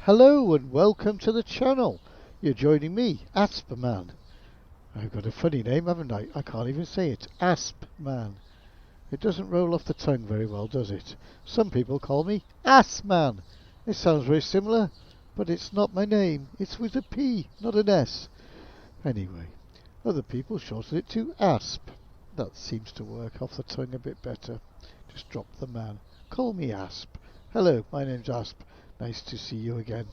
Hello and welcome to the channel. You're joining me, Aspman. I've got a funny name, haven't I? I can't even say it. Aspman. It doesn't roll off the tongue very well, does it? Some people call me Assman. It sounds very similar, but it's not my name. It's with a P, not an S. Anyway, other people shorten it to Asp. That seems to work off the tongue a bit better. Just drop the man. Call me Asp. Hello, my name's Asp. Nice to see you again.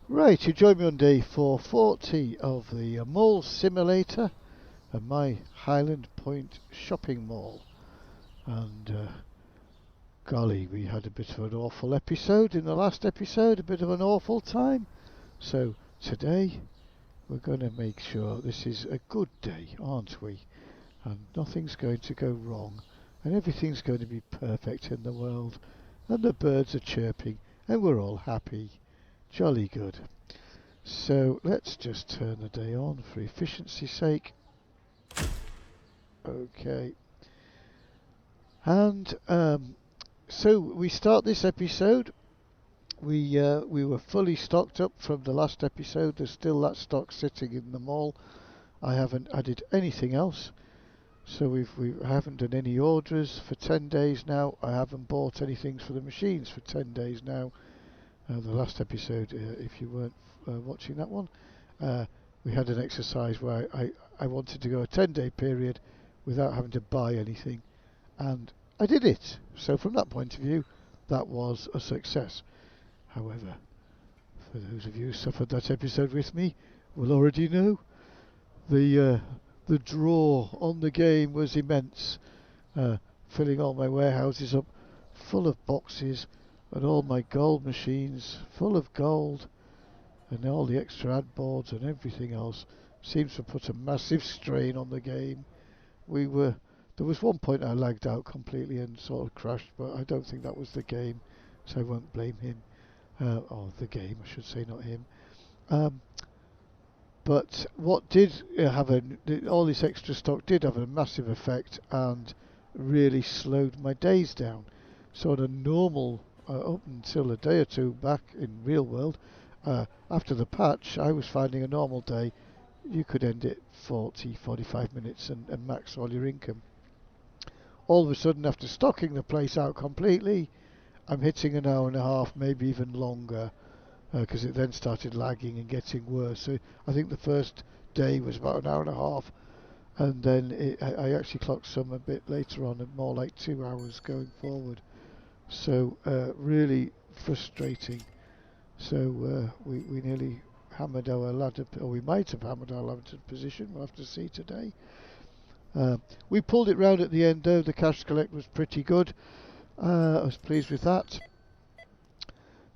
Right, you join me on day 440 of the Mall Simulator at my Highland Point shopping mall. And golly, we had a bit of an awful episode in the last episode, a bit of an awful time. So today we're going to make sure this is a good day, aren't we? And nothing's going to go wrong, and everything's going to be perfect in the world, and the birds are chirping, and we're all happy. Jolly good. So let's just turn the day on for efficiency's sake. Okay. And so we start this episode. We were fully stocked up from the last episode. There's still that stock sitting in the mall. I haven't added anything else. So we haven't done any orders for 10 days now. I haven't bought anything for the machines for 10 days now. The last episode, if you weren't watching that one, we had an exercise where I wanted to go a 10-day period without having to buy anything, and I did it. So from that point of view, that was a success. However, for those of you who suffered that episode with me will already know the draw on the game was immense, filling all my warehouses up full of boxes and all my gold machines full of gold, and all the extra ad boards and everything else seems to put a massive strain on the game. There was one point I lagged out completely and sort of crashed, but I don't think that was the game, so I won't blame him. Or the game, I should say, not him. But what did all this extra stock did have a massive effect and really slowed my days down. So on a normal, up until a day or two back in real world, after the patch, I was finding a normal day, you could end it 45 minutes and max all your income. All of a sudden, after stocking the place out completely, I'm hitting an hour and a half, maybe even longer, because it then started lagging and getting worse. So I think the first day was about an hour and a half, and then I actually clocked some a bit later on, and more like 2 hours going forward. So really frustrating. So we nearly hammered our ladder, or we might have hammered our ladder position. We'll have to see today. We pulled it round at the end though. The cash collect was pretty good. I was pleased with that.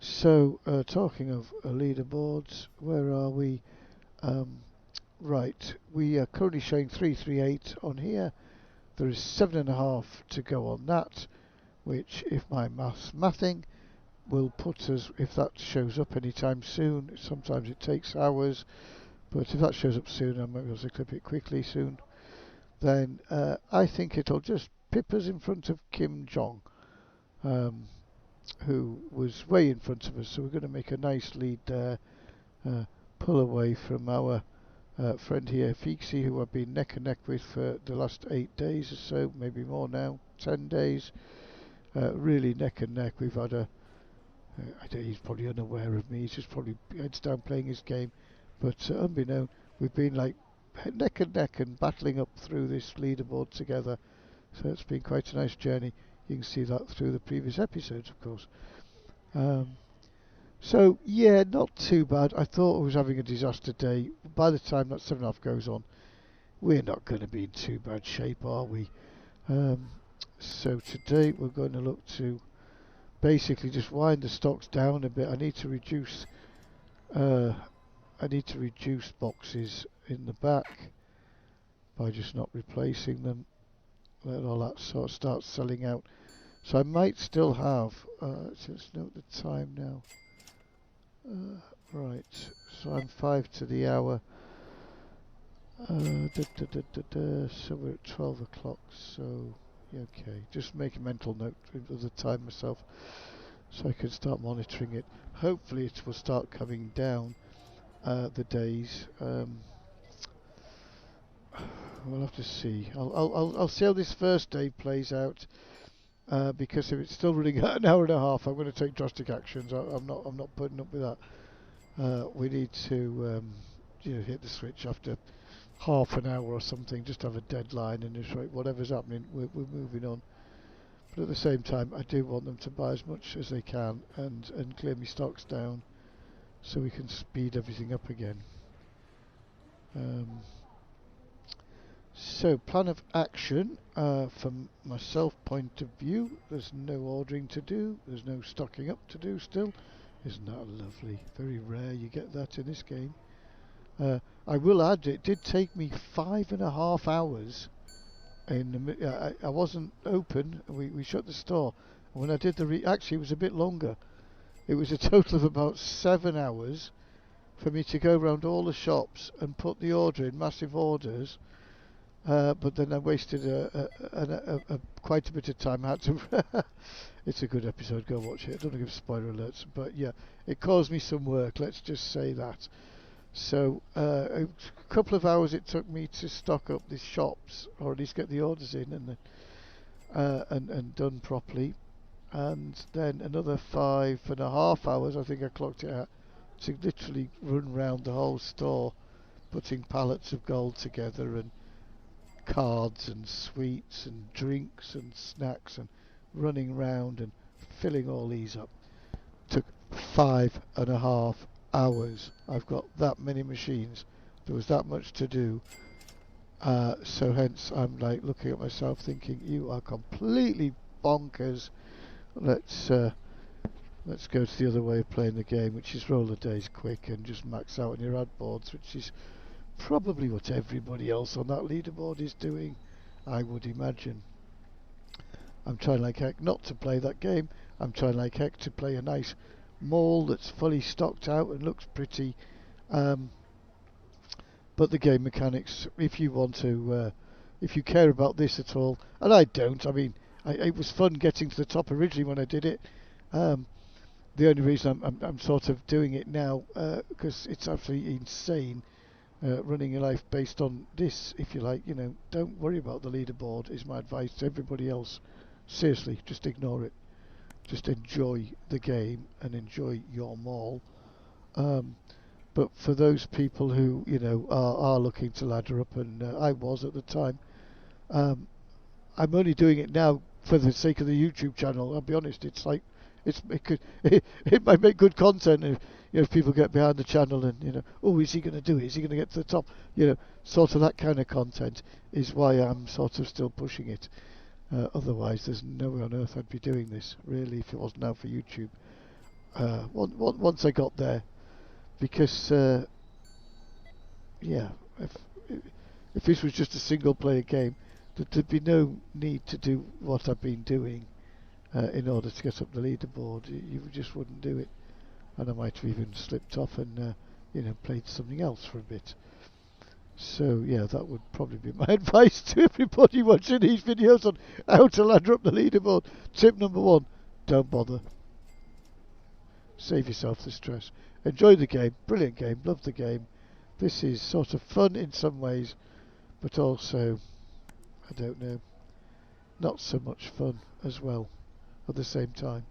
So talking of leaderboards, where are we? Right, we are currently showing 338 on here. There is 7.5 to go on that, which, if my math's mathing, will put us, if that shows up anytime soon, sometimes it takes hours, but if that shows up soon, I might be able to clip it quickly soon, then I think it'll just pip us in front of Kim Jong, who was way in front of us. So we're going to make a nice lead there, pull away from our friend here, Fixie, who I've been neck and neck with for the last 8 days or so, maybe more now, 10 days, really neck and neck. We've had he's probably unaware of me, he's just probably heads down playing his game, but unbeknown, we've been like neck and neck and battling up through this leaderboard together. So it's been quite a nice journey. You can see that through the previous episodes, of course. So yeah, not too bad. I thought I was having a disaster day. By the time that 7.5 goes on, we're not going to be in too bad shape, are we? So today we're going to look to basically just wind the stocks down a bit. I need to reduce boxes in the back by just not replacing them. Let all that sort of start selling out. So I might still have, let's note the time now. Right, so I'm 5 to the hour. So we're at 12 o'clock, so yeah, okay. Just make a mental note of the time myself. so I can start monitoring it. Hopefully it will start coming down the days. We'll have to see. I'll see how this first day plays out. Because if it's still running at an hour and a half, I'm going to take drastic actions. I'm not putting up with that. We need to hit the switch after half an hour or something. Just have a deadline and just right, whatever's happening, we're moving on. But at the same time, I do want them to buy as much as they can and clear me stocks down, so we can speed everything up again. So plan of action from myself point of view, there's no ordering to do, there's no stocking up to do still. Isn't that lovely? Very rare you get that in this game. I will add, it did take me 5.5 hours. I wasn't open, we shut the store. And when I did actually it was a bit longer. It was a total of about 7 hours for me to go around all the shops and put the order in, massive orders. But then I wasted quite a bit of time. I had to. It's a good episode. Go watch it. I don't want to give spoiler alerts, but yeah, it caused me some work. Let's just say that. So a couple of hours it took me to stock up the shops, or at least get the orders in and done properly. And then another 5.5 hours, I think I clocked it at, to literally run round the whole store, putting pallets of gold together and cards and sweets and drinks and snacks and running round and filling all these up. Took 5.5 hours. I've got that many machines. There was that much to do. So hence I'm like looking at myself thinking, you are completely bonkers. Let's go to the other way of playing the game, which is roll the days quick and just max out on your ad boards, which is probably what everybody else on that leaderboard is doing, I would imagine. I'm trying like heck not to play that game. I'm trying like heck to play a nice mall that's fully stocked out and looks pretty. But the game mechanics, if you want to, if you care about this at all, and I don't, I mean, it was fun getting to the top originally when I did it. The only reason I'm sort of doing it now, because it's absolutely insane. Running your life based on this, if you like, don't worry about the leaderboard, is my advice to everybody else. Seriously, just ignore it. Just enjoy the game and enjoy your mall. But for those people who, are looking to ladder up, and I was at the time, I'm only doing it now for the sake of the YouTube channel. I'll be honest, it's like, it might make good content if people get behind the channel and oh, is he going to do it? Is he going to get to the top? Sort of that kind of content is why I'm sort of still pushing it. Otherwise, there's no way on earth I'd be doing this really if it wasn't now for YouTube. Once I got there, because yeah, if this was just a single player game, there'd be no need to do what I've been doing. In order to get up the leaderboard, you just wouldn't do it, and I might have even slipped off and played something else for a bit. So yeah, that would probably be my advice to everybody watching these videos on how to ladder up the leaderboard. Tip number 1: don't bother. Save yourself the stress. Enjoy the game. Brilliant game. Love the game. This is sort of fun in some ways, but also, I don't know, not so much fun as well at the same time,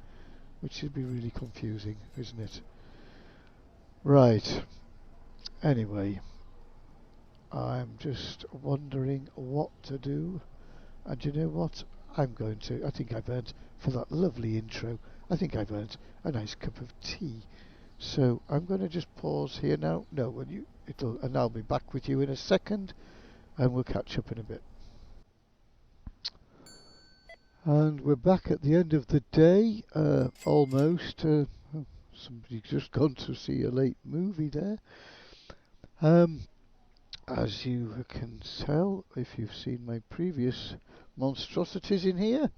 which should be really confusing, isn't it? Right. Anyway, I'm just wondering what to do, and you know what? I think I've earned, for that lovely intro, I think I've earned a nice cup of tea. So I'm going to just pause here now. No, and I'll be back with you in a second, and we'll catch up in a bit. And we're back at the end of the day, almost. Somebody's just gone to see a late movie there. As you can tell, if you've seen my previous monstrosities in here,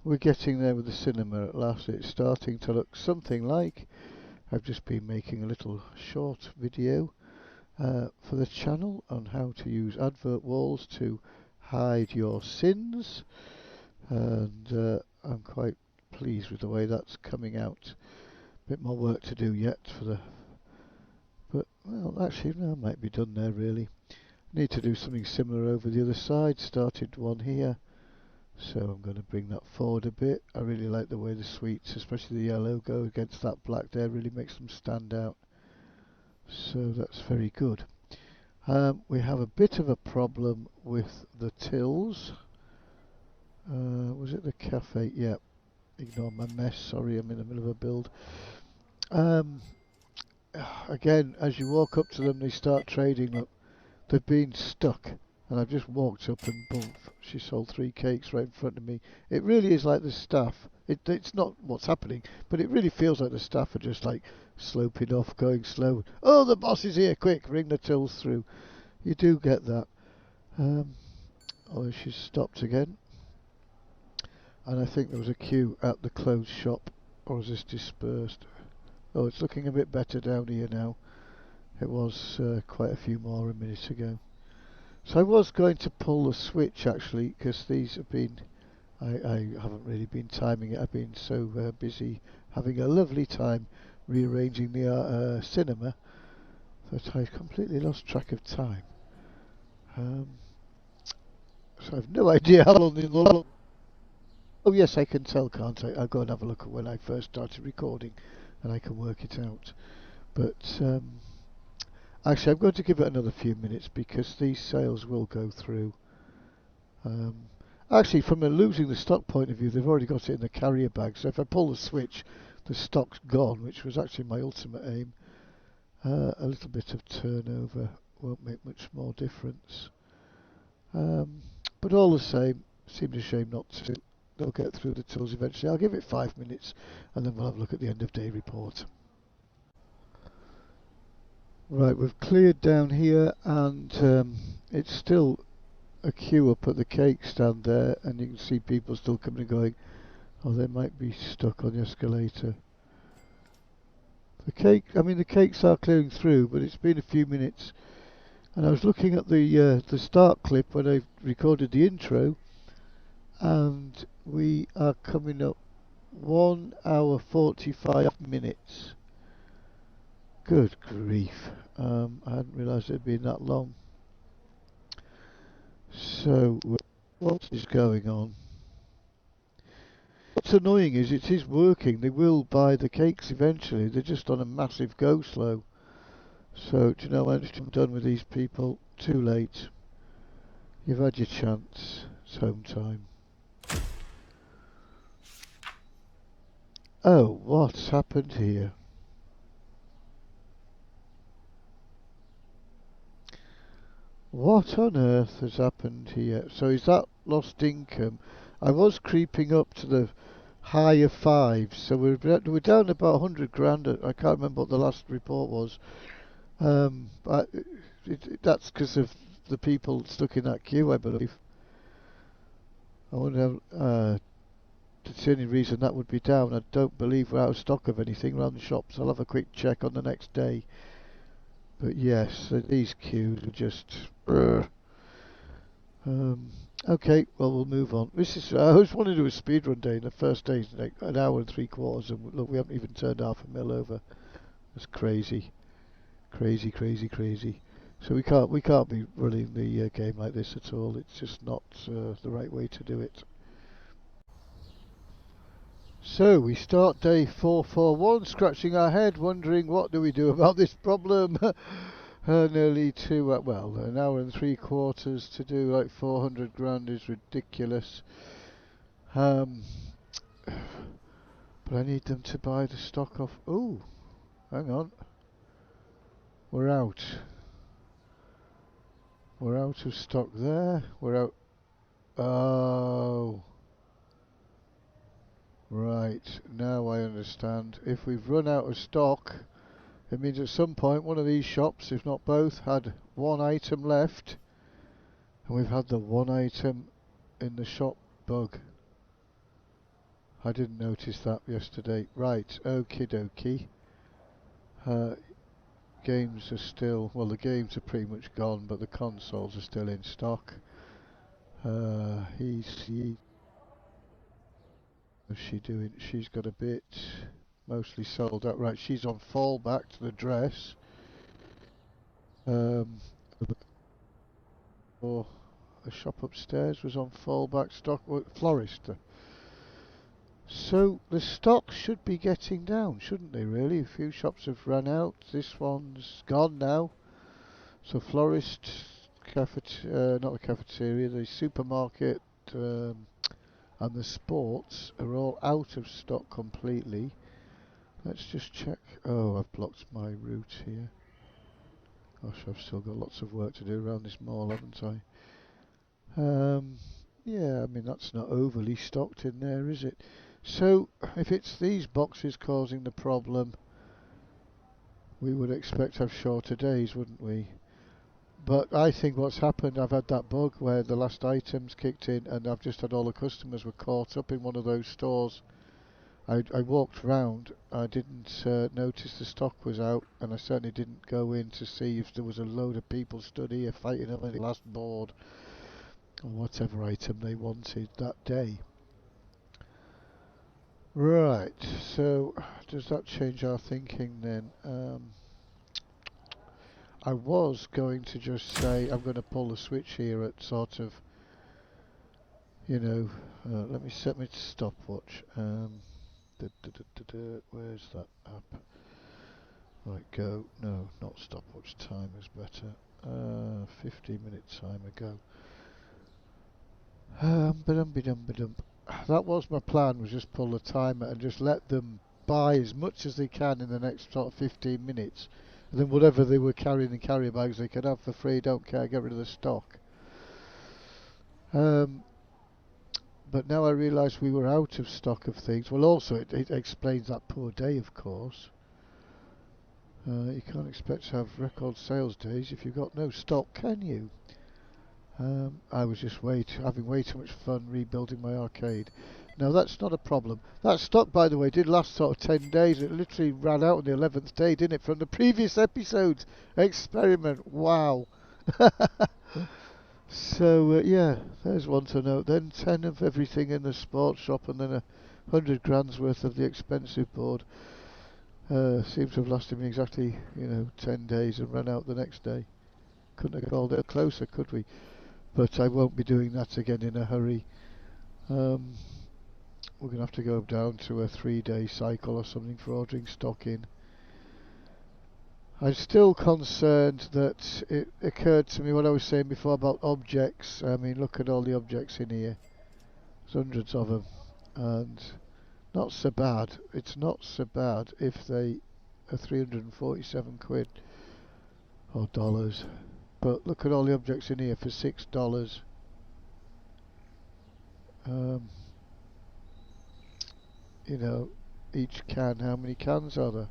we're getting there with the cinema at last. It's starting to look something like. I've just been making a little short video for the channel on how to use advert walls to hide your sins. And I'm quite pleased with the way that's coming out. Bit more work to do yet but well, actually, no, might be done there really. Need to do something similar over the other side. Started one here, so I'm going to bring that forward a bit. I really like the way the sweets, especially the yellow, go against that black there. Really makes them stand out. So that's very good. We have a bit of a problem with the tills. Was it the cafe? Yeah. Ignore my mess. Sorry, I'm in the middle of a build. Again, as you walk up to them, they start trading. Look, they've been stuck. And I've just walked up and boom, she sold 3 cakes right in front of me. It really is like the staff. It's not what's happening, but it really feels like the staff are just like sloping off, going slow. Oh, the boss is here! Quick, ring the tills through. You do get that. Oh, she's stopped again. And I think there was a queue at the clothes shop. Or is this dispersed? Oh, it's looking a bit better down here now. It was quite a few more a minute ago. So I was going to pull the switch actually, because these have been, I haven't really been timing it. I've been so busy having a lovely time rearranging the cinema that I completely lost track of time. So I've no idea how long the... Oh yes, I can tell, can't I? I'll go and have a look at when I first started recording and I can work it out. But actually I'm going to give it another few minutes because these sales will go through. Actually, from a losing the stock point of view, they've already got it in the carrier bag, so if I pull the switch, the stock's gone, which was actually my ultimate aim. A little bit of turnover won't make much more difference. But all the same, seems a shame not to. They'll get through the tills eventually. I'll give it 5 minutes and then we'll have a look at the end of day report. Right, we've cleared down here and it's still a queue up at the cake stand there, and you can see people still coming and going. Oh, they might be stuck on the escalator. The cakes are clearing through, but it's been a few minutes. And I was looking at the start clip when I recorded the intro, and we are coming up 1 hour 45 minutes. Good grief! I hadn't realised it had been that long. So, what is going on? What's annoying is it is working. They will buy the cakes eventually. They're just on a massive go slow. So, do you know what I'm done with these people? Too late. You've had your chance. It's home time. Oh, what's happened here? What on earth has happened here? So is that lost income? I was creeping up to the higher fives, so we're down about 100 grand. I can't remember what the last report was. But that's because of the people stuck in that queue, I believe. I wonder how, that's the only reason that would be down. I don't believe we're out of stock of anything around the shops. I'll have a quick check on the next day. But yes, these queues are just... okay, well we'll move on. This is I always wanted to do a speedrun day, and the first day is like an hour and 3/4, and look, we haven't even turned half a mil over. That's crazy, crazy, crazy, crazy. So we can't be running the game like this at all. It's just not the right way to do it. So we start day 441, scratching our head, wondering what do we do about this problem. Nearly well, an hour and 3/4 to do like 400 grand is ridiculous. But I need them to buy the stock off. Oh, hang on. We're out. We're out of stock there. We're out. Oh. Right, now I understand. If we've run out of stock, it means at some point one of these shops, if not both, had one item left. And we've had the one item in the shop bug. I didn't notice that yesterday. Right, okie dokie. Games are still, well the games are pretty much gone, but the consoles are still in stock. What's she doing? She's got a bit mostly sold out. Right, she's on fallback to the dress. Or the shop upstairs was on fallback stock. Florist. So the stock should be getting down, shouldn't they? Really, a few shops have run out. This one's gone now. So florist, not the cafeteria, the supermarket, and the sports are all out of stock completely. Let's just check. Oh, I've blocked my route here. Gosh, I've still got lots of work to do around this mall, haven't I? Yeah, I mean, that's not overly stocked in there, is it? So, if it's these boxes causing the problem, we would expect to have shorter days, wouldn't we? But I think what's happened, I've had that bug where the last items kicked in and I've just had all the customers were caught up in one of those stores. I walked round, I didn't notice the stock was out, and I certainly didn't go in to see if there was a load of people stood here fighting over the last board or whatever item they wanted that day. Right, so does that change our thinking then? I was going to just say I'm going to pull the switch here at sort of, let me set my stopwatch. Where's that app? Right, go. No, not stopwatch. Time is better. 15-minute timer. Go. Ba-dum. That was my plan. Was just pull the timer and just let them buy as much as they can in the next sort of 15 minutes. And then whatever they were carrying in carrier bags, they could have for free. Don't care. Get rid of the stock. But now I realise we were out of stock of things. Well, also it explains that poor day, of course. You can't expect to have record sales days if you've got no stock, can you? I was just having way too much fun rebuilding my arcade. No, that's not a problem. That stock, by the way, did last sort of 10 days. It literally ran out on the 11th day, didn't it? From the previous episode's experiment. Wow. So, yeah, there's one to note. Then 10 of everything in the sports shop and then 100 grand's worth of the expensive board. Seems to have lasted me exactly, 10 days and ran out the next day. Couldn't have called it closer, could we? But I won't be doing that again in a hurry. We're going to have to go down to a 3-day cycle or something for ordering stock in. I'm still concerned that it occurred to me what I was saying before about objects. I mean, look at all the objects in here. There's hundreds of them. And not so bad. It's not so bad if they are 347 quid or dollars. But look at all the objects in here for $6. Each can, how many cans are there?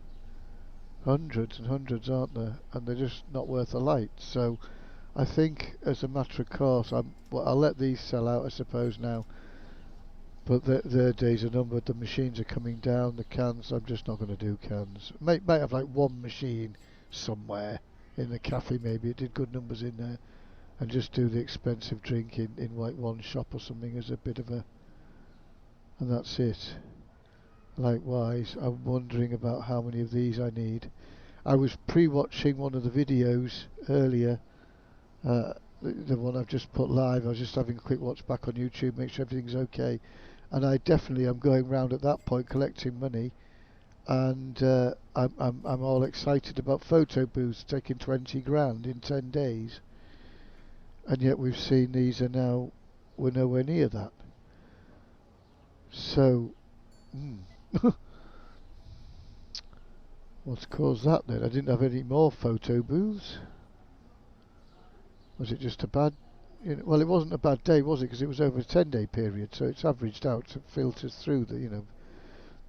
Hundreds and hundreds, aren't there? And they're just not worth a light. So I think as a matter of course, I'll let these sell out, I suppose, now. But their days are numbered. The machines are coming down. The cans, I'm just not going to do cans. Might have like one machine somewhere in the cafe, maybe. It did good numbers in there. And just do the expensive drink in like one shop or something as a bit of a... And that's it. Likewise, I'm wondering about how many of these I need. I was pre-watching one of the videos earlier, the one I've just put live. I was just having a quick watch back on YouTube, make sure everything's okay. And I definitely am going round at that point collecting money, and I'm all excited about photo booths taking 20 grand in 10 days. And yet we've seen these we're nowhere near that. So, what's caused that then? I didn't have any more photo booths. Was it just a bad... well, it wasn't a bad day, was it? Because it was over a 10-day period, so it's averaged out. It filters through the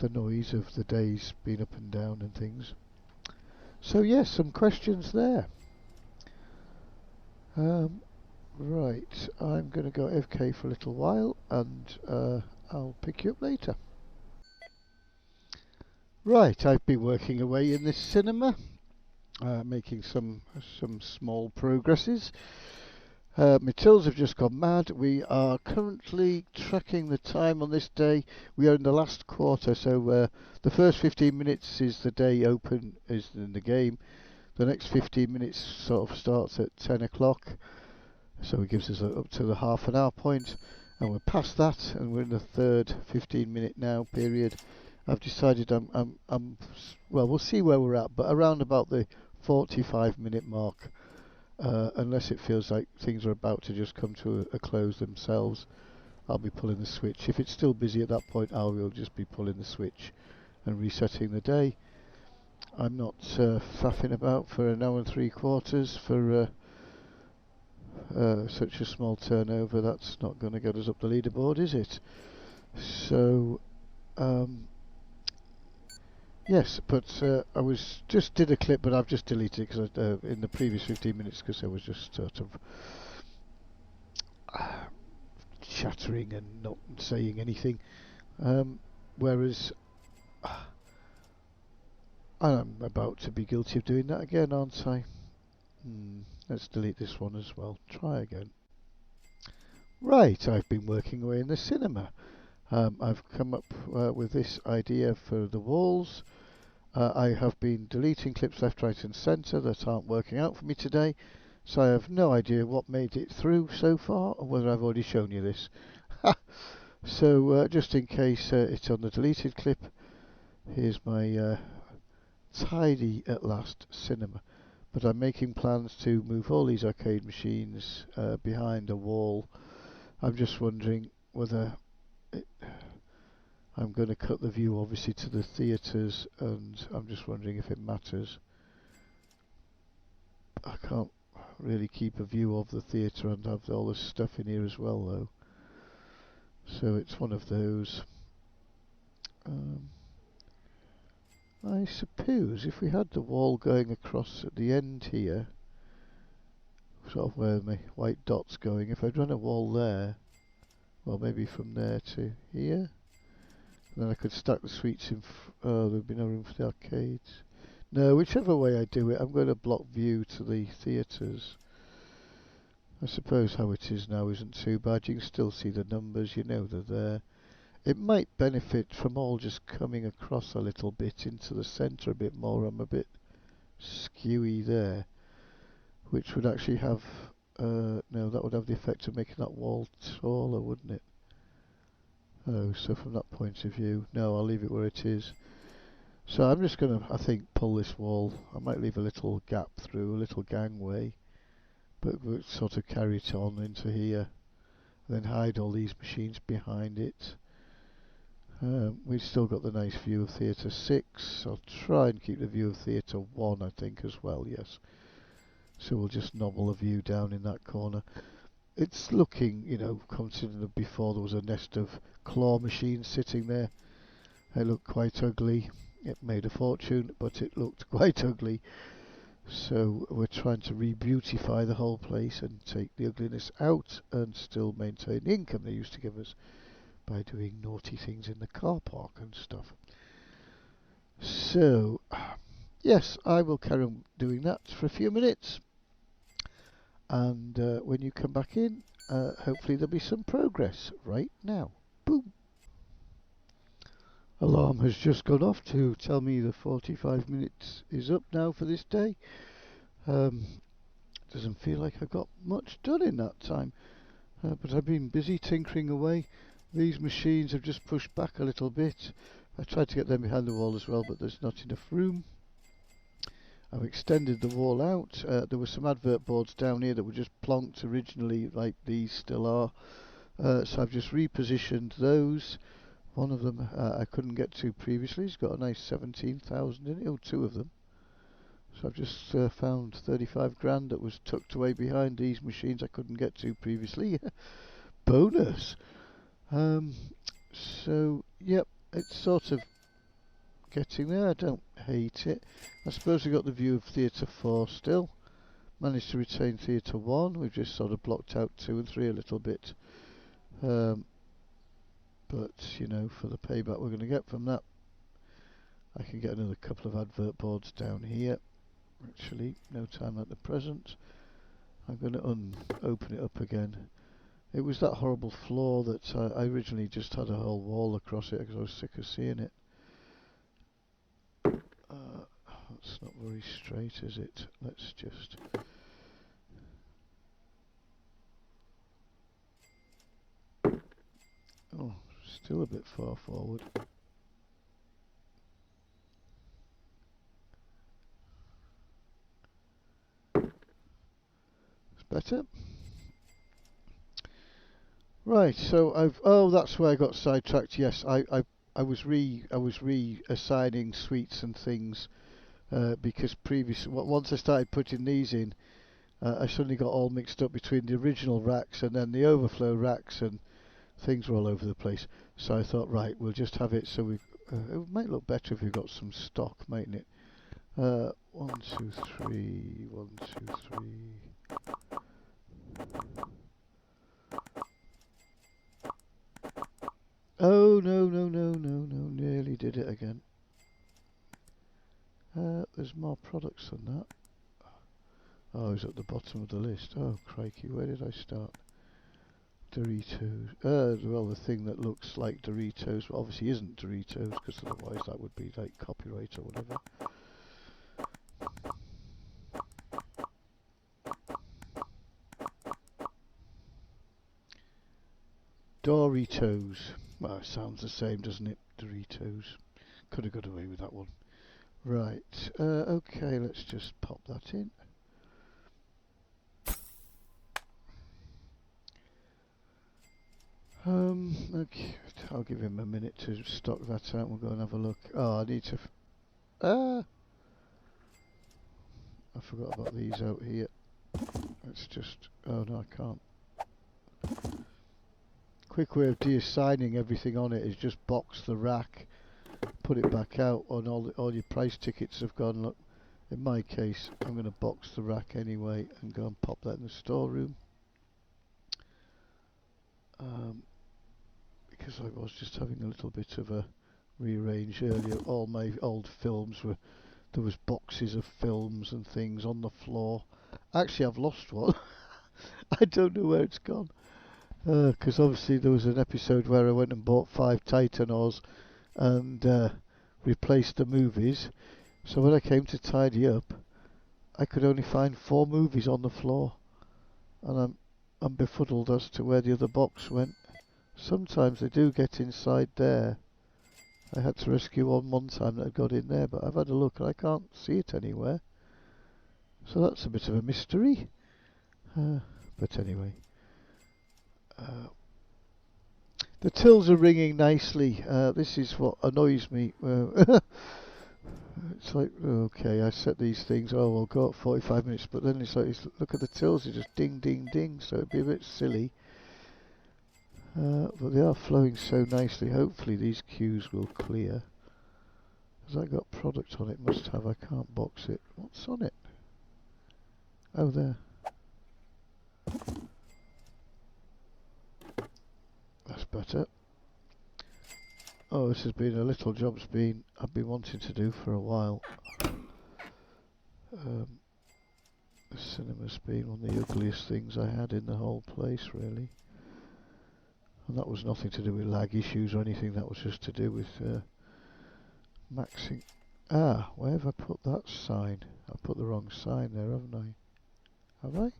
noise of the days being up and down and things. So yes, some questions there. Right, I'm going to go AFK for a little while, and I'll pick you up later. Right, I've been working away in this cinema, making some small progresses. My tills have just gone mad. We are currently tracking the time on this day. We are in the last quarter, so the first 15 minutes is the day open, is in the game. The next 15 minutes sort of starts at 10 o'clock, so it gives us up to the half an hour point, and we're past that, and we're in the third 15-minute now period. I've decided well, we'll see where we're at, but around about the 45-minute mark. Unless it feels like things are about to just come to a close themselves, I'll be pulling the switch. If it's still busy at that point, I will just be pulling the switch and resetting the day. I'm not faffing about for an hour and 3/4 for such a small turnover. That's not going to get us up the leaderboard, is it? So, yes, but I was just did a clip, but I've just deleted it because in the previous 15 minutes, because I was just sort of chattering and not saying anything. Whereas I'm about to be guilty of doing that again, aren't I? Let's delete this one as well. Try again. Right, I've been working away in the cinema. I've come up with this idea for the walls. I have been deleting clips left, right and centre that aren't working out for me today, so I have no idea what made it through so far, or whether I've already shown you this. So just in case it's on the deleted clip, here's my tidy at last cinema. But I'm making plans to move all these arcade machines behind a wall. I'm just wondering whether I'm going to cut the view obviously to the theatres, and I'm just wondering if it matters. I can't really keep a view of the theatre and have all this stuff in here as well though. So it's one of those. I suppose if we had the wall going across at the end here, sort of where my white dot's going, if I'd run a wall there, well maybe from there to here, and then I could stack the suites in, there'd be no room for the arcades. No, whichever way I do it, I'm going to block view to the theatres. I suppose how it is now isn't too bad. You can still see the numbers, you know they're there. It might benefit from all just coming across a little bit into the centre a bit more. I'm a bit skewy there, which would actually have, no, that would have the effect of making that wall taller, wouldn't it? Oh, so from that point of view, no, I'll leave it where it is. So I'm just going to, I think, pull this wall. I might leave a little gap through, a little gangway, but we'll sort of carry it on into here, and then hide all these machines behind it. We've still got the nice view of Theatre 6. I'll try and keep the view of Theatre 1, I think, as well, yes. So we'll just nobble the view down in that corner. It's looking, you know, considering that before there was a nest of claw machines sitting there. They looked quite ugly. It made a fortune, but it looked quite ugly. So we're trying to re-beautify the whole place and take the ugliness out and still maintain the income they used to give us by doing naughty things in the car park and stuff. So, yes, I will carry on doing that for a few minutes. And when you come back in, hopefully there'll be some progress right now. Boom! Alarm has just gone off to tell me the 45 minutes is up now for this day. Doesn't feel like I got much done in that time, but I've been busy tinkering away. These machines have just pushed back a little bit. I tried to get them behind the wall as well, but there's not enough room. I've extended the wall out. There were some advert boards down here that were just plonked originally, like these still are. So I've just repositioned those. One of them I couldn't get to previously. It's got a nice 17,000 in it, or two of them. So I've just found 35 grand that was tucked away behind these machines I couldn't get to previously. Bonus! So, yep, it's sort of getting there. I don't hate it. I suppose we got the view of Theatre 4 still. Managed to retain Theatre 1. We've just sort of blocked out 2 and 3 a little bit. But, you know, for the payback we're going to get from that, I can get another couple of advert boards down here. Actually, no time at the present. I'm going to open it up again. It was that horrible floor that I originally just had a whole wall across it because I was sick of seeing it. That's not very straight, is it? Let's just... Oh, still a bit far forward. It's better. Right, so that's where I got sidetracked. Yes, I was reassigning suites and things because once I started putting these in, I suddenly got all mixed up between the original racks and then the overflow racks, and things were all over the place. So I thought, right, we'll just have it so it might look better if we've got some stock, mightn't it? 1, 2, 3, 1, 2, 3. Oh, no, nearly did it again. There's more products than that. Oh, it's at the bottom of the list. Oh, crikey, where did I start? Doritos. Well, the thing that looks like Doritos, but obviously isn't Doritos, because otherwise that would be like copyright or whatever. Doritos. Well, it sounds the same, doesn't it? Doritos. Could have got away with that one. Right. Okay, let's just pop that in. Okay, I'll give him a minute to stock that out. We'll go and have a look. Oh, I need to... I forgot about these out here. Let's just... Oh, no, I can't. Quick way of deassigning everything on it is just box the rack, put it back out, and all your price tickets have gone. Look, in my case, I'm going to box the rack anyway and go and pop that in the storeroom. Because I was just having a little bit of a rearrange earlier. All my old films there was boxes of films and things on the floor. Actually, I've lost one. I don't know where it's gone. Because obviously there was an episode where I went and bought 5 Titanors and replaced the movies. So when I came to tidy up, I could only find 4 movies on the floor, and I'm befuddled as to where the other box went. Sometimes they do get inside there. I had to rescue one time that had got in there, but I've had a look and I can't see it anywhere. So that's a bit of a mystery. But anyway. The tills are ringing nicely. This is what annoys me. It's like, okay, I set these things, oh, we'll go at 45 minutes, but then it's like, look at the tills, they just ding, ding, ding, so it'd be a bit silly. But they are flowing so nicely. Hopefully these queues will clear. Has that got product on it? Must have. I can't box it. What's on it? Oh, there. That's better. Oh, this has been a little job I've been wanting to do for a while. The cinema's been one of the ugliest things I had in the whole place, really. And that was nothing to do with lag issues or anything, that was just to do with maxing. Ah, where have I put that sign? I put the wrong sign there, haven't I? Have I?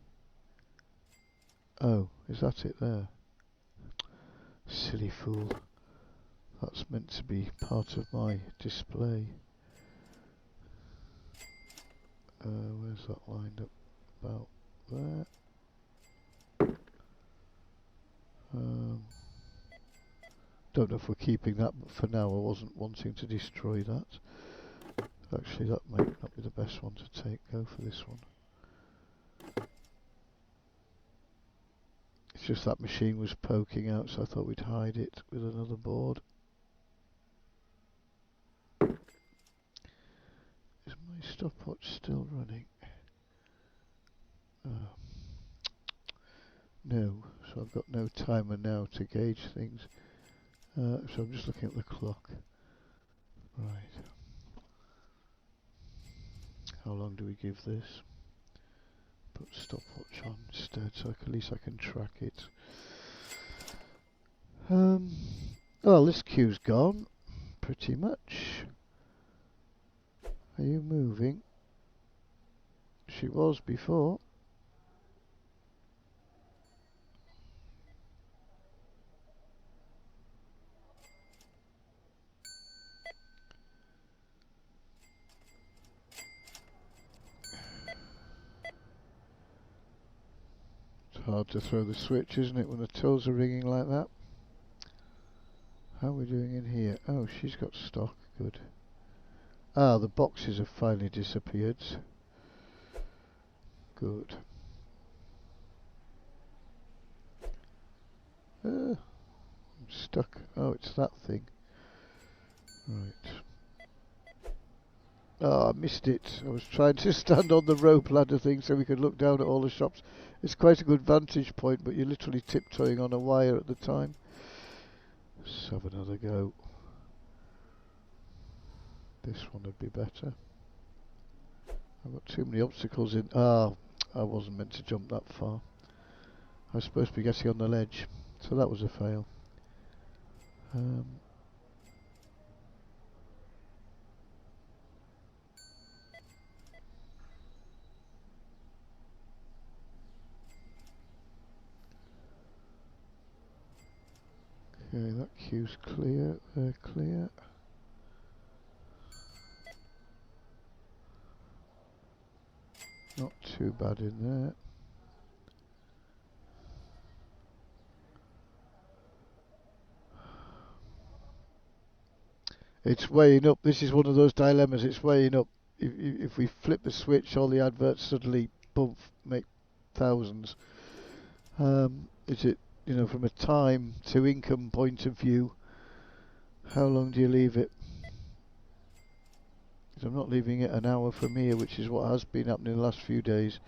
Oh, is that it there? Silly fool. That's meant to be part of my display. Where's that lined up? About there. Don't know if we're keeping that, but for now I wasn't wanting to destroy that. Actually, that might not be the best one to take. Go for this one. It's just that machine was poking out, so I thought we'd hide it with another board. Is my stopwatch still running? No, so I've got no timer now to gauge things. So I'm just looking at the clock. Right. How long do we give this? put stopwatch on instead, so at least I can track it. Well, this queue's gone, pretty much. Are you moving? She was before. It's hard to throw the switch, isn't it, when the toes are ringing like that? How are we doing in here? Oh, she's got stock. Good. Ah, the boxes have finally disappeared. Good. I'm stuck. Oh, it's that thing. Right. Oh, I missed it. I was trying to stand on the rope ladder thing so we could look down at all the shops. It's quite a good vantage point, but you're literally tiptoeing on a wire at the time. Let's have another go. This one would be better. I've got too many obstacles in. Ah, I wasn't meant to jump that far. I was supposed to be getting on the ledge, so that was a fail. Okay, that queue's clear. They're clear. Not too bad in there. It's weighing up. This is one of those dilemmas. It's weighing up. If we flip the switch, all the adverts suddenly, boom, make thousands. Is it, from a time to income point of view, how long do you leave it? Because I'm not leaving it an hour from here, which is what has been happening the last few days.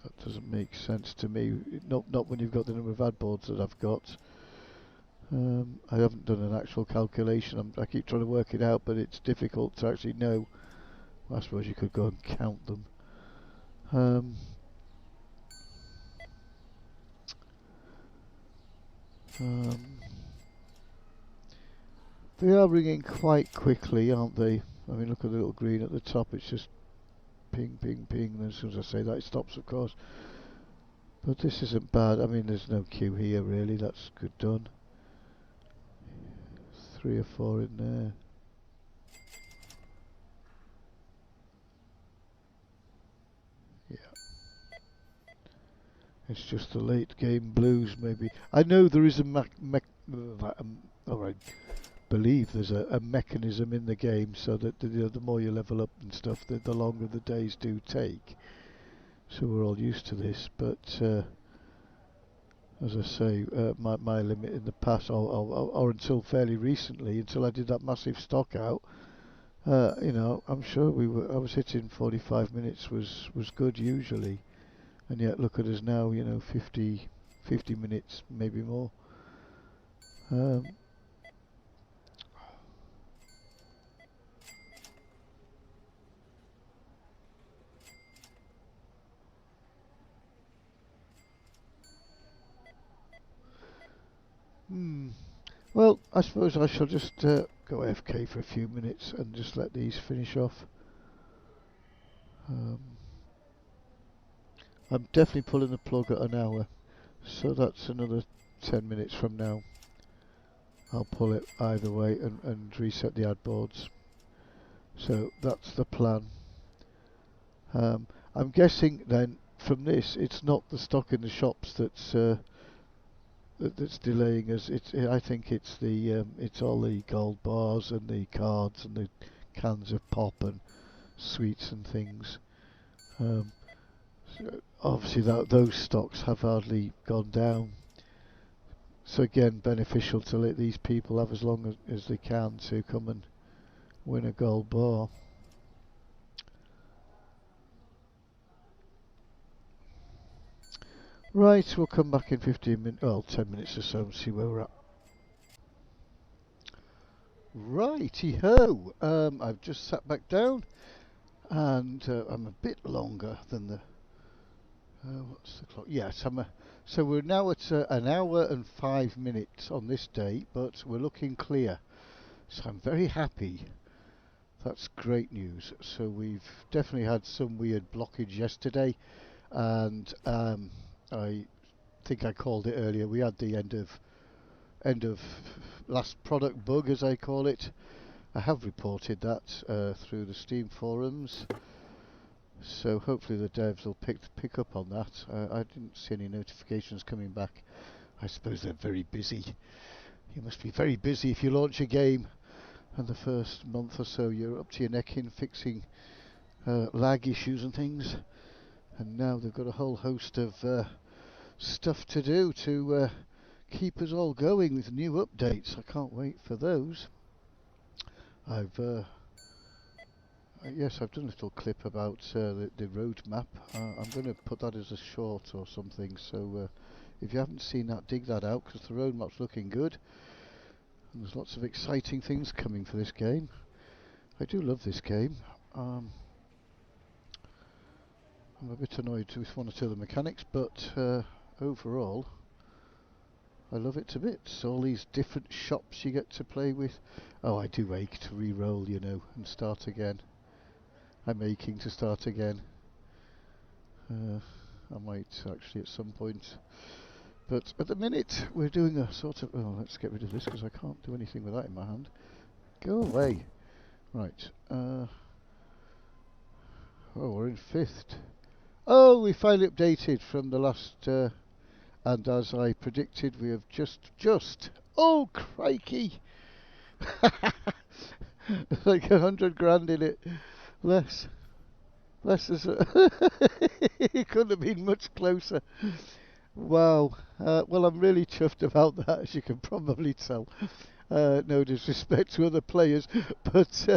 That doesn't make sense to me. Not when you've got the number of ad boards that I've got. I haven't done an actual calculation. I keep trying to work it out, but it's difficult to actually know. I suppose you could go and count them. They are ringing quite quickly, aren't they? I mean, look at the little green at the top. It's just ping, ping, ping. And as soon as I say that, it stops, of course. But this isn't bad. I mean, there's no queue here, really. That's good done. 3 or 4 in there. Yeah. It's just the late game blues, maybe. I know there is I believe there's a mechanism in the game so that the more you level up and stuff, the longer the days do take. So we're all used to this, but as I say, my limit in the past, or until fairly recently, until I did that massive stock out, I'm sure I was hitting 45 minutes was good usually, and yet look at us now, 50 minutes, maybe more. Well, I suppose I shall just go AFK for a few minutes and just let these finish off. I'm definitely pulling the plug at an hour, so that's another 10 minutes from now. I'll pull it either way and reset the ad boards. So that's the plan. I'm guessing then from this, it's not the stock in the shops that's delaying us. I think it's all the gold bars and the cards and the cans of pop and sweets and things. So obviously those stocks have hardly gone down. So again, beneficial to let these people have as long as they can to come and win a gold bar. Right, we'll come back in 15 minutes, well, 10 minutes or so and see where we're at. Righty-ho, I've just sat back down and I'm a bit longer than the. What's the clock? Yes, so we're now at an hour and 5 minutes on this day, but we're looking clear. So I'm very happy. That's great news. So we've definitely had some weird blockage yesterday, and I think I called it earlier. We had the end of last product bug, as I call it. I have reported that through the Steam forums. So hopefully the devs will pick up on that. I didn't see any notifications coming back. I suppose they're very busy. You must be very busy if you launch a game and the first month or so you're up to your neck in fixing lag issues and things. And now they've got a whole host of stuff to do to keep us all going with new updates. I can't wait for those. Yes, I've done a little clip about the roadmap. I'm going to put that as a short or something, so if you haven't seen that, dig that out, because the roadmap's looking good. And there's lots of exciting things coming for this game. I do love this game. I'm a bit annoyed with one or two of the mechanics, but overall, I love it to bits. All these different shops you get to play with. Oh, I do ache to re-roll, you know, and start again. I'm aching to start again. I might actually at some point. But at the minute, we're doing a sort of... Oh, let's get rid of this because I can't do anything with that in my hand. Go away. Right. Oh, we're in 5th. Oh, we finally updated from the last... and as I predicted, we have just... Oh, crikey! Like 100 grand in it. Less is it couldn't have been much closer. Wow. Well, I'm really chuffed about that, as you can probably tell. No disrespect to other players, but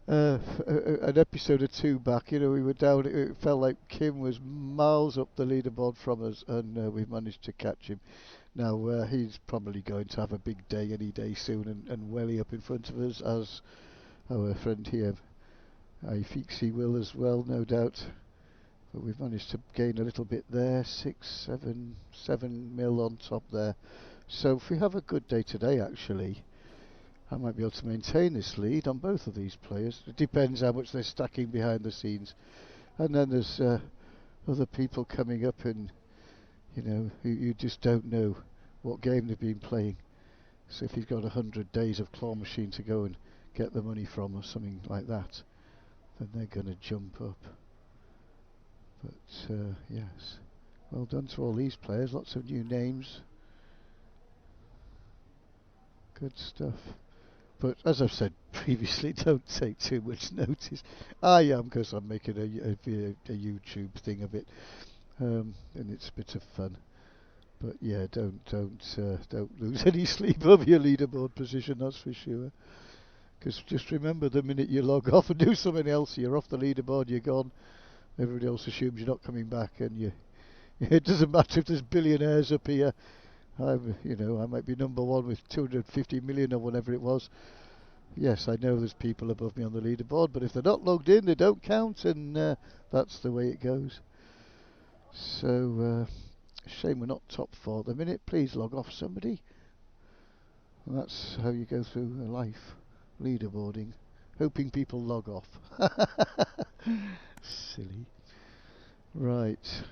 an episode or two back, you know, we were down. It felt like Kim was miles up the leaderboard from us, and we managed to catch him. Now he's probably going to have a big day any day soon, and welly up in front of us, as our friend here, I think he will as well, no doubt. But we've managed to gain a little bit there, 7 mil on top there. So if we have a good day today, actually, I might be able to maintain this lead on both of these players. It depends how much they're stacking behind the scenes. And then there's other people coming up, and you know, you just don't know what game they've been playing. So if he's got 100 days of claw machine to go and get the money from or something like that, then they're going to jump up. But yes, well done to all these players. Lots of new names. Good stuff. But as I've said previously, don't take too much notice. I am, because I'm making a YouTube thing of it, and it's a bit of fun. But yeah, don't lose any sleep over your leaderboard position. That's for sure. Because just remember, the minute you log off and do something else, you're off the leaderboard. You're gone. Everybody else assumes you're not coming back, and it doesn't matter if there's billionaires up here. I might be number one with 250 million or whatever it was. Yes, I know there's people above me on the leaderboard, but if they're not logged in, they don't count, and that's the way it goes. So, shame we're not top 4 at the minute. Please log off, somebody. And that's how you go through life, leaderboarding, hoping people log off. Silly. Right.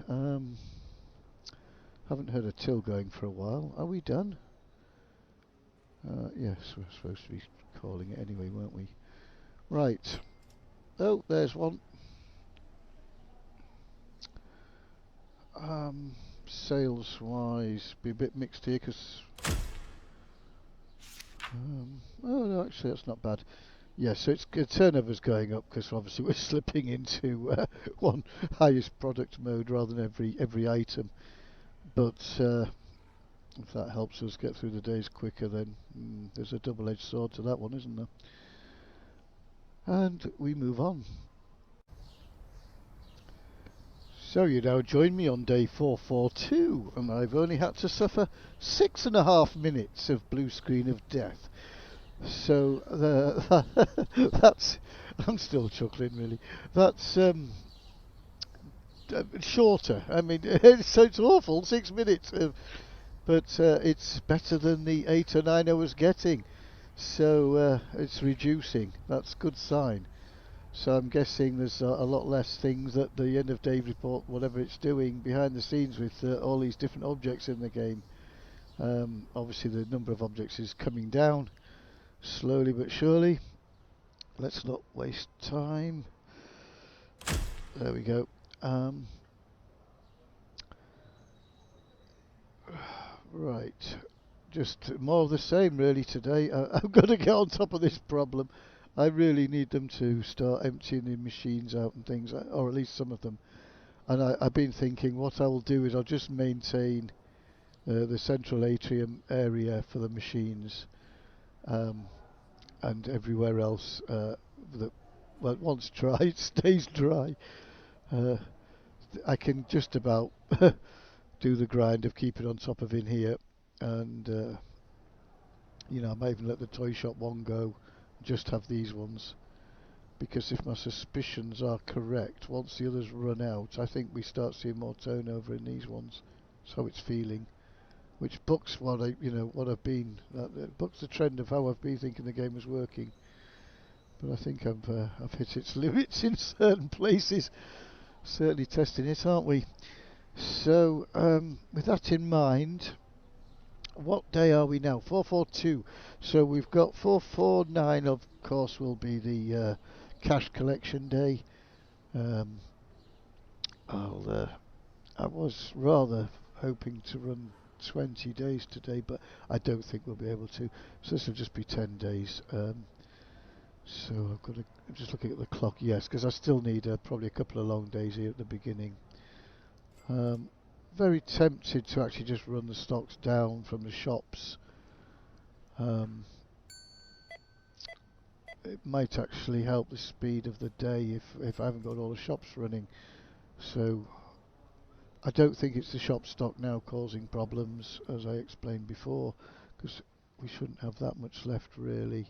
Haven't heard a till going for a while. Are we done? Yes, we're supposed to be calling it anyway, weren't we? Right. Oh, there's one. Sales-wise, be a bit mixed here, because... oh, no, actually, that's not bad. Yeah, so it's turnover's going up, because obviously we're slipping into one highest product mode rather than every item. But if that helps us get through the days quicker, then there's a double-edged sword to that one, isn't there? And we move on. So you now join me on day 442, and I've only had to suffer 6.5 minutes of blue screen of death. So that's, I'm still chuckling really. That's shorter. I mean, so it's awful, 6 minutes, but it's better than the 8 or 9 I was getting. So it's reducing. That's a good sign. So I'm guessing there's a lot less things at the end of day report, whatever it's doing behind the scenes with all these different objects in the game. Obviously the number of objects is coming down slowly but surely. Let's not waste time. There we go. Um, right. Just more of the same really today. I'm going to get on top of this problem. I really need them to start emptying the machines out and things, or at least some of them. And I've been thinking what I will do is I'll just maintain the central atrium area for the machines, um, and everywhere else that, well, once dry, stays dry. Uh, I can just about do the grind of keeping on top of in here, and I might even let the toy shop one go, just have these ones, because if my suspicions are correct, once the others run out, I think we start seeing more turnover in these ones. So it's feeling, which bucks what what I've been, bucks the trend of how I've been thinking the game was working. But I think I've hit its limits in certain places. Certainly testing it, aren't we? So with that in mind, what day are we now? 442. So we've got 449. Of course, will be the cash collection day. Um, I was rather hoping to run 20 days today, but I don't think we'll be able to. So this will just be 10 days. So I'm just looking at the clock, yes, because I still need probably a couple of long days here at the beginning. Um, Very tempted to actually just run the stocks down from the shops. Um, it might actually help the speed of the day if I haven't got all the shops running. So I don't think it's the shop stock now causing problems, as I explained before, because we shouldn't have that much left really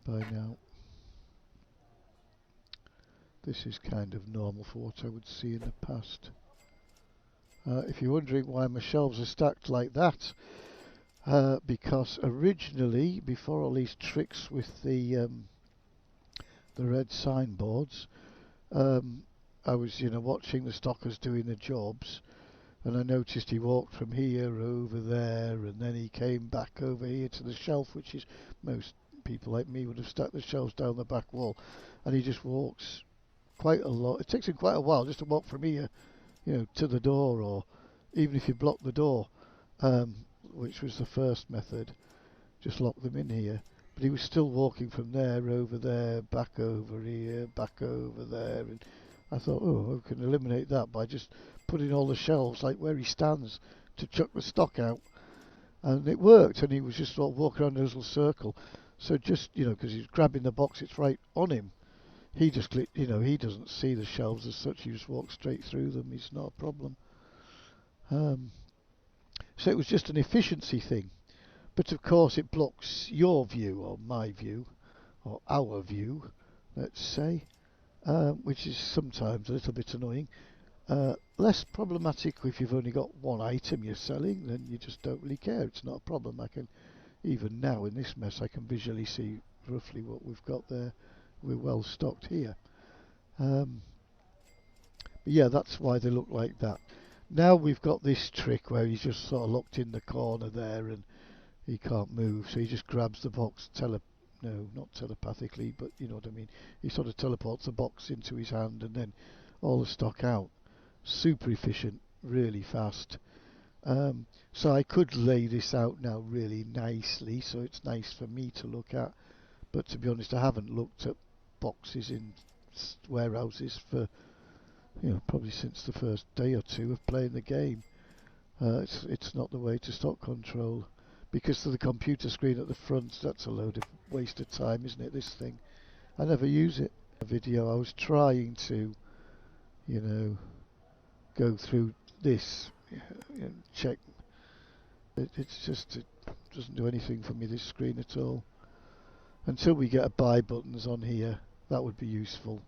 by now. This is kind of normal for what I would see in the past. If you're wondering why my shelves are stacked like that, because originally, before all these tricks with the red signboards, um, I was watching the stockers doing the jobs, and I noticed he walked from here over there, and then he came back over here to the shelf, which is, most people like me would have stacked the shelves down the back wall, and he just walks quite a lot. It takes him quite a while just to walk from here, to the door, or even if you block the door, um, which was the first method, just lock them in here. But he was still walking from there, over there, back over here, back over there, and I thought, oh, I can eliminate that by just putting all the shelves like where he stands to chuck the stock out, and it worked. And he was just sort of walking around a little circle. So just because he's grabbing the box, it's right on him. He just he doesn't see the shelves as such. He just walks straight through them. It's not a problem. Um, so it was just an efficiency thing. But of course it blocks your view, or my view, or our view, let's say, which is sometimes a little bit annoying. Less problematic if you've only got one item you're selling, then you just don't really care. It's not a problem. I can, even now in this mess, I can visually see roughly what we've got there. We're well stocked here. Um, but yeah, that's why they look like that. Now we've got this trick where he's just sort of locked in the corner there, and he can't move, so he just grabs the box no, not telepathically, but you know what I mean. He sort of teleports the box into his hand and then all the stock out. Super efficient, really fast. So I could lay this out now really nicely, so it's nice for me to look at. But to be honest, I haven't looked at boxes in warehouses for probably since the first day or two of playing the game. It's not the way to stock control, because of the computer screen at the front. That's a load of waste of time, isn't it? This thing, I never use it. A video I was trying to, you know, go through this, check. It doesn't do anything for me, this screen at all. until we get a buy buttons on here, that would be useful.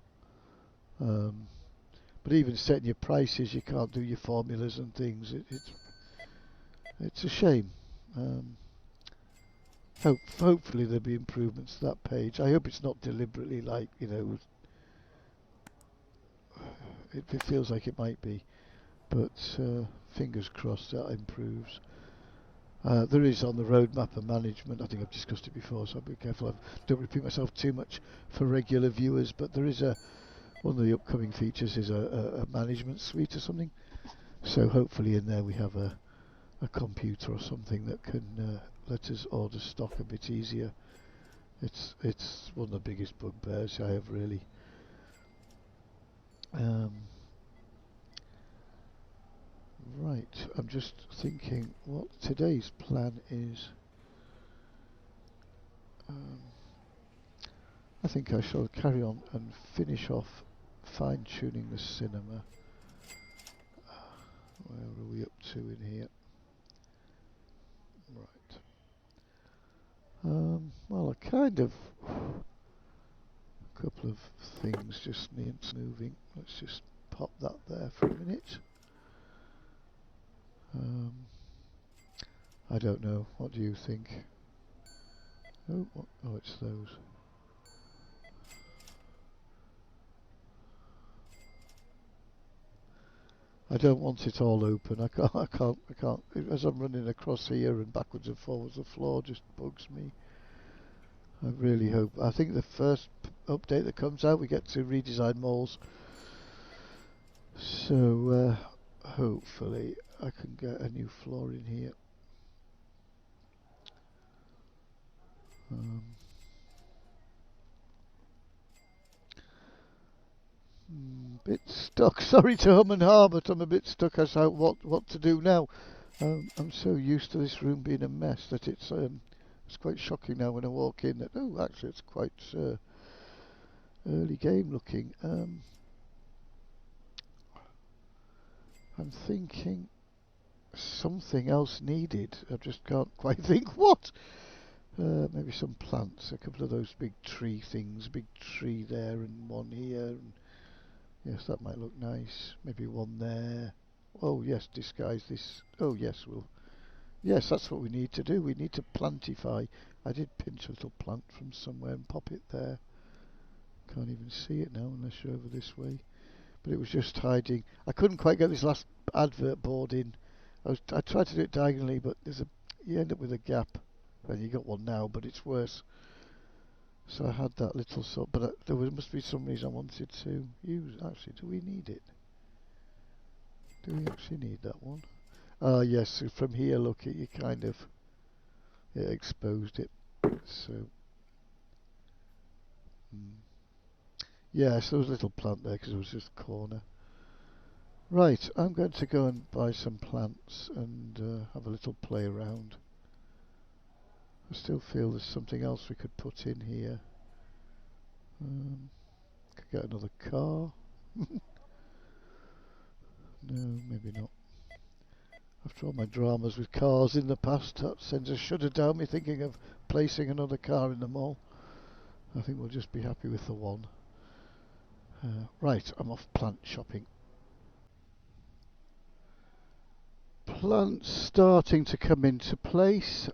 But even setting your prices, you can't do your formulas and things. It's a shame. Hopefully there'll be improvements to that page. I hope it's not deliberately like, you know, it feels like it might be, but fingers crossed that improves. There is on the roadmap and management, I think I've discussed it before, so I'll be careful I don't repeat myself too much for regular viewers, but there is one of the upcoming features is a management suite or something. So hopefully in there we have a computer or something that can let us order stock a bit easier. It's one of the biggest bugbears I have, really. Right, I'm just thinking what today's plan is. I think I shall carry on and finish off fine-tuning the cinema. Where are we up to in here? Right. Well, a couple of things just need moving. Let's just pop that there for a minute. I don't know. What do you think? Oh, it's those. I don't want it all open. I can't. As I'm running across here and backwards and forwards, the floor just bugs me. I really hope. I think the first update that comes out, we get to redesign malls. So hopefully I can get a new floor in here. Bit stuck. Sorry to hum and ha, but I'm a bit stuck as to what to do now. I'm so used to this room being a mess that it's quite shocking now when I walk in that actually it's quite early game looking. I'm thinking something else needed. I just can't quite think what. Maybe some plants, a couple of those big tree things, big tree there and one here. And yes, that might look nice. Maybe one there. Oh yes, disguise this. Oh yes, yes, that's what we need to do. We need to plantify. I did pinch a little plant from somewhere and pop it there. Can't even see it now unless you're over this way. But it was just hiding. I couldn't quite get this last advert board in. I tried to do it diagonally, but you end up with a gap. Well, you got one now, but it's worse. So I had that little sort, but there must be some reason I wanted to use. Actually, do we need it? Do we actually need that one? Ah, yes. So from here, look, you kind of exposed it. So yes, there was a little plant there because it was just a corner. Right, I'm going to go and buy some plants and have a little play around. I still feel there's something else we could put in here. Could get another car. No, maybe not. After all my dramas with cars in the past, that sends a shudder down me thinking of placing another car in the mall. I think we'll just be happy with the one. Right, I'm off plant shopping. Plants starting to come into place,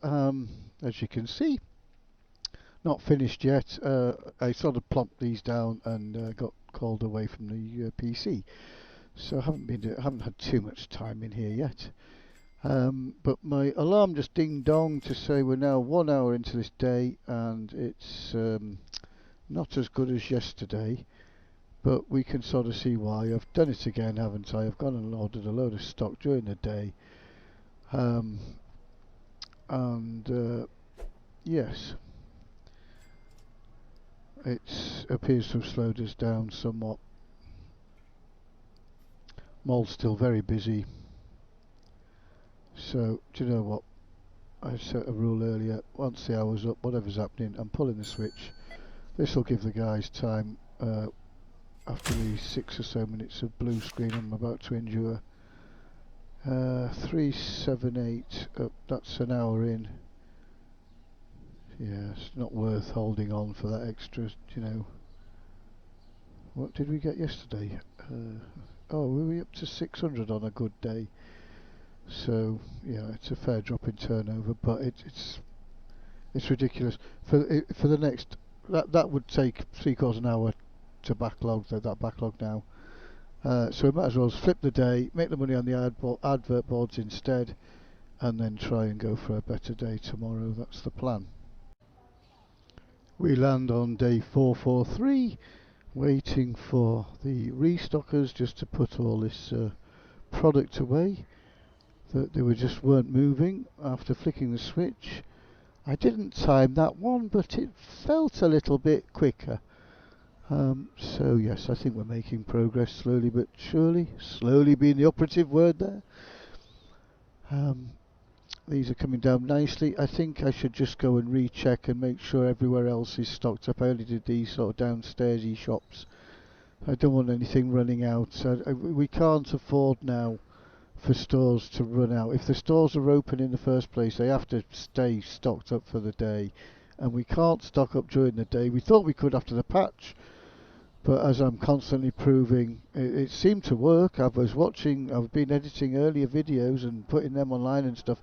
as you can see. Not finished yet. I sort of plopped these down and got called away from the PC, so I haven't had too much time in here yet. But my alarm just ding dong to say we're now 1 hour into this day, and it's not as good as yesterday. But we can sort of see why. I've done it again, haven't I? I've gone and ordered a load of stock during the day. Yes, it appears to have slowed us down somewhat. Mall's still very busy. So, do you know what? I set a rule earlier. Once the hour's up, whatever's happening, I'm pulling the switch. This will give the guys time after the 6 or so minutes of blue screen I'm about to endure. 378 up, that's an hour in. yeah, it's not worth holding on for that extra, you know. What did we get yesterday? Oh, we were up to 600 on a good day. So yeah, it's a fair drop in turnover, but it's ridiculous. For the next, that would take 3/4 an hour to backlog that backlog now. So we might as well flip the day, make the money on the advert boards instead, and then try and go for a better day tomorrow. That's the plan. We land on day 443, waiting for the restockers just to put all this product away. That they weren't moving after flicking the switch. I didn't time that one, but it felt a little bit quicker. So yes, I think we're making progress slowly but surely. Slowly being the operative word there. These are coming down nicely. I think I should just go and recheck and make sure everywhere else is stocked up. I only did these sort of downstairsy shops. I don't want anything running out. We can't afford now for stores to run out. If the stores are open in the first place, they have to stay stocked up for the day. And we can't stock up during the day. We thought we could after the patch, but as I'm constantly proving, it seemed to work. I've been editing earlier videos and putting them online and stuff,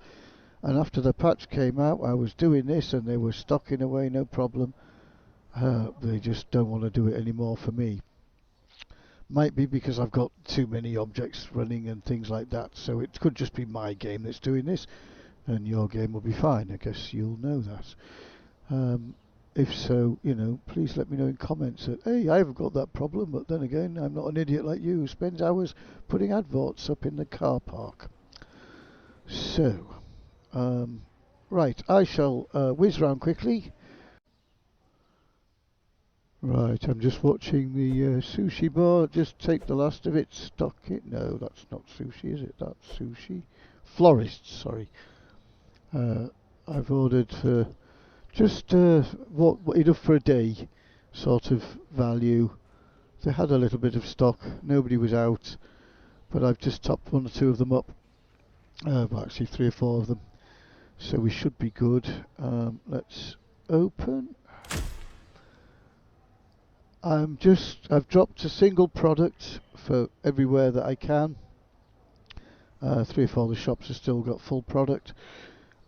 and after the patch came out I was doing this and they were stocking away no problem. They just don't want to do it anymore for me. Might be because I've got too many objects running and things like that, so it could just be my game that's doing this, and your game will be fine. I guess you'll know that. If so, please let me know in comments that, hey, I haven't got that problem, but then again, I'm not an idiot like you who spends hours putting adverts up in the car park. So, right, I shall whiz round quickly. Right, I'm just watching the sushi bar. Just take the last of it, stock it. No, that's not sushi, is it? That's sushi. Florist, sorry. I've ordered for just what enough for a day sort of value. They had a little bit of stock. Nobody was out, but I've just topped one or two of them up. Well, actually 3 or 4 of them. So we should be good. Let's open. I've dropped a single product for everywhere that I can. 3 or 4 of the shops have still got full product.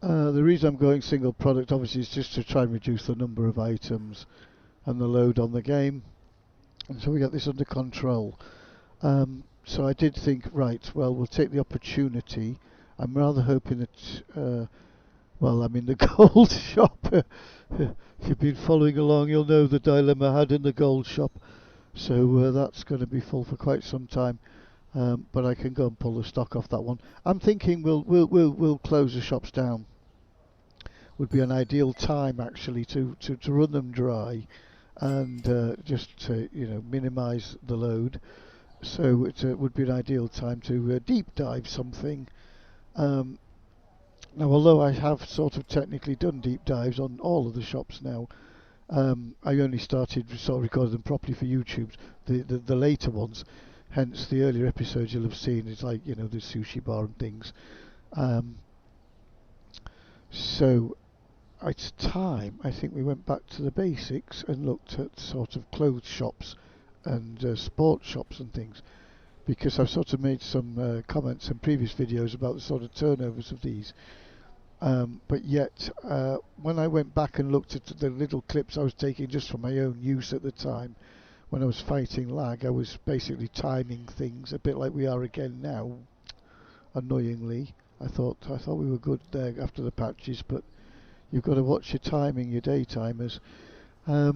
The reason I'm going single product obviously is just to try and reduce the number of items and the load on the game, and so we got this under control. So I did think, right, well, we'll take the opportunity. I'm rather hoping that well, I'm in the gold shop. If you've been following along, you'll know the dilemma I had in the gold shop. So that's going to be full for quite some time. But I can go and pull the stock off that one. I'm thinking we'll close the shops down. Would be an ideal time actually to run them dry, and just to minimise the load. So it would be an ideal time to deep dive something. Now, although I have sort of technically done deep dives on all of the shops now, I only started sort of recording them properly for YouTube, the later ones. Hence, the earlier episodes you'll have seen is like the sushi bar and things. So it's time. I think we went back to the basics and looked at sort of clothes shops and sports shops and things, because I've sort of made some comments in previous videos about the sort of turnovers of these. But yet, when I went back and looked at the little clips I was taking just for my own use at the time, when I was fighting lag, I was basically timing things a bit like we are again now. Annoyingly, I thought we were good there after the patches, but you've got to watch your timing, your day timers. So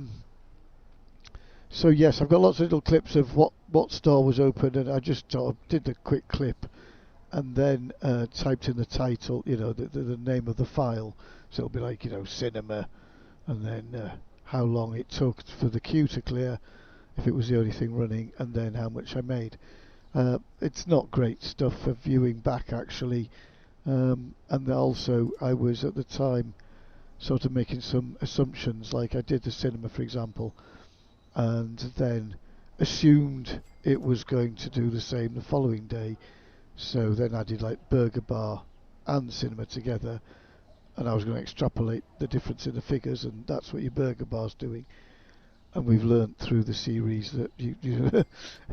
yes, I've got lots of little clips of what store was open, and I just sort of did the quick clip, and then typed in the title, the name of the file. So it'll be like, cinema, and then how long it took for the queue to clear, if it was the only thing running, and then how much I made. It's not great stuff for viewing back actually, and also I was at the time sort of making some assumptions, like I did the cinema for example, and then assumed it was going to do the same the following day. So then I did like burger bar and cinema together, and I was going to extrapolate the difference in the figures, and that's what your burger bar's doing. And we've learnt through the series that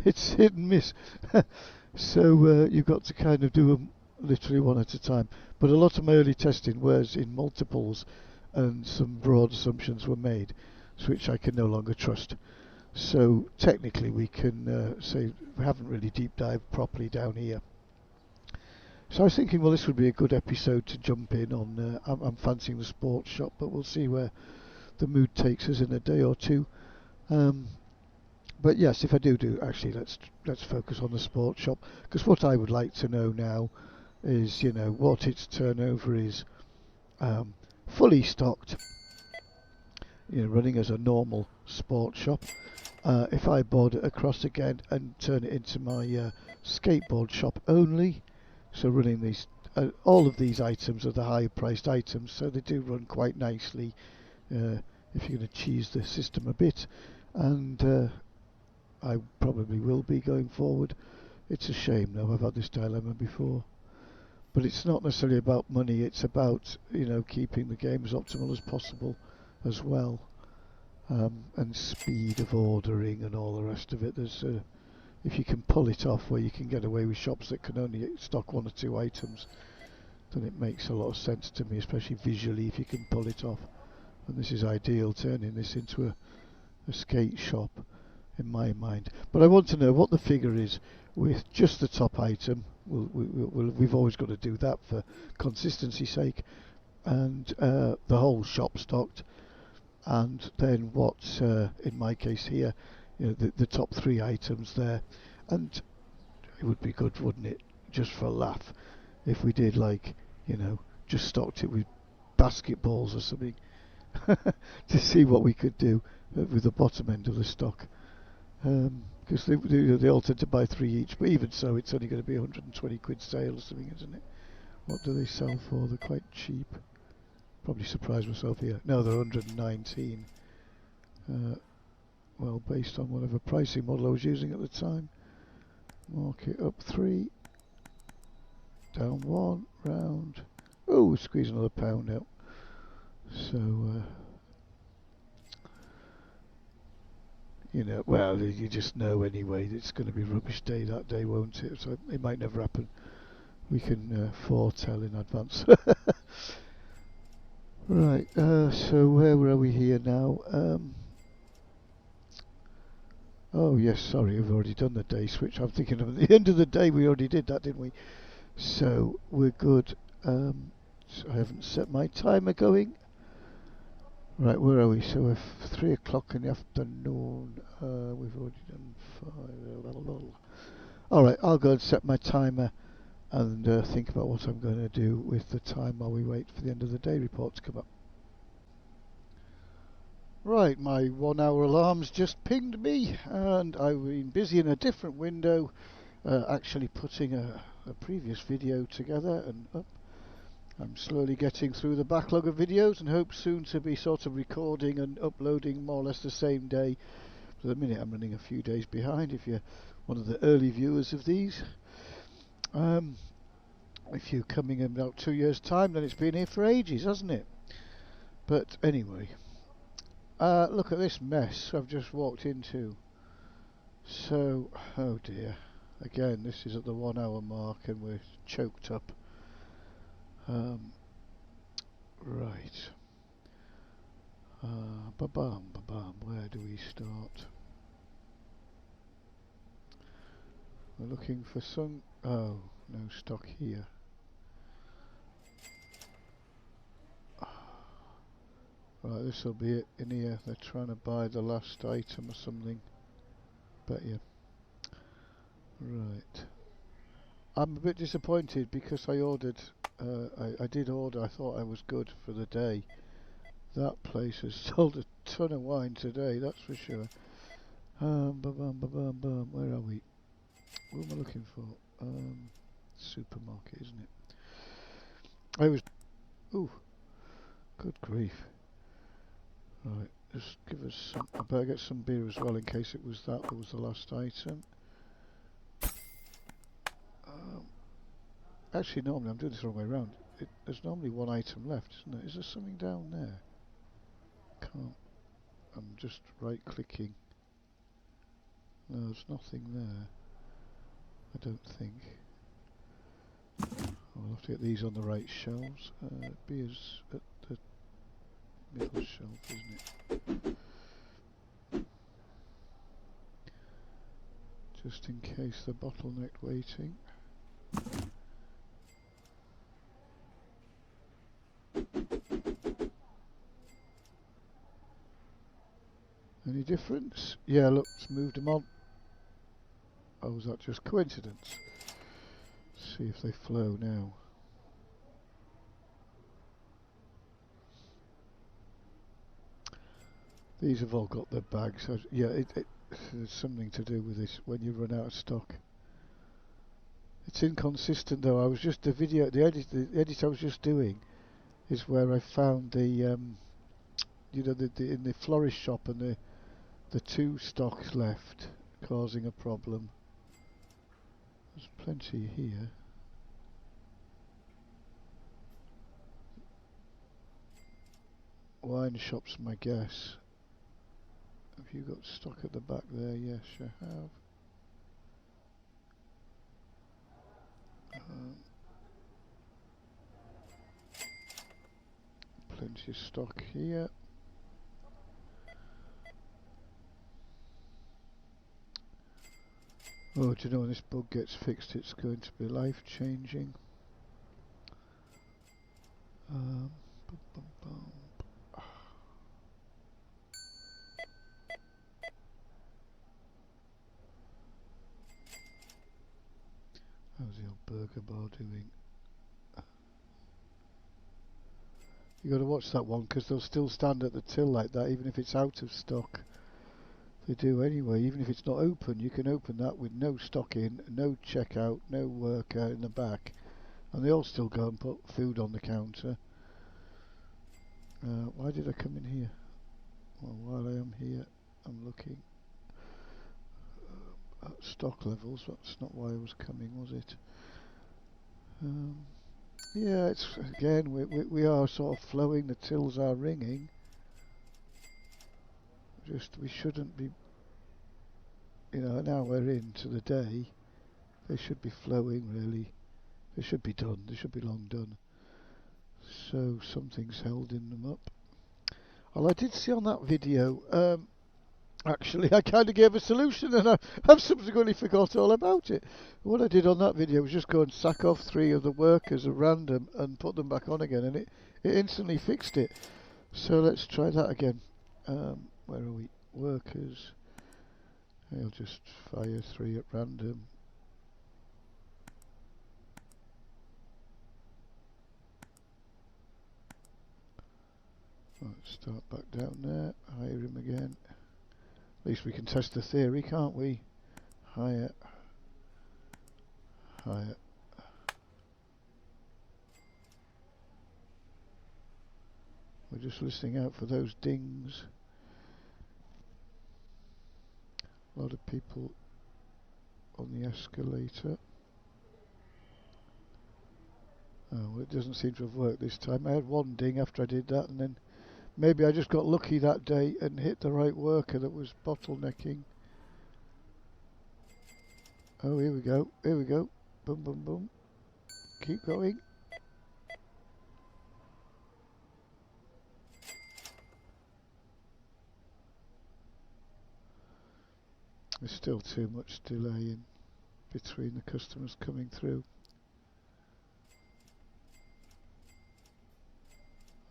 it's hit and miss. So you've got to kind of do them literally one at a time. But a lot of my early testing was in multiples, and some broad assumptions were made, which I can no longer trust. So technically we can say we haven't really deep dived properly down here. So I was thinking, well, this would be a good episode to jump in on. I'm fancying the sports shop, but we'll see where the mood takes us in a day or two. But yes, if I do actually, let's focus on the sports shop, because what I would like to know now is, what its turnover is, fully stocked, running as a normal sports shop. If I board it across again and turn it into my skateboard shop only, so running these, all of these items are the higher priced items, so they do run quite nicely. If you're going to cheese the system a bit, and I probably will be going forward. It's a shame though, I've had this dilemma before. But it's not necessarily about money, it's about, keeping the game as optimal as possible as well. And speed of ordering and all the rest of it. There's if you can pull it off where you can get away with shops that can only stock 1 or 2 items, then it makes a lot of sense to me, especially visually, if you can pull it off. And this is ideal, turning this into a skate shop in my mind. But I want to know what the figure is with just the top item. We've always got to do that for consistency's sake, and the whole shop stocked, and then what's in my case here, the top 3 items there. And it would be good, wouldn't it, just for a laugh, if we did just stocked it with basketballs or something, to see what we could do with the bottom end of the stock. Because they all tend to buy 3 each, but even so, it's only going to be 120 quid sale or something, isn't it? What do they sell for? They're quite cheap. Probably surprised myself here. No, they're 119. Well, based on whatever pricing model I was using at the time. Market up 3, down 1, round. Oh, squeeze another pound out. So, well, you just know anyway it's going to be rubbish day that day, won't it? So it might never happen. We can foretell in advance. Right, so where are we here now? Oh yes, sorry, we've already done the day switch. I'm thinking of the end of the day, we already did that, didn't we? So we're good. So I haven't set my timer going. Right, where are we? So we're 3 o'clock in the afternoon. We've already done 5. Alright, I'll go and set my timer and think about what I'm going to do with the time while we wait for the end of the day report to come up. Right, my 1 hour alarm's just pinged me, and I've been busy in a different window, actually putting a previous video together, and I'm slowly getting through the backlog of videos and hope soon to be sort of recording and uploading more or less the same day. For the minute I'm running a few days behind if you're one of the early viewers of these. If you're coming in about 2 years time, then it's been here for ages, hasn't it? But anyway, look at this mess I've just walked into. So, oh dear, again this is at the 1 hour mark and we're choked up. Right. Ba-bam, ba-bam, where do we start? We're looking for some... oh, no stock here. Right, this will be it in here. They're trying to buy the last item or something. Bet you. Right. I'm a bit disappointed because I ordered... I did order, I thought I was good for the day. That place has sold a ton of wine today, that's for sure. Ba-bum, where are we? What am I looking for? Supermarket, isn't it? I was... ooh, good grief. Right, just give us some... I better get some beer as well in case it was that was the last item. Actually, normally I'm doing this the wrong way around. there's normally one item left, isn't there? Is there something down there? Can't. I'm just right clicking. No, there's nothing there. I don't think. I'll have to get these on the right shelves. Beer's at the middle shelf, isn't it? Just in case the bottleneck waiting. Any difference? Yeah, look, it's moved them on. Oh, was that just coincidence? Let's see if they flow now. These have all got their bags. Yeah, there's something to do with this when you run out of stock. It's inconsistent though. I was just the edit I was just doing is where I found the you know, in the florist shop and the 2 stocks left causing a problem. There's plenty here. Wine shop's my guess. Have you got stock at the back there? Yes, you have. Plenty of stock here. Oh, do you know when this bug gets fixed it's going to be life changing. Bum, bum, bum. How's the old burger bar doing? You got to watch that one because they'll still stand at the till like that even if it's out of stock. They do anyway, even if it's not open. You can open that with no stock in, no checkout, no worker in the back, and they all still go and put food on the counter. Why did I come in here? Well, while I am here, I'm looking at stock levels. That's not why I was coming, was it? Yeah, it's again we are sort of flowing. The tills are ringing. Just we shouldn't be. You know, an hour into the day, they should be flowing really. They should be done. They should be long done. So something's holding them up. Well, I did see on that video. Actually, I kind of gave a solution, and I've subsequently forgot all about it. What I did on that video was just go and sack off 3 of the workers at random and put them back on again, and it instantly fixed it. So let's try that again. Where are we? Workers. I'll just fire 3 at random. Right, start back down there. Hire him again. At least we can test the theory, can't we? Hire. Hire. We're just listening out for those dings. A lot of people on the escalator. Oh, well, it doesn't seem to have worked this time. I had 1 ding after I did that, and then maybe I just got lucky that day and hit the right worker that was bottlenecking. Oh, here we go. Here we go. Boom, boom, boom. Keep going. There's still too much delay in between the customers coming through.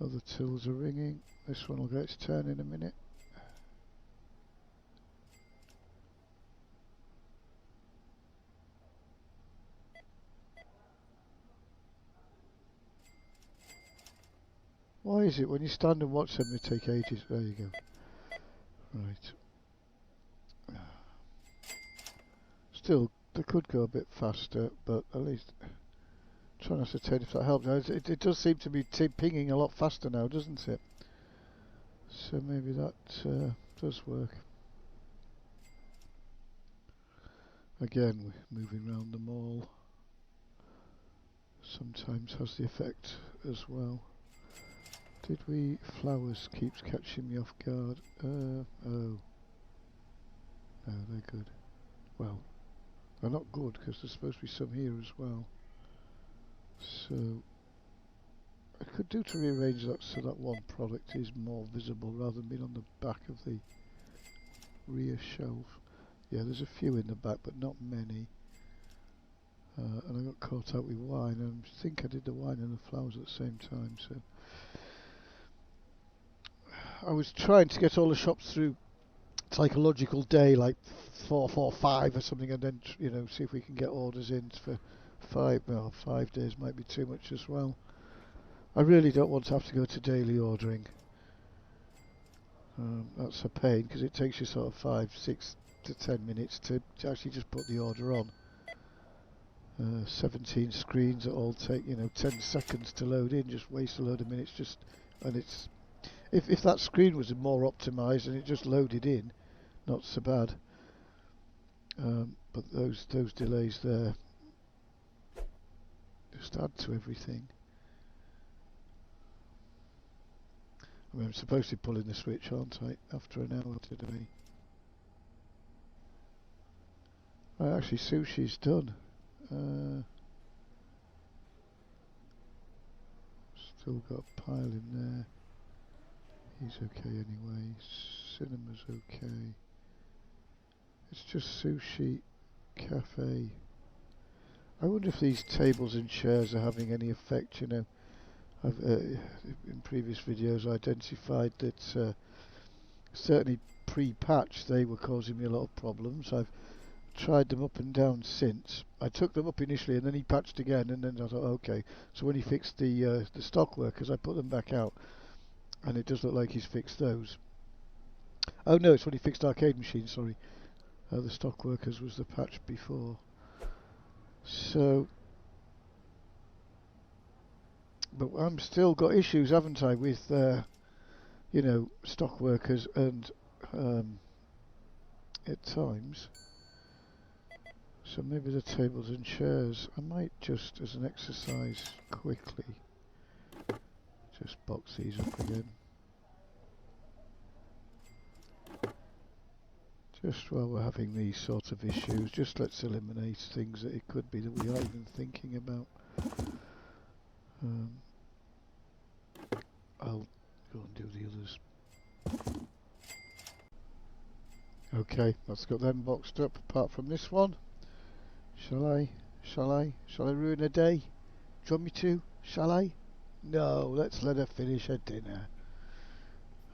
Other tills are ringing. This one will get its turn in a minute. Why is it when you stand and watch them they take ages? There you go. Right. Still, they could go a bit faster, but at least try and ascertain if that helps. Now, it does seem to be pinging a lot faster now, doesn't it? So maybe that does work. Again, we're moving around the mall. sometimes has the effect as well. Did we... flowers keeps catching me off guard. Oh. No, they're good. Well, they're not good because there's supposed to be some here as well. So I could do to rearrange that so that one product is more visible rather than being on the back of the rear shelf. Yeah, there's a few in the back but not many. And I got caught out with wine, and I think I did the wine and the flowers at the same time. So I was trying to get all the shops through psychological day, like 445 or something, and then see if we can get orders in for 5 days might be too much as well. I really don't want to have to go to daily ordering. That's a pain because it takes you sort of 5, 6 to 10 minutes to actually just put the order on. 17 screens that all take 10 seconds to load in, just waste a load of minutes. And it's if that screen was more optimized and it just loaded in, not so bad. But those delays there just add to everything. I mean, I'm supposed to be pulling the switch, aren't I, after an hour today? Right, actually, sushi's done. Still got a pile in there. He's okay anyway. Cinema's okay. It's just sushi cafe. I wonder if these tables and chairs are having any effect. I've in previous videos identified that certainly pre-patch they were causing me a lot of problems. I've tried them up and down since. I took them up initially and then he patched again, and then I thought, okay. So when he fixed the stock workers, I put them back out, and it does look like he's fixed those. Oh no, it's when he fixed arcade machines, sorry. The stock workers was the patch before. So, but I'm still got issues, haven't I, with stock workers, and at times. So maybe the tables and chairs. I might just, as an exercise, quickly just box these up again. Just while we're having these sort of issues, just let's eliminate things that it could be that we aren't even thinking about. I'll go and do the others. Okay, that's got them boxed up, apart from this one. Shall I ruin a day? Do you want me to? Shall I? No, let's let her finish her dinner.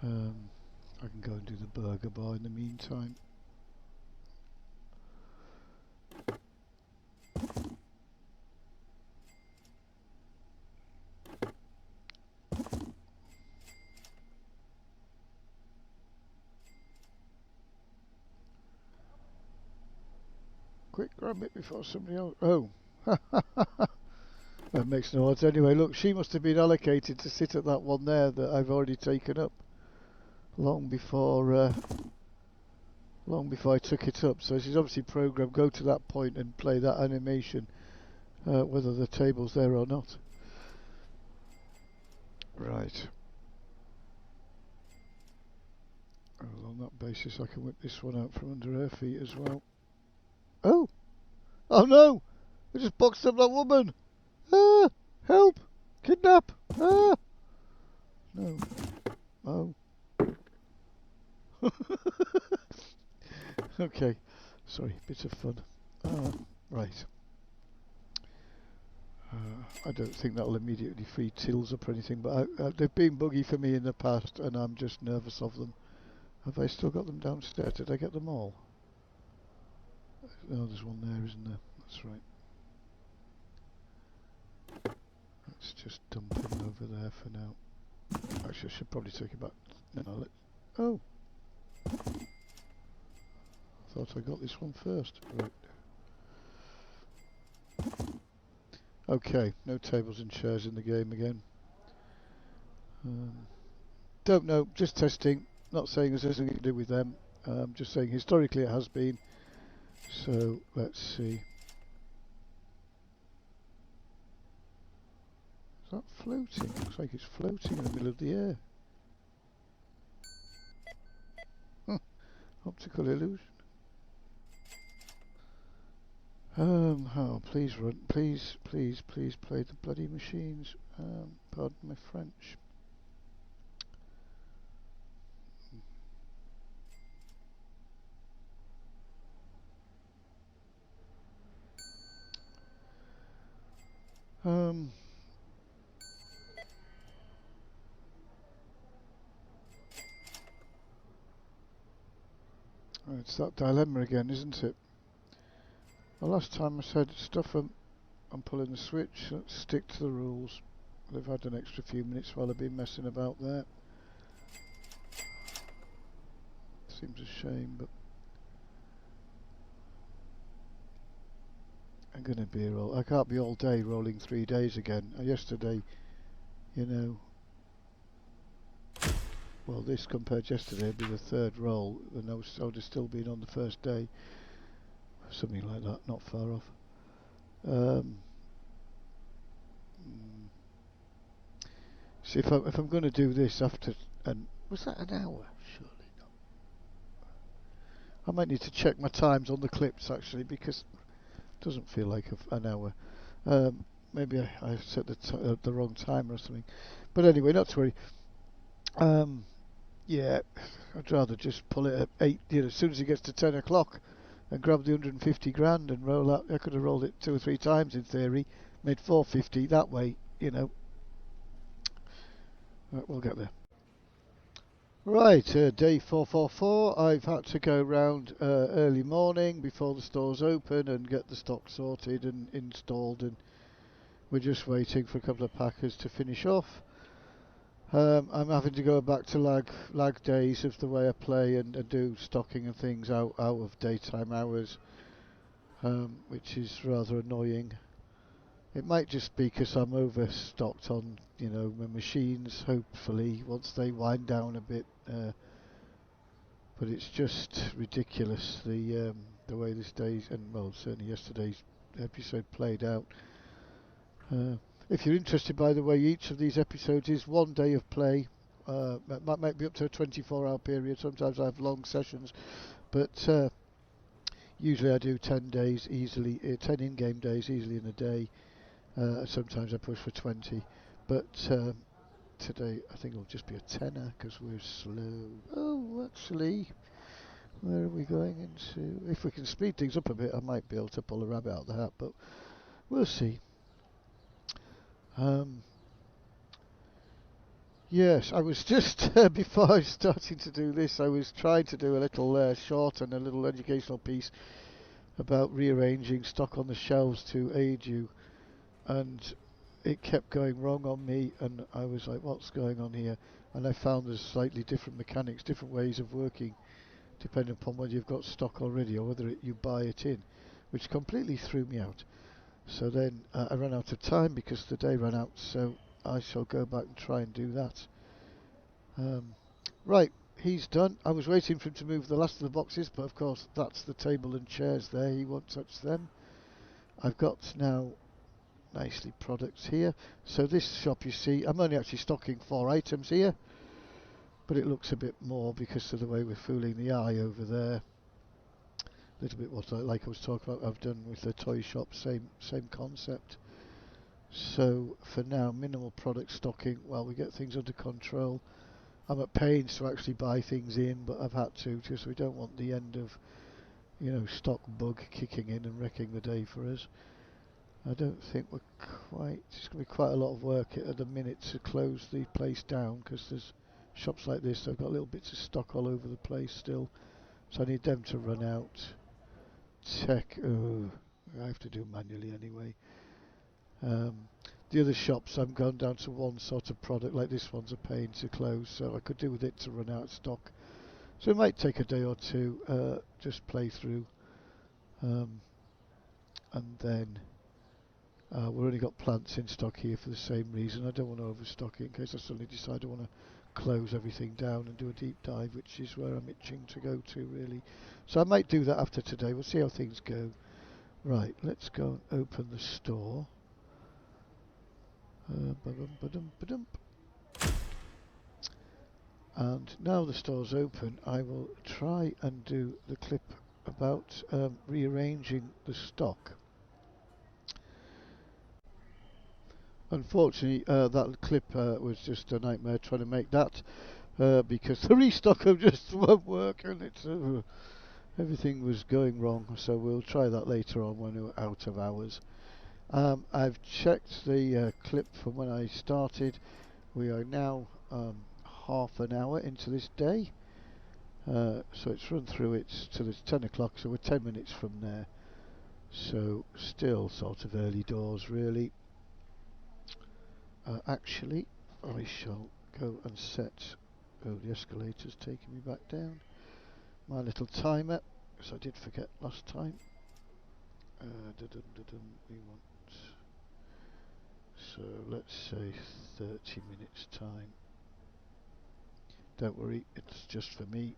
I can go and do the burger bar in the meantime. Quick, grab it before somebody else... Oh! That makes no odds anyway. Look, she must have been allocated to sit at that one there that I've already taken up. Long before I took it up. So she's obviously programmed, go to that point and play that animation, whether the table's there or not. Right. Well, on that basis I can whip this one out from under her feet as well. Oh! Oh no! I just boxed up that woman! Ah! Help! Kidnap! Ah! No. Oh. Okay. Sorry, bit of fun. Right. I don't think that'll immediately free tills up or anything, but they've been buggy for me in the past and I'm just nervous of them. Have I still got them downstairs? Did I get them all? No, there's one there, isn't there? That's right. Let's just dump him over there for now. Actually, I should probably take it back. No, oh! I thought I got this one first. Right. Okay, no tables and chairs in the game again. Don't know, just testing. Not saying there's anything to do with them. Just saying historically it has been. So let's see. Is that floating? Looks like it's floating in the middle of the air. Optical illusion. Oh, please run, please play the bloody machines. Pardon my French. It's that dilemma again, isn't it? The last time I said stuff I'm pulling the switch, let's stick to the rules. They've had an extra few minutes while I've been messing about there. Seems a shame, but I'm going to be I can't be all day rolling 3 days again. Yesterday, you know, well, this compared to yesterday would be the third roll, and I would have still been on the first day. Something like that, not far off. See, if I'm going to do this after, and was that an hour? Surely not. I might need to check my times on the clips actually, because it doesn't feel like an hour. Maybe I set the wrong timer or something. But anyway, not to worry. Yeah, I'd rather just pull it at 8, as soon as it gets to 10 o'clock, and grab the 150 grand and roll out. I could have rolled it 2 or 3 times in theory, made 450 that way, We'll get there. Right, day 444. I've had to go round early morning before the stores open and get the stock sorted and installed, and we're just waiting for a couple of packers to finish off. I'm having to go back to lag days of the way I play and do stocking and things out of daytime hours, which is rather annoying. It might just be because I'm overstocked on, my machines, hopefully, once they wind down a bit. But it's just ridiculous, the way this day's, and well, certainly yesterday's episode played out. If you're interested, by the way, each of these episodes is 1 day of play. It might be up to a 24-hour period. Sometimes I have long sessions, but usually I do 10 days easily, 10 in-game days easily in a day. Sometimes I push for 20, but today I think it'll just be a tenner because we're slow. Oh, actually, where are we going into? If we can speed things up a bit, I might be able to pull a rabbit out of the hat, but we'll see. Yes, I was just, before I started to do this, I was trying to do a little short and a little educational piece about rearranging stock on the shelves to aid you, and it kept going wrong on me, and I was like, what's going on here? And I found there's slightly different mechanics, different ways of working, depending upon whether you've got stock already or whether you buy it in, which completely threw me out. So then I ran out of time because the day ran out, so I shall go back and try and do that. Right, he's done. I was waiting for him to move the last of the boxes, but of course that's the table and chairs there, he won't touch them. I've got now nicely products here. So this shop, you see, I'm only actually stocking 4 items here, but it looks a bit more because of the way we're fooling the eye over there. A little bit what like I was talking about, I've done with the toy shop, same concept. So for now, minimal product stocking while we get things under control. I'm at pains to actually buy things in, but I've had to because we don't want the end of, stock bug kicking in and wrecking the day for us. I don't think we're quite, it's going to be quite a lot of work at the minute to close the place down because there's shops like this, they've got little bits of stock all over the place still, so I need them to run out. Tech, I have to do manually anyway. The other shops, I'm going down to one sort of product, like this one's a pain to close, so I could do with it to run out of stock. So it might take a day or two, just play through, and then we've only got plants in stock here for the same reason. I don't want to overstock it in case I suddenly decide I want to close everything down and do a deep dive, which is where I'm itching to go to really. So I might do that after today. We'll see how things go. Right, let's go and open the store. Ba-dum. And now the store's open, I will try and do the clip about rearranging the stock. Unfortunately, that clip was just a nightmare trying to make that because the restocker just won't work, and it's everything was going wrong. So we'll try that later on when we're out of hours. I've checked the clip from when I started. We are now half an hour into this day, so it's run through it till it's 10 o'clock, so we're 10 minutes from there. So still sort of early doors really. Actually, I shall go and set, oh, the escalator's taking me back down, my little timer, because I did forget last time. We want, so let's say 30 minutes time. Don't worry, it's just for me.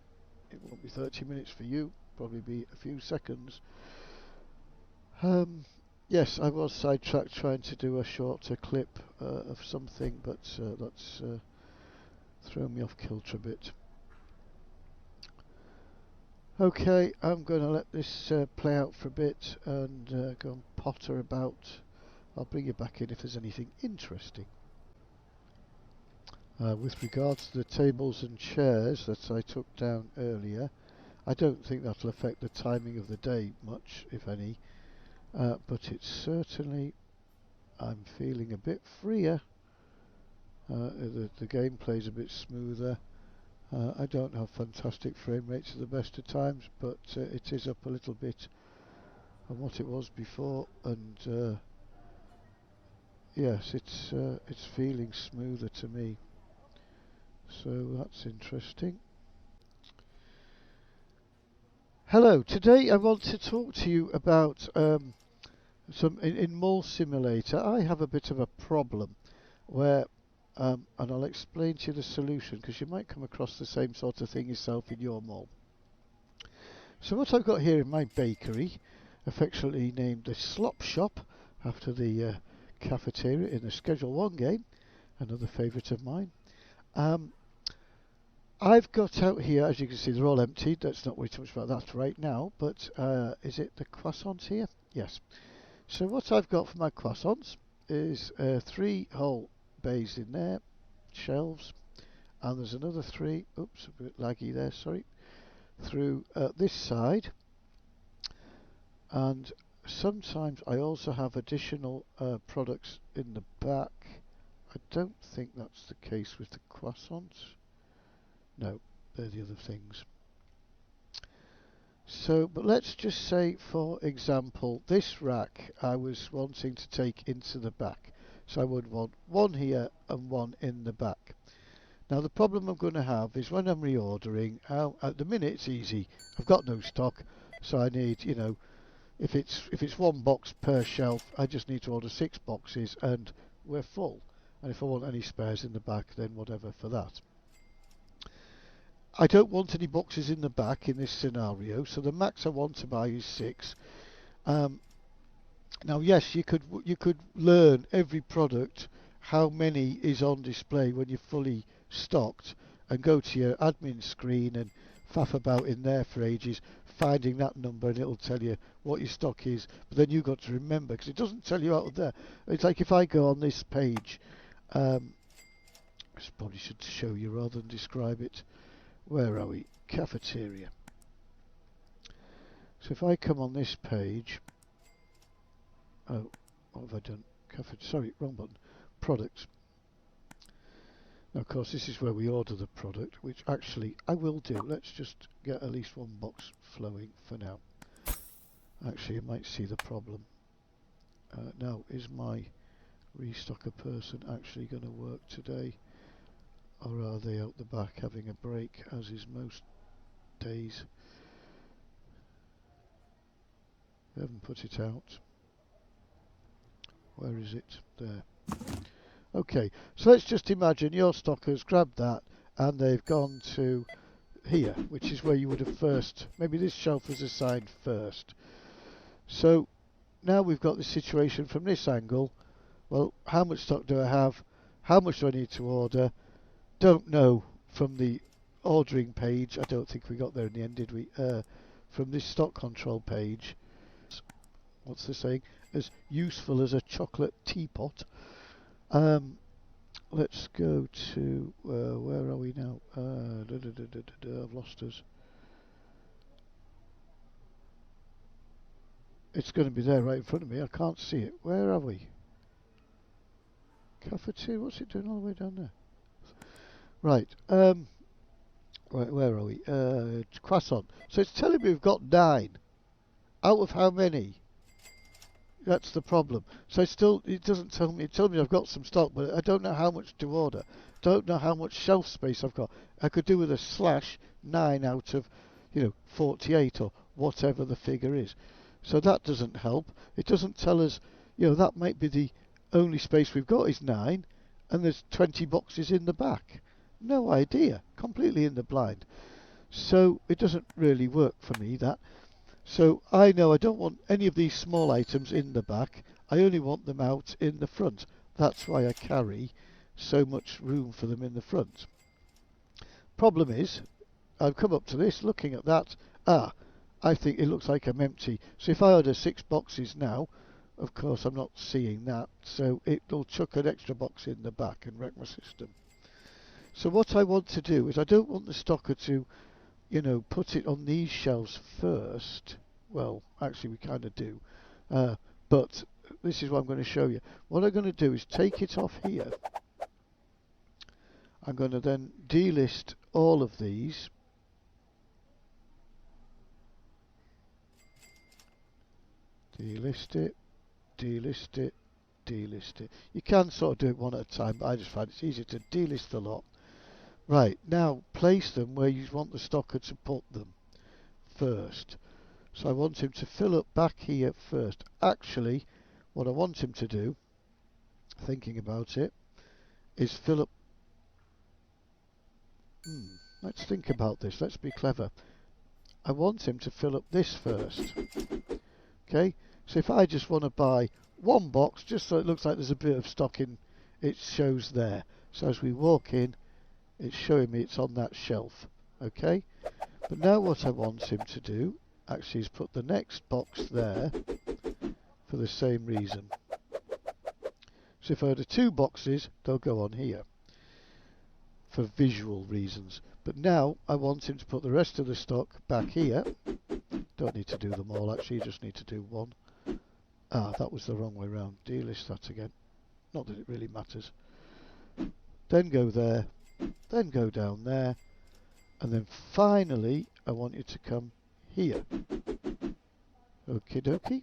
It won't be 30 minutes for you, probably be a few seconds. Yes, I was sidetracked trying to do a shorter clip of something, but that's thrown me off kilter a bit. Okay, I'm going to let this play out for a bit and go and potter about. I'll bring you back in if there's anything interesting. With regards to the tables and chairs that I took down earlier, I don't think that'll affect the timing of the day much, if any, but it's certainly, I'm feeling a bit freer. The gameplay's a bit smoother. I don't have fantastic frame rates at the best of times, but it is up a little bit on what it was before, and yes, it's feeling smoother to me. So that's interesting. Hello, today I want to talk to you about in Mall Simulator. I have a bit of a problem where, and I'll explain to you the solution because you might come across the same sort of thing yourself in your mall. So what I've got here in my bakery, affectionately named the Slop Shop, after the cafeteria in the Schedule 1 game, another favourite of mine. I've got out here, as you can see, they're all empty. Let's not worry too much about that right now. But is it the croissants here? Yes. So what I've got for my croissants is 3 whole bays in there, shelves, and there's another 3. Oops, a bit laggy there. Sorry. Through this side, and sometimes I also have additional products in the back. I don't think that's the case with the croissants. No, they're the other things. So, but let's just say, for example, this rack I was wanting to take into the back. So I would want one here and one in the back. Now the problem I'm going to have is when I'm reordering, at the minute it's easy. I've got no stock, so I need, you know, if it's 1 box per shelf, I just need to order 6 boxes and we're full. And if I want any spares in the back, then whatever for that. I don't want any boxes in the back in this scenario, so the max I want to buy is 6. Now, yes, you could learn every product how many is on display when you're fully stocked, and go to your admin screen and faff about in there for ages, finding that number, and it'll tell you what your stock is. But then you've got to remember, because it doesn't tell you out there. It's like if I go on this page, I probably should show you rather than describe it. Where are we? Cafeteria. So if I come on this page, oh, what have I done? Sorry, wrong button. Products. Now, of course, this is where we order the product, which actually I will do. Let's just get at least 1 box flowing for now. Actually, I might see the problem. Now, is my restocker person actually going to work today? Or are they out the back having a break, as is most days? They haven't put it out. Where is it? There. Okay, so let's just imagine your stockers grabbed that and they've gone to here, which is where you would have first, maybe this shelf was assigned first. So now we've got the situation from this angle. Well, how much stock do I have? How much do I need to order? Don't know from the ordering page. I don't think we got there in the end, did we? From this stock control page, what's the saying? As useful as a chocolate teapot. Um, let's go to where are we now? I've lost us. It's going to be there right in front of me. I can't see it. Where are we? Cafeteria. What's it doing all the way down there? Right. Right. Where are we? Croissant. So it's telling me we've got 9. Out of how many? That's the problem. So it doesn't tell me. It tells me I've got some stock, but I don't know how much to order. Don't know how much shelf space I've got. I could do with a slash 9 out of, 48 or whatever the figure is. So that doesn't help. It doesn't tell us, that might be the only space we've got is 9, and there's 20 boxes in the back. No idea. Completely in the blind. So it doesn't really work for me, that. So I know I don't want any of these small items in the back. I only want them out in the front. That's why I carry so much room for them in the front. Problem is, I've come up to this, looking at that. I think it looks like I'm empty. So if I order 6 boxes now, of course I'm not seeing that. So it'll chuck an extra box in the back and wreck my system. So what I want to do is I don't want the stocker to put it on these shelves first. Well, actually we kind of do. But this is what I'm going to show you. What I'm going to do is take it off here. I'm going to then delist all of these. Delist it, delist it, delist it. You can sort of do it one at a time, but I just find it's easier to delist the lot. Right, now place them where you want the stocker to put them first. So I want him to fill up back here first. Actually, what I want him to do, thinking about it, is fill up... let's think about this. Let's be clever. I want him to fill up this first. Okay, so if I just want to buy 1 box, just so it looks like there's a bit of stock in, it shows there. So as we walk in, it's showing me it's on that shelf. Okay, but now what I want him to do actually is put the next box there for the same reason. So if I order 2 boxes, they'll go on here for visual reasons. But now I want him to put the rest of the stock back here. Don't need to do them all, actually, you just need to do 1. That was the wrong way round. Delist that again. Not that it really matters. Then go there, then go down there, and then finally I want you to come here. Okie dokie.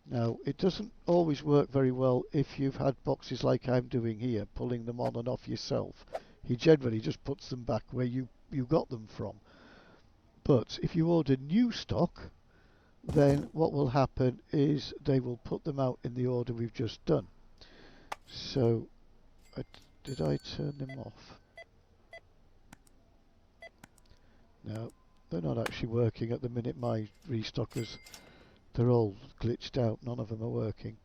Now, it doesn't always work very well if you've had boxes like I'm doing here, pulling them on and off yourself. He generally just puts them back where you got them from. But if you order new stock, then what will happen is they will put them out in the order we've just done. So, did I turn them off? No, they're not actually working at the minute. My restockers, they're all glitched out. None of them are working.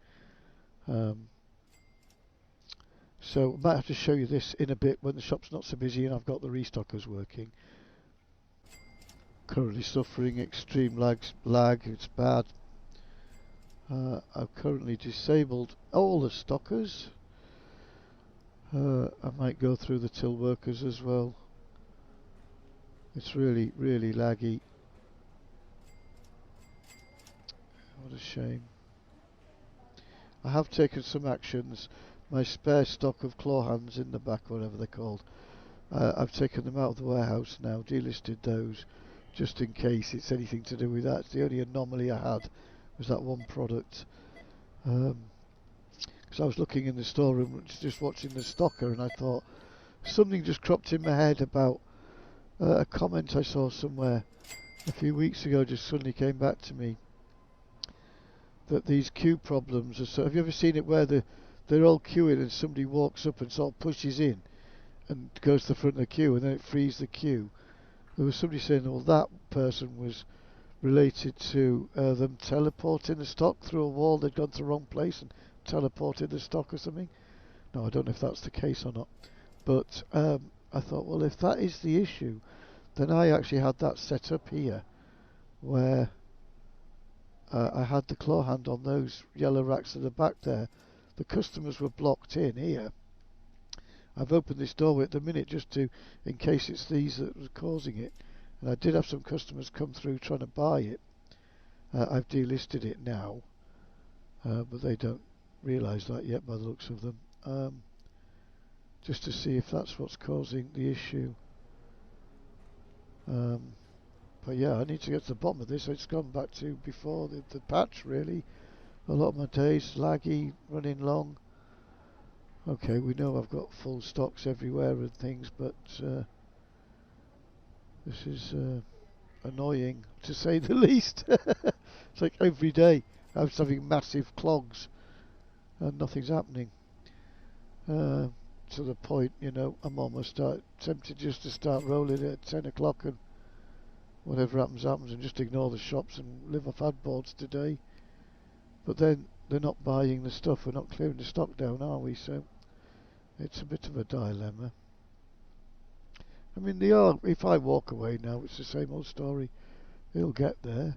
So I might have to show you this in a bit when the shop's not so busy and I've got the restockers working. Currently suffering extreme lag, it's bad. I've currently disabled all the stockers. I might go through the till workers as well. It's really, really laggy. What a shame. I have taken some actions. My spare stock of claw hands in the back, whatever they're called, I've taken them out of the warehouse now, delisted those, just in case it's anything to do with that. It's the only anomaly I had was that one product. Because I was looking in the storeroom, just watching the stocker, and I thought something just cropped in my head about a comment I saw somewhere a few weeks ago. Just suddenly came back to me that these queue problems are so. Have you ever seen it where they're all queuing and somebody walks up and sort of pushes in and goes to the front of the queue and then it frees the queue? There was somebody saying, well, that person was related to them teleporting the stock through a wall. They'd gone to the wrong place and teleported the stock or something. No, I don't know if that's the case or not. But I thought, well, if that is the issue, then I actually had that set up here, where I had the claw hand on those yellow racks at the back there. The customers were blocked in here. I've opened this doorway at the minute just to, in case it's these that was causing it. And I did have some customers come through trying to buy it. I've delisted it now, but they don't realise that yet by the looks of them. Just to see if that's what's causing the issue. But yeah, I need to get to the bottom of this. It's gone back to before the patch, really. A lot of my days laggy, running long. Okay, we know I've got full stocks everywhere and things, but this is annoying, to say the least. It's like every day I'm just having massive clogs and nothing's happening. To the point, you know, I'm almost tempted just to start rolling at 10 o'clock and whatever happens, happens, and just ignore the shops and live off ad boards today. But then they're not buying the stuff, we're not clearing the stock down, are we? So it's a bit of a dilemma. I mean, they are, if I walk away now, it's the same old story. It'll get there.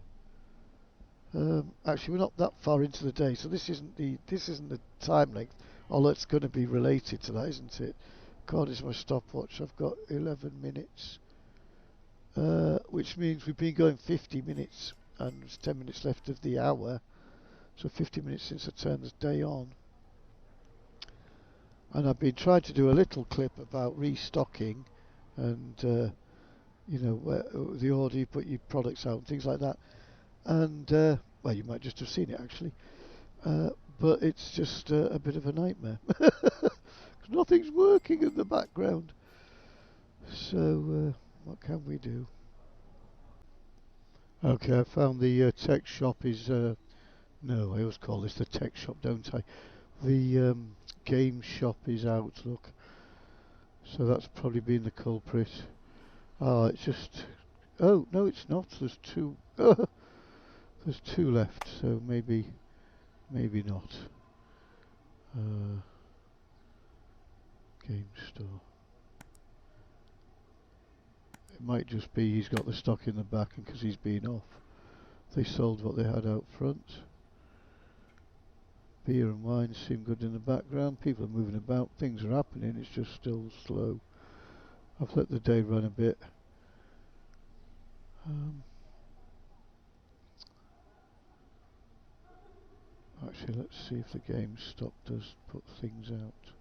Actually, we're not that far into the day, so this isn't the time length, although it's going to be related to that, isn't it? According to my stopwatch, I've got 11 minutes, which means we've been going 50 minutes, and there's 10 minutes left of the hour, so 50 minutes since I turned the day on. And I've been trying to do a little clip about restocking and you know, where the order you put your products out and things like that. And well, you might just have seen it actually, but it's just a bit of a nightmare. Nothing's working in the background. So what can we do? Okay, I found the tech shop is no, I always call this the tech shop, don't I? The game shop is out. Look, so that's probably been the culprit. Oh, it's just. Oh no, it's not. There's two. There's two left, so maybe not. Game store. It might just be he's got the stock in the back, and because he's been off, they sold what they had out front. Beer and wine seem good in the background. People are moving about. Things are happening. It's just still slow. I've let the day run a bit. Actually, let's see if the GameStop does put things out.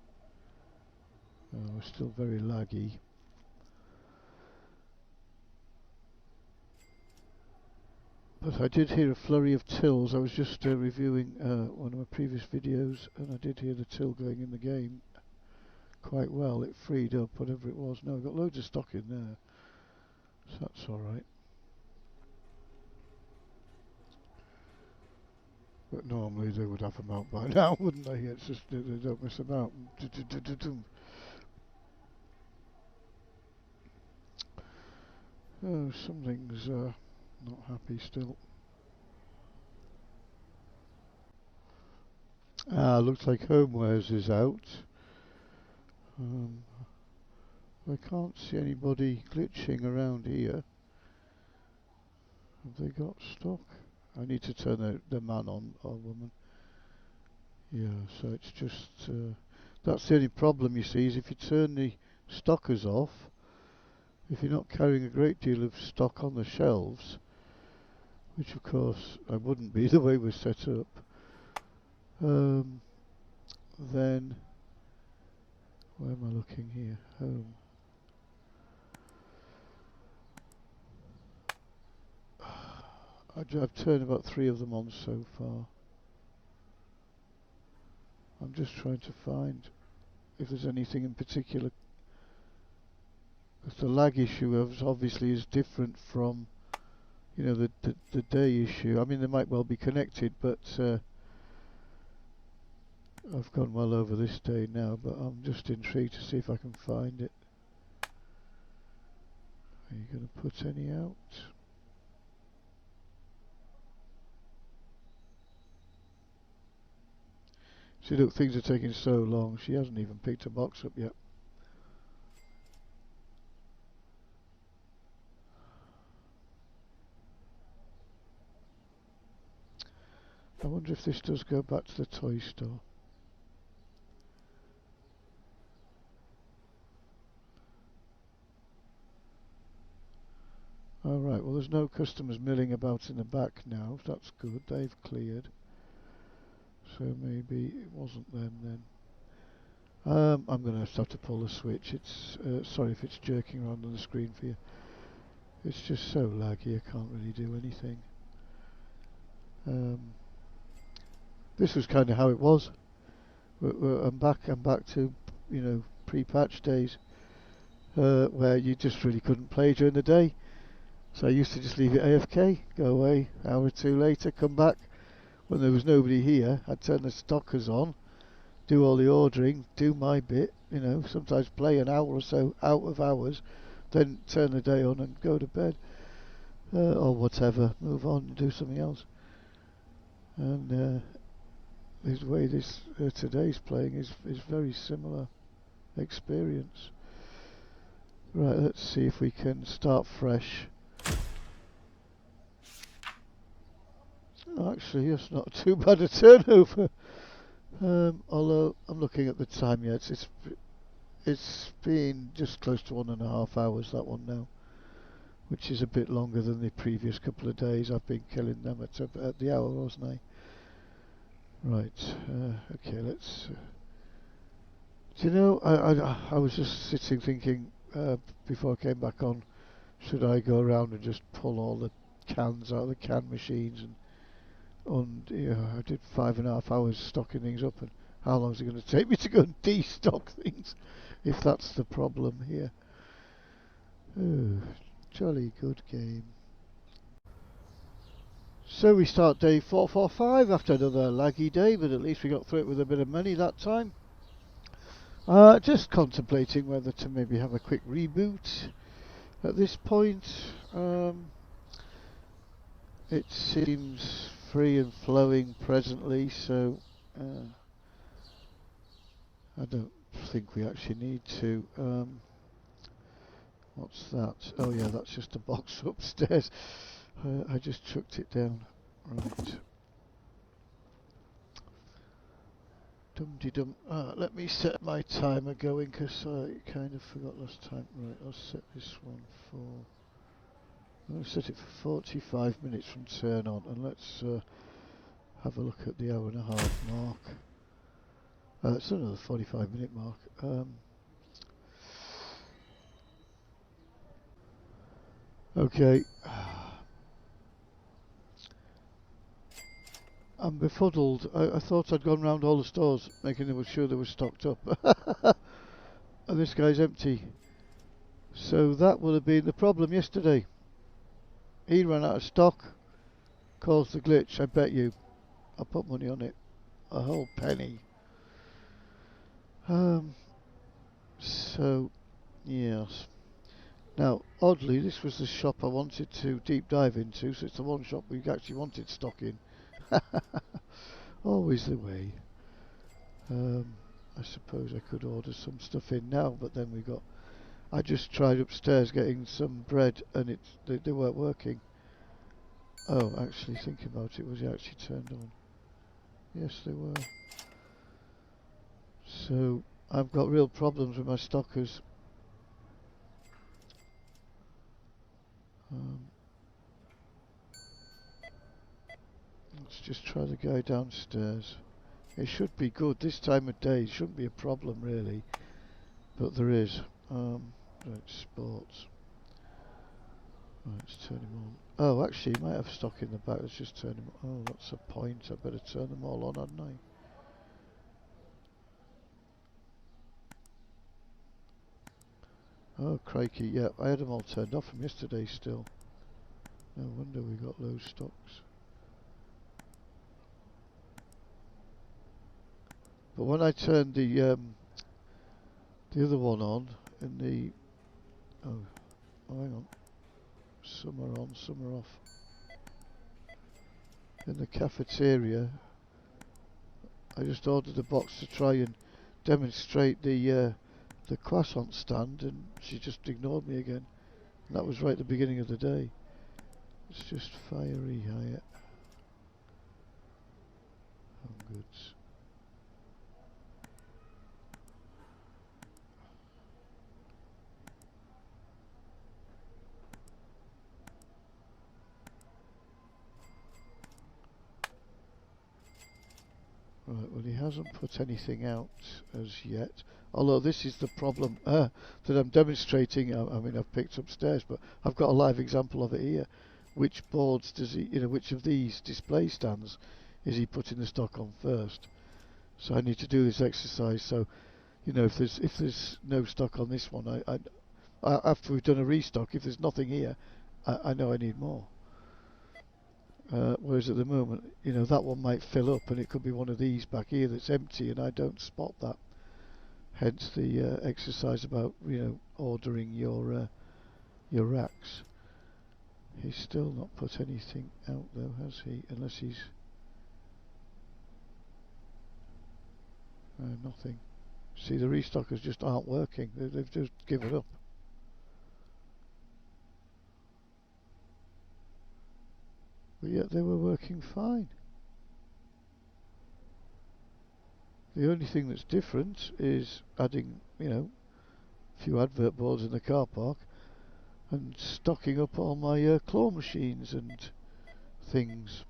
Oh, we're still very laggy. But I did hear a flurry of tills. I was just reviewing one of my previous videos, and I did hear the till going in the game quite well. It freed up whatever it was. No, I've got loads of stock in there, so that's alright. But normally they would have them out by now, wouldn't they? It's just they don't mess about. Oh, something's not happy still. Ah, looks like Homewares is out. I can't see anybody glitching around here. Have they got stock? I need to turn the man on, or woman. Yeah, so it's just that's the only problem, you see, is if you turn the stockers off, if you're not carrying a great deal of stock on the shelves, which of course I wouldn't be the way we're set up, then where am I looking here? Home. I've turned about 3 of them on so far. I'm just trying to find if there's anything in particular. Because the lag issue obviously is different from, you know, the day issue. I mean, they might well be connected, but I've gone well over this day now, but I'm just intrigued to see if I can find it. Are you going to put any out? See, look, things are taking so long. She hasn't even picked a box up yet. I wonder if this does go back to the toy store. Alright, well there's no customers milling about in the back now. That's good, they've cleared. So maybe it wasn't them then. I'm going to have to pull the switch. It's sorry if it's jerking around on the screen for you. It's just so laggy, I can't really do anything. This was kind of how it was. I'm back to, you know, pre-patch days, where you just really couldn't play during the day. So I used to just leave it AFK, go away, hour or two later, come back. When there was nobody here, I'd turn the stockers on, do all the ordering, do my bit, you know, sometimes play an hour or so out of hours, then turn the day on and go to bed, or whatever, move on and do something else. And the way this today's playing is very similar experience. Right, let's see if we can start fresh. Actually, that's not too bad a turnover. Although I'm looking at the time, yeah, it's been just close to 1.5 hours, that one now, which is a bit longer than the previous couple of days. I've been killing them at the hour, wasn't I? Right. Okay. Let's. Do you know? I was just sitting thinking before I came back on, should I go around and just pull all the cans out of the can machines and you know, I did 5.5 hours stocking things up, and how long is it going to take me to go and destock things, if that's the problem here? Oh, jolly good game. So we start day 445 after another laggy day, but at least we got through it with a bit of money that time. Just contemplating whether to maybe have a quick reboot at this point. It seems free and flowing presently, so I don't think we actually need to. What's that? Oh yeah, that's just a box upstairs. I just chucked it down. Right. Dum-de-dum. Let me set my timer going, because I kind of forgot last time. Right, I'll set this one for... I'll set it for 45 minutes from turn on, and let's have a look at the hour-and-a-half mark. It's another 45-minute mark. Okay. I'm befuddled. I thought I'd gone round all the stores, making sure they were stocked up. And this guy's empty. So that would have been the problem yesterday. He ran out of stock, caused the glitch, I bet you. I'll put money on it. A whole penny. So, yes. Now, oddly, this was the shop I wanted to deep dive into, so it's the one shop we actually wanted stock in. Always the way. I suppose I could order some stuff in now, but then we got... I just tried upstairs getting some bread, and they weren't working. Oh, actually, thinking about it, was it actually turned on? Yes, they were. So, I've got real problems with my stockers. Let's just try the guy downstairs. It should be good this time of day. It shouldn't be a problem really, but there is. Right, sports. Right, let's turn him on. Oh, actually, he might have stock in the back. Let's just turn him on. Oh, that's a point. I better turn them all on, hadn't I? Oh, crikey. Yeah, I had them all turned off from yesterday still. No wonder we got low stocks. But when I turned the other one on in the... Oh, hang on. Some are on, some are off. In the cafeteria, I just ordered a box to try and demonstrate the croissant stand, and she just ignored me again. And that was right at the beginning of the day. It's just fiery higher. Home goods. Right, well he hasn't put anything out as yet. Although this is the problem that I'm demonstrating. I mean, I've picked upstairs, but I've got a live example of it here. Which boards does he, which of these display stands is he putting the stock on first? So I need to do this exercise. So, if there's no stock on this one, after we've done a restock, if there's nothing here, I know I need more. Whereas at the moment, that one might fill up, and it could be one of these back here that's empty, and I don't spot that. Hence the exercise about ordering your racks. He's still not put anything out though, has he? Unless he's nothing. See, the restockers just aren't working. They've just given up. But yet they were working fine. The only thing that's different is adding, a few advert boards in the car park and stocking up all my claw machines and things.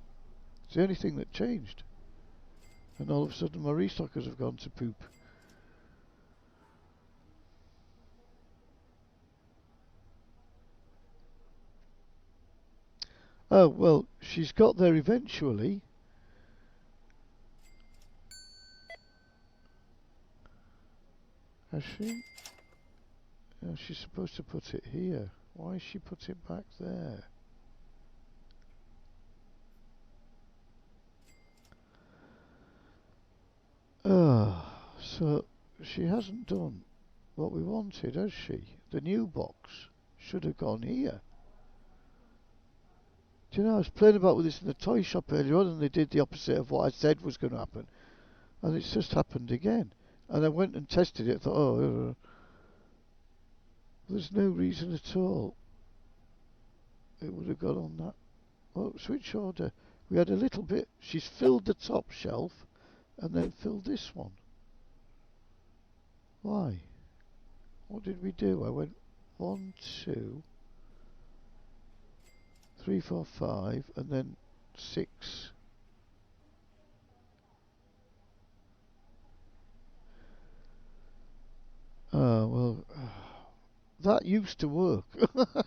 It's the only thing that changed. And all of a sudden my restockers have gone to poop. Oh, well, she's got there eventually. Has she? No, she's supposed to put it here. Why has she put it back there? So she hasn't done what we wanted, has she? The new box should have gone here. Do you know, I was playing about with this in the toy shop earlier on, and they did the opposite of what I said was going to happen. And it's just happened again. And I went and tested it, thought, there's no reason at all it would have gone on that. Oh, switch order. We had a little bit. She's filled the top shelf and then filled this one. Why? What did we do? I went 1, 2, 3, 4, 5, and then 6. Oh, well, that used to work.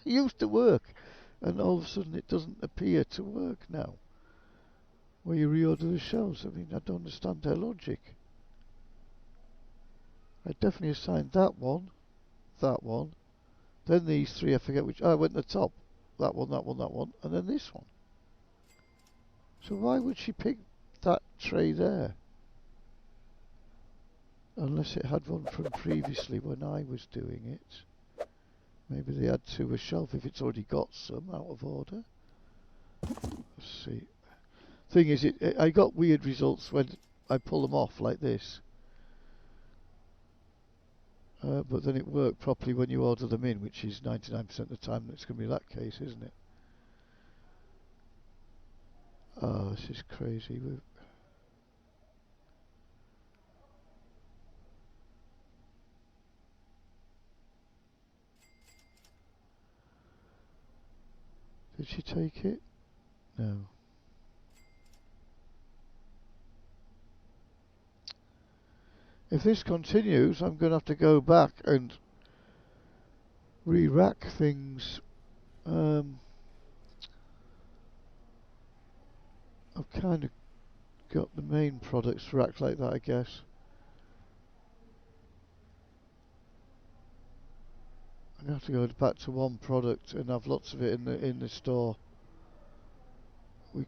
Used to work. And all of a sudden it doesn't appear to work now. Where you reorder the shelves. I mean, I don't understand their logic. I definitely assigned that one, then these 3, I forget which. Oh, I went to the top. That one, and then this one. So why would she pick that tray there? Unless it had one from previously when I was doing it. Maybe they add to a shelf if it's already got some out of order. Let's see. Thing is, I got weird results when I pull them off like this. But then it worked properly when you order them in, which is 99% of the time it's going to be that case, isn't it? Oh, this is crazy. Did she take it? No. If this continues, I'm going to have to go back and re-rack things. I've kind of got the main products racked like that, I guess. I'm going to have to go back to one product and have lots of it in the store. I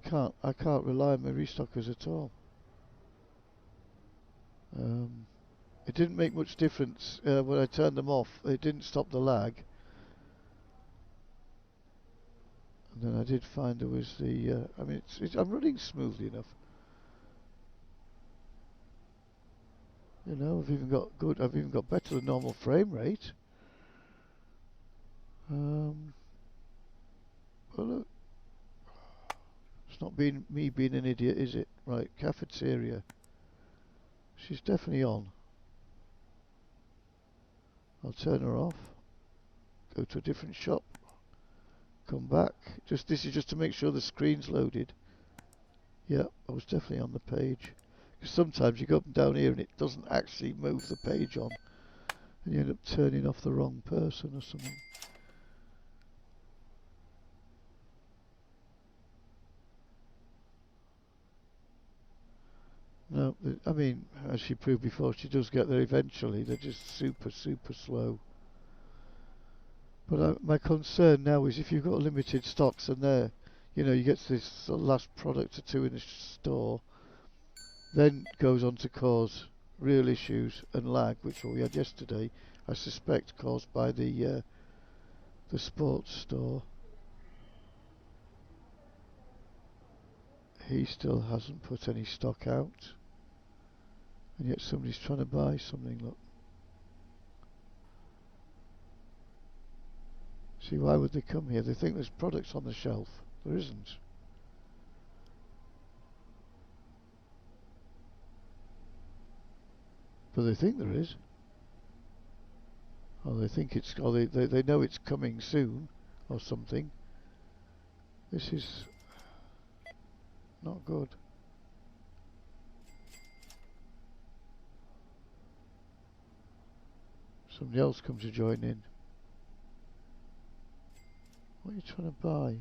can't rely on my restockers at all. It didn't make much difference when I turned them off. It didn't stop the lag. And then I did find there was the. I mean, I'm running smoothly enough. You know, I've even got better than normal frame rate. Well, look, it's not me being an idiot, is it? Right, cafeteria. She's definitely on. I'll turn her off. Go to a different shop. Come back. This is just to make sure the screen's loaded. Yeah, I was definitely on the page. Because sometimes you go up and down here and it doesn't actually move the page on, and you end up turning off the wrong person or something. No, I mean, as she proved before, she does get there eventually. They're just super, super slow. But my concern now is if you've got limited stocks and you get to this sort of last product or two in the store, then goes on to cause real issues and lag, which we had yesterday, I suspect caused by the sports store. He still hasn't put any stock out, and yet somebody's trying to buy something. Look, see, why would they come here? They think there's products on the shelf. There isn't. But they think there is. Or they think it's, or they know it's coming soon, or something. This is not good. Somebody else comes to join in. What are you trying to buy?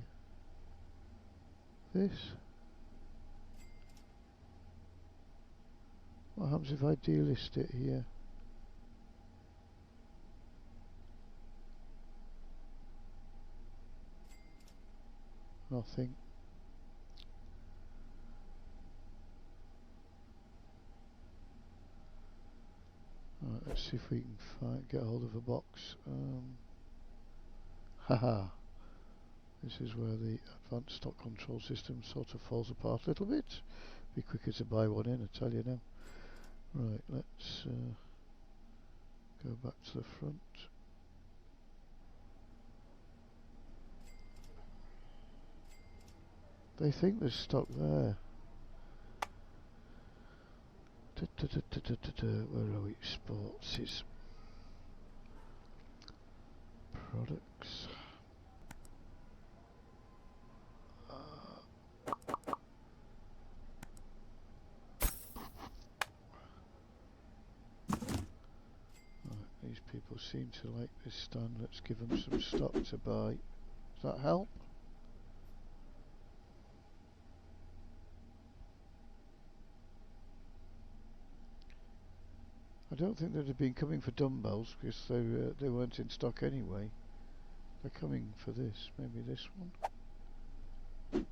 This? What happens if I delist it here? Nothing. Right, let's see if we can get hold of a box. Haha. This is where the advanced stock control system sort of falls apart a little bit. Be quicker to buy one in, I tell you now. Right, let's go back to the front. They think there's stock there. Where are we? Sports is products. These people seem to like this stand. Let's give them some stock to buy. Does that help? I don't think they'd have been coming for dumbbells because they weren't in stock anyway. They're coming for this. Maybe this one.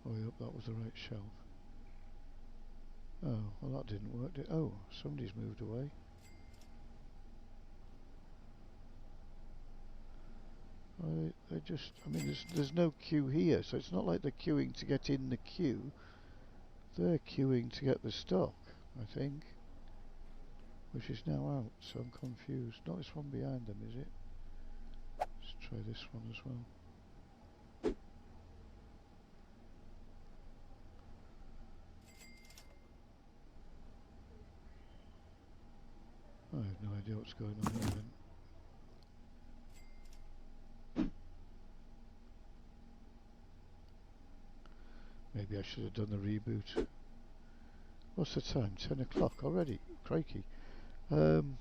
Oh, I hope that was the right shelf. Oh, well that didn't work. Oh, somebody's moved away. They just, I mean, there's no queue here, so it's not like they're queuing to get in the queue. They're queuing to get the stock, I think. Which is now out, so I'm confused. Not this one behind them, is it? Let's try this one as well. I have no idea what's going on here then. Maybe I should have done the reboot. What's the time? 10 o'clock already? Crikey. I'm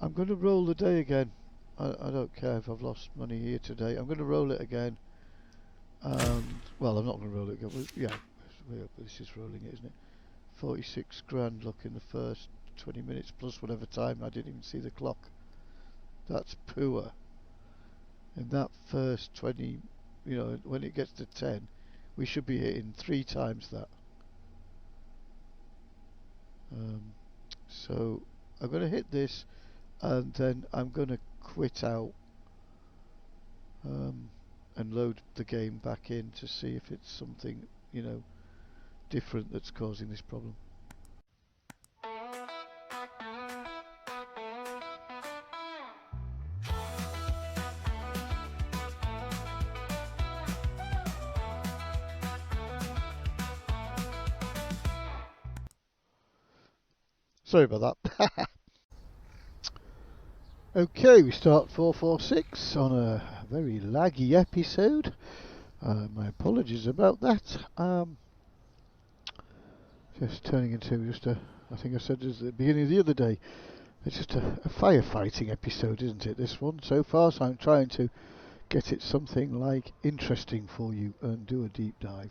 going to roll the day again. I don't care if I've lost money here today. I'm going to roll it again. And, well, I'm not going to roll it again. But yeah, this is rolling it, isn't it? 46 grand, look, in the first 20 minutes plus whatever time. I didn't even see the clock. That's poor. In that first 20, when it gets to 10, we should be hitting 3 times that. So I'm going to hit this, and then I'm going to quit out and load the game back in to see if it's something, you know, different that's causing this problem. Sorry about that. Okay, we start 446 on a very laggy episode. My apologies about that. Just turning into I think I said this at the beginning of the other day, it's just a firefighting episode, isn't it, this one, so far? So I'm trying to get it something like interesting for you and do a deep dive.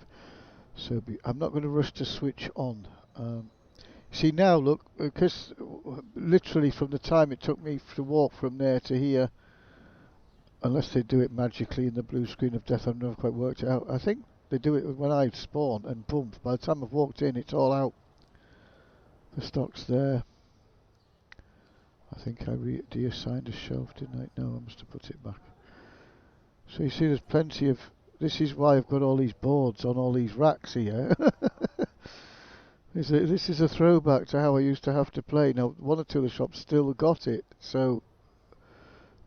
So I'm not going to rush to switch on. See now, look, because literally from the time it took me to walk from there to here, unless they do it magically in the blue screen of death, I've never quite worked it out. I think they do it when I spawn, and boom, by the time I've walked in, it's all out. The stock's there. I think I reassigned a shelf, didn't I? No, I must have put it back. So you see there's plenty of... This is why I've got all these boards on all these racks here. This is a throwback to how I used to have to play. Now, one or two of the shops still got it, so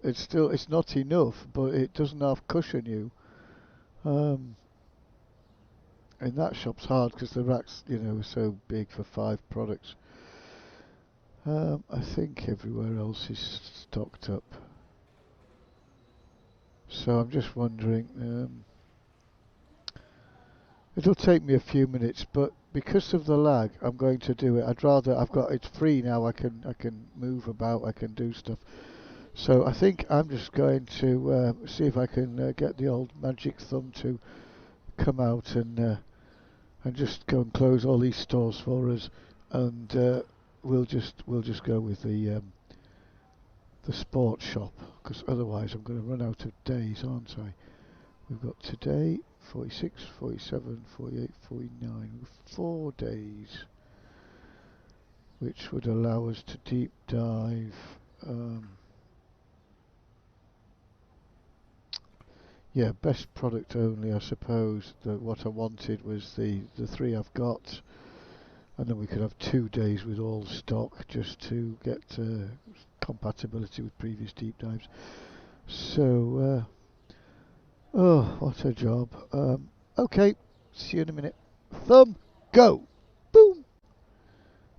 it's not enough, but it doesn't half cushion you. And that shop's hard because the racks, you know, are so big for 5 products. I think everywhere else is stocked up. So I'm just wondering, it'll take me a few minutes, but because of the lag, I'm going to do it. It's free now, I can move about, I can do stuff. So I think I'm just going to see if I can get the old magic thumb to come out and just go and close all these stores for us, and we'll just go with the sports shop, because otherwise I'm going to run out of days, aren't I? We've got today 46, 47, 48, 49, 4 days, which would allow us to deep dive. Yeah, best product only, I suppose. What I wanted was the 3 I've got, and then we could have 2 days with all stock just to get compatibility with previous deep dives. So, oh, what a job. Okay, see you in a minute. Thumb, go! Boom!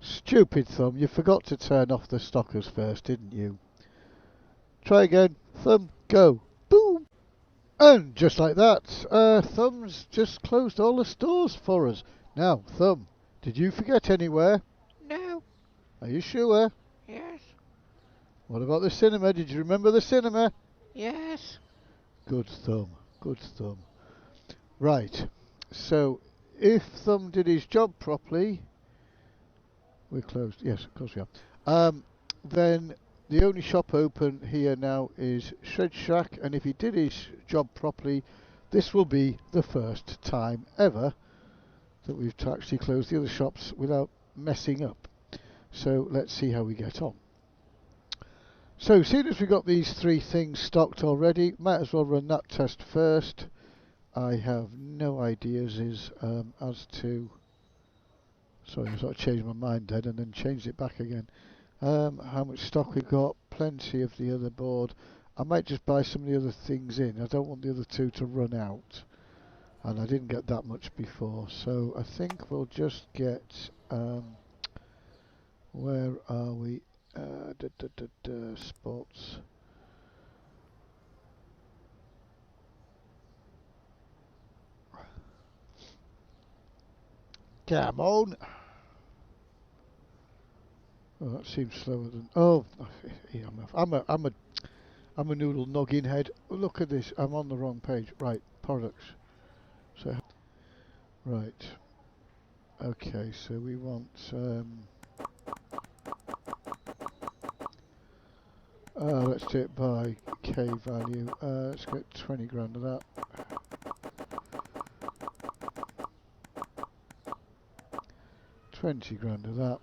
Stupid Thumb, you forgot to turn off the stockers first, didn't you? Try again. Thumb, go! Boom! And just like that, Thumb's just closed all the stores for us. Now, Thumb, did you forget anywhere? No. Are you sure? Yes. What about the cinema? Did you remember the cinema? Yes. Good Thumb, good Thumb. Right, so if Thumb did his job properly, we're closed. Yes, of course we are. Then the only shop open here now is Shred Shack, and if he did his job properly, this will be the first time ever that we've actually closed the other shops without messing up. So let's see how we get on. So seeing as we've got these 3 things stocked already, might as well run that test first. I have no ideas as to... Sorry, I sort of changed my mind then and then changed it back again. How much stock we've got, plenty of the other board. I might just buy some of the other things in. I don't want the other 2 to run out. And I didn't get that much before. So I think we'll just get... where are we? Sports. Come on! Oh, that seems slower than... Oh, yeah, I'm a noodle noggin head. Oh, look at this. I'm on the wrong page. Right, products. So, right. Okay, so we want... let's do it by K value. Let's get 20 grand of that. $20 grand of that.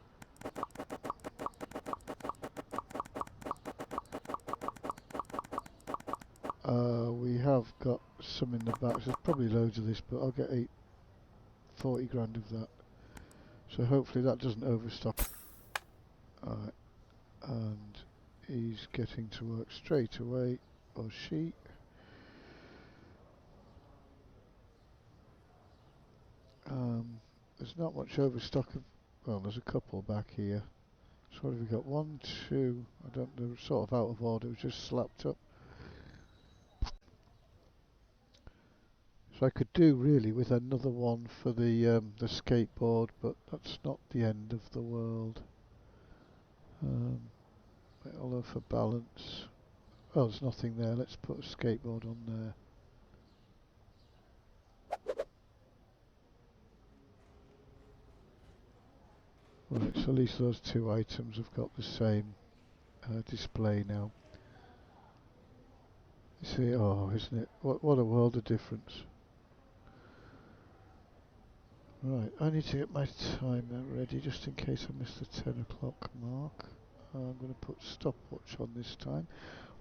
We have got some in the back. There's probably loads of this, but I'll get 40 grand of that. So hopefully that doesn't overstock. Alright, and he's getting to work straight away, or she. There's not much overstock of, well, there's a couple back here. So what have we got? 1, 2, I don't know, sort of out of order, it was just slapped up. So I could do really with another one for the skateboard, but that's not the end of the world. Although for balance, oh, there's nothing there. Let's put a skateboard on there. Right, so at least those two items have got the same display now. You see, oh, isn't it? What a world of difference. Right, I need to get my timer ready just in case I miss the 10 o'clock mark. I'm going to put stopwatch on this time.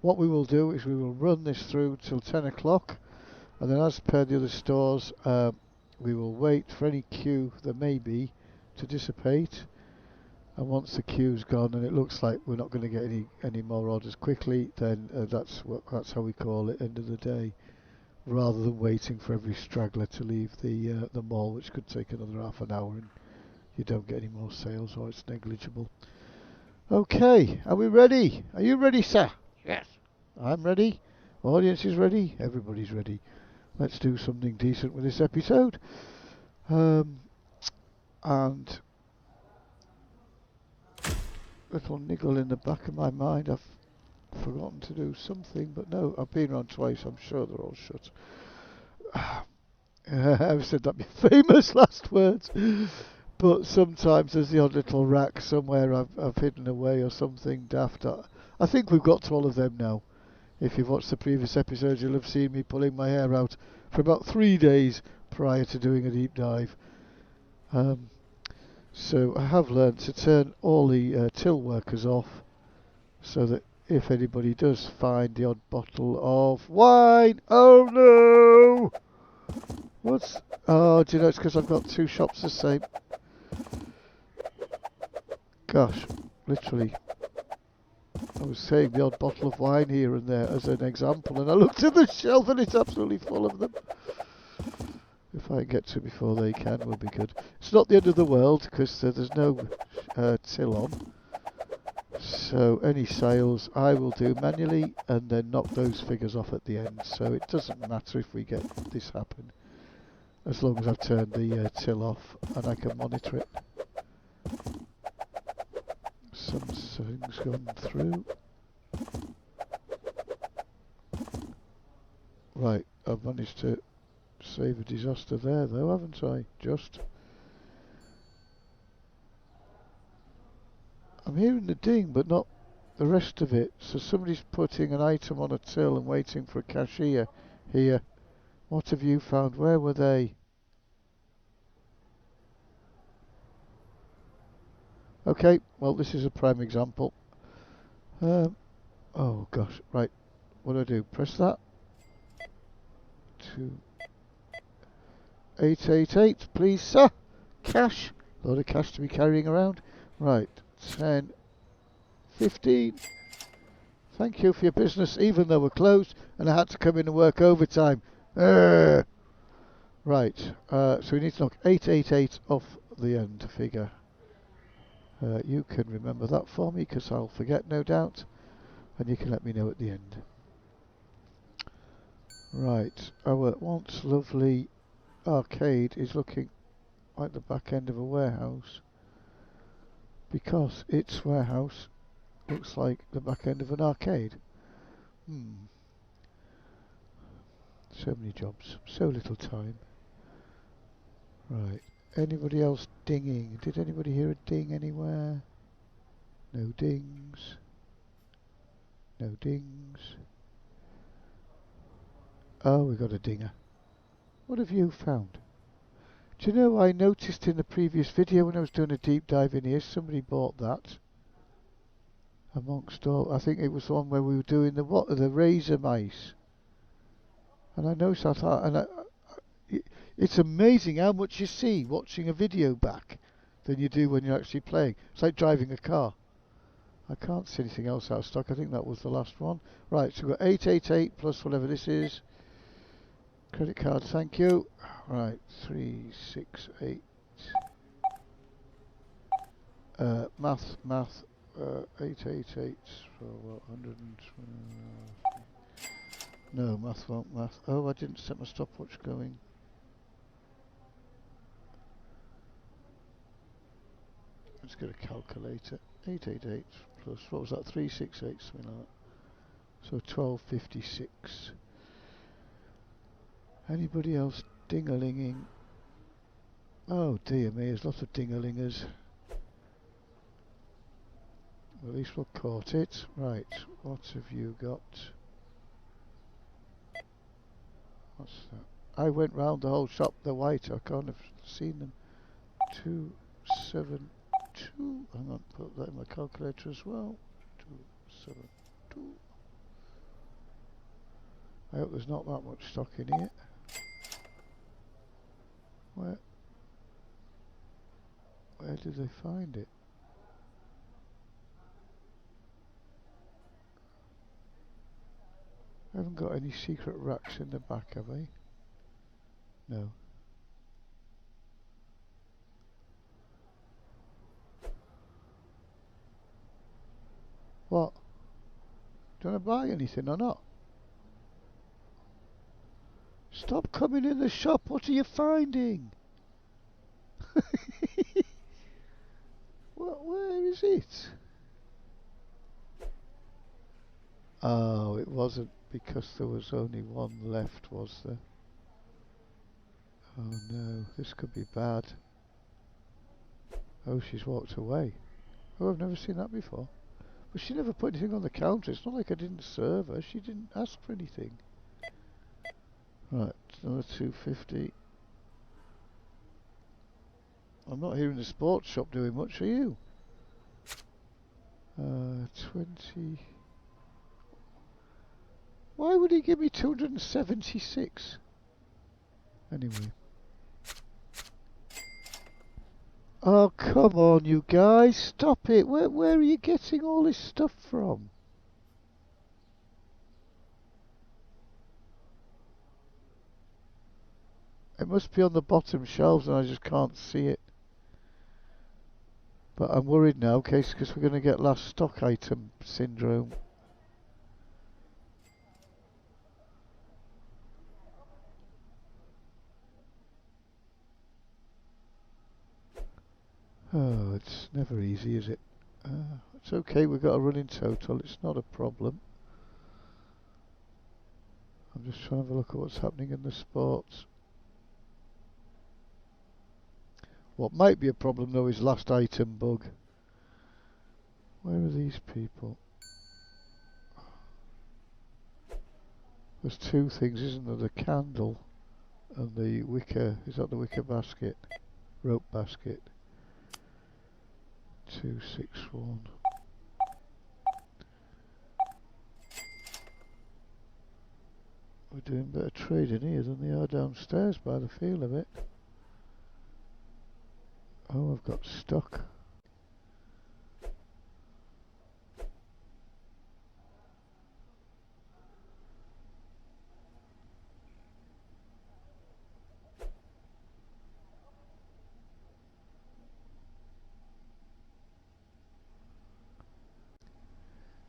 What we will do is we will run this through till 10 o'clock, and then as per the other stores, we will wait for any queue there may be to dissipate. And once the queue's gone and it looks like we're not going to get any more orders quickly, then that's how we call it, end of the day, rather than waiting for every straggler to leave the mall, which could take another half an hour and you don't get any more sales or it's negligible. Okay, are we ready? Are you ready, sir? Yes. I'm ready. Audience is ready. Everybody's ready. Let's do something decent with this episode. And little niggle in the back of my mind, I've forgotten to do something, but no, I've been around twice, I'm sure they're all shut. I've said that be famous last words, but sometimes there's the odd little rack somewhere I've hidden away or something daft. I think we've got to all of them now. If you've watched the previous episodes, you'll have seen me pulling my hair out for about 3 days prior to doing a deep dive. So I have learned to turn all the till workers off, so that if anybody does find the odd bottle of wine, oh no! Oh, do you know, it's because I've got 2 shops the same. Gosh, literally. I was saying the odd bottle of wine here and there as an example, and I looked at the shelf and it's absolutely full of them. If I get to it before they can, will be good. It's not the end of the world, because there's no till on. So any sales I will do manually and then knock those figures off at the end. So it doesn't matter if we get this happen, as long as I've turned the till off and I can monitor it. Some things gone through. Right, I've managed to save a disaster there though, haven't I? Just. I'm hearing the ding, but not the rest of it. So somebody's putting an item on a till and waiting for a cashier here. What have you found? Where were they? Okay, well this is a prime example. Oh gosh, right. What do I do? Press that. 2888, please, sir. Cash. Load of cash to be carrying around. Right. 10, 15. Thank you for your business, even though we're closed and I had to come in and work overtime. Right. So we need to knock 888 off the end figure. You can remember that for me, because I'll forget, no doubt, and you can let me know at the end. Right, our once lovely arcade is looking like the back end of a warehouse, because its warehouse looks like the back end of an arcade. So many jobs, so little time. Right, anybody else dinging? Did anybody hear a ding anywhere? No dings. No dings. Oh, we got a dinger. What have you found? Do you know, I noticed in the previous video when I was doing a deep dive in here, somebody bought that. Amongst all, I think it was the one where we were doing the razor mice. And I noticed it's amazing how much you see watching a video back than you do when you're actually playing. It's like driving a car. I can't see anything else out of stock. I think that was the last one. Right, so we've got 888 plus whatever this is. Credit card, thank you. Right, 368. Math, 888. So what, 120. No, math won't math. Oh, I didn't set my stopwatch going. Let's get a calculator. 888 plus, what was that, 368, something like that. So 1256. Anybody else ding-a-linging? Oh dear me, there's lots of ding-a-lingers. Well, at least we've caught it. Right, what have you got? What's that? I went round the whole shop, they're white, I can't have seen them. 272. Hang on, put that in my calculator as well. 272. I hope there's not that much stock in here. Where did they find it? I haven't got any secret racks in the back, have I? No. What? Do you want to buy anything or not? Stop coming in the shop, what are you finding? Where is it? Oh, it wasn't because there was only one left, was there? Oh no, this could be bad. Oh, she's walked away. Oh, I've never seen that before. But she never put anything on the counter. It's not like I didn't serve her. She didn't ask for anything. Right, another 250. I'm not here in the sports shop doing much, are you? 20. Why would he give me 276? Anyway. Oh, come on, you guys. Stop it. Where are you getting all this stuff from? It must be on the bottom shelves and I just can't see it. But I'm worried now, because we're going to get last stock item syndrome. Oh, it's never easy, is it? It's okay, we've got a running total, it's not a problem. I'm just trying to have a look at what's happening in the sports. What might be a problem though is last item bug. Where are these people? There's two things, isn't there? The candle and the wicker. Is that the wicker basket? Rope basket. 261. We're doing better trading here than they are downstairs by the feel of it. Oh, I've got stock.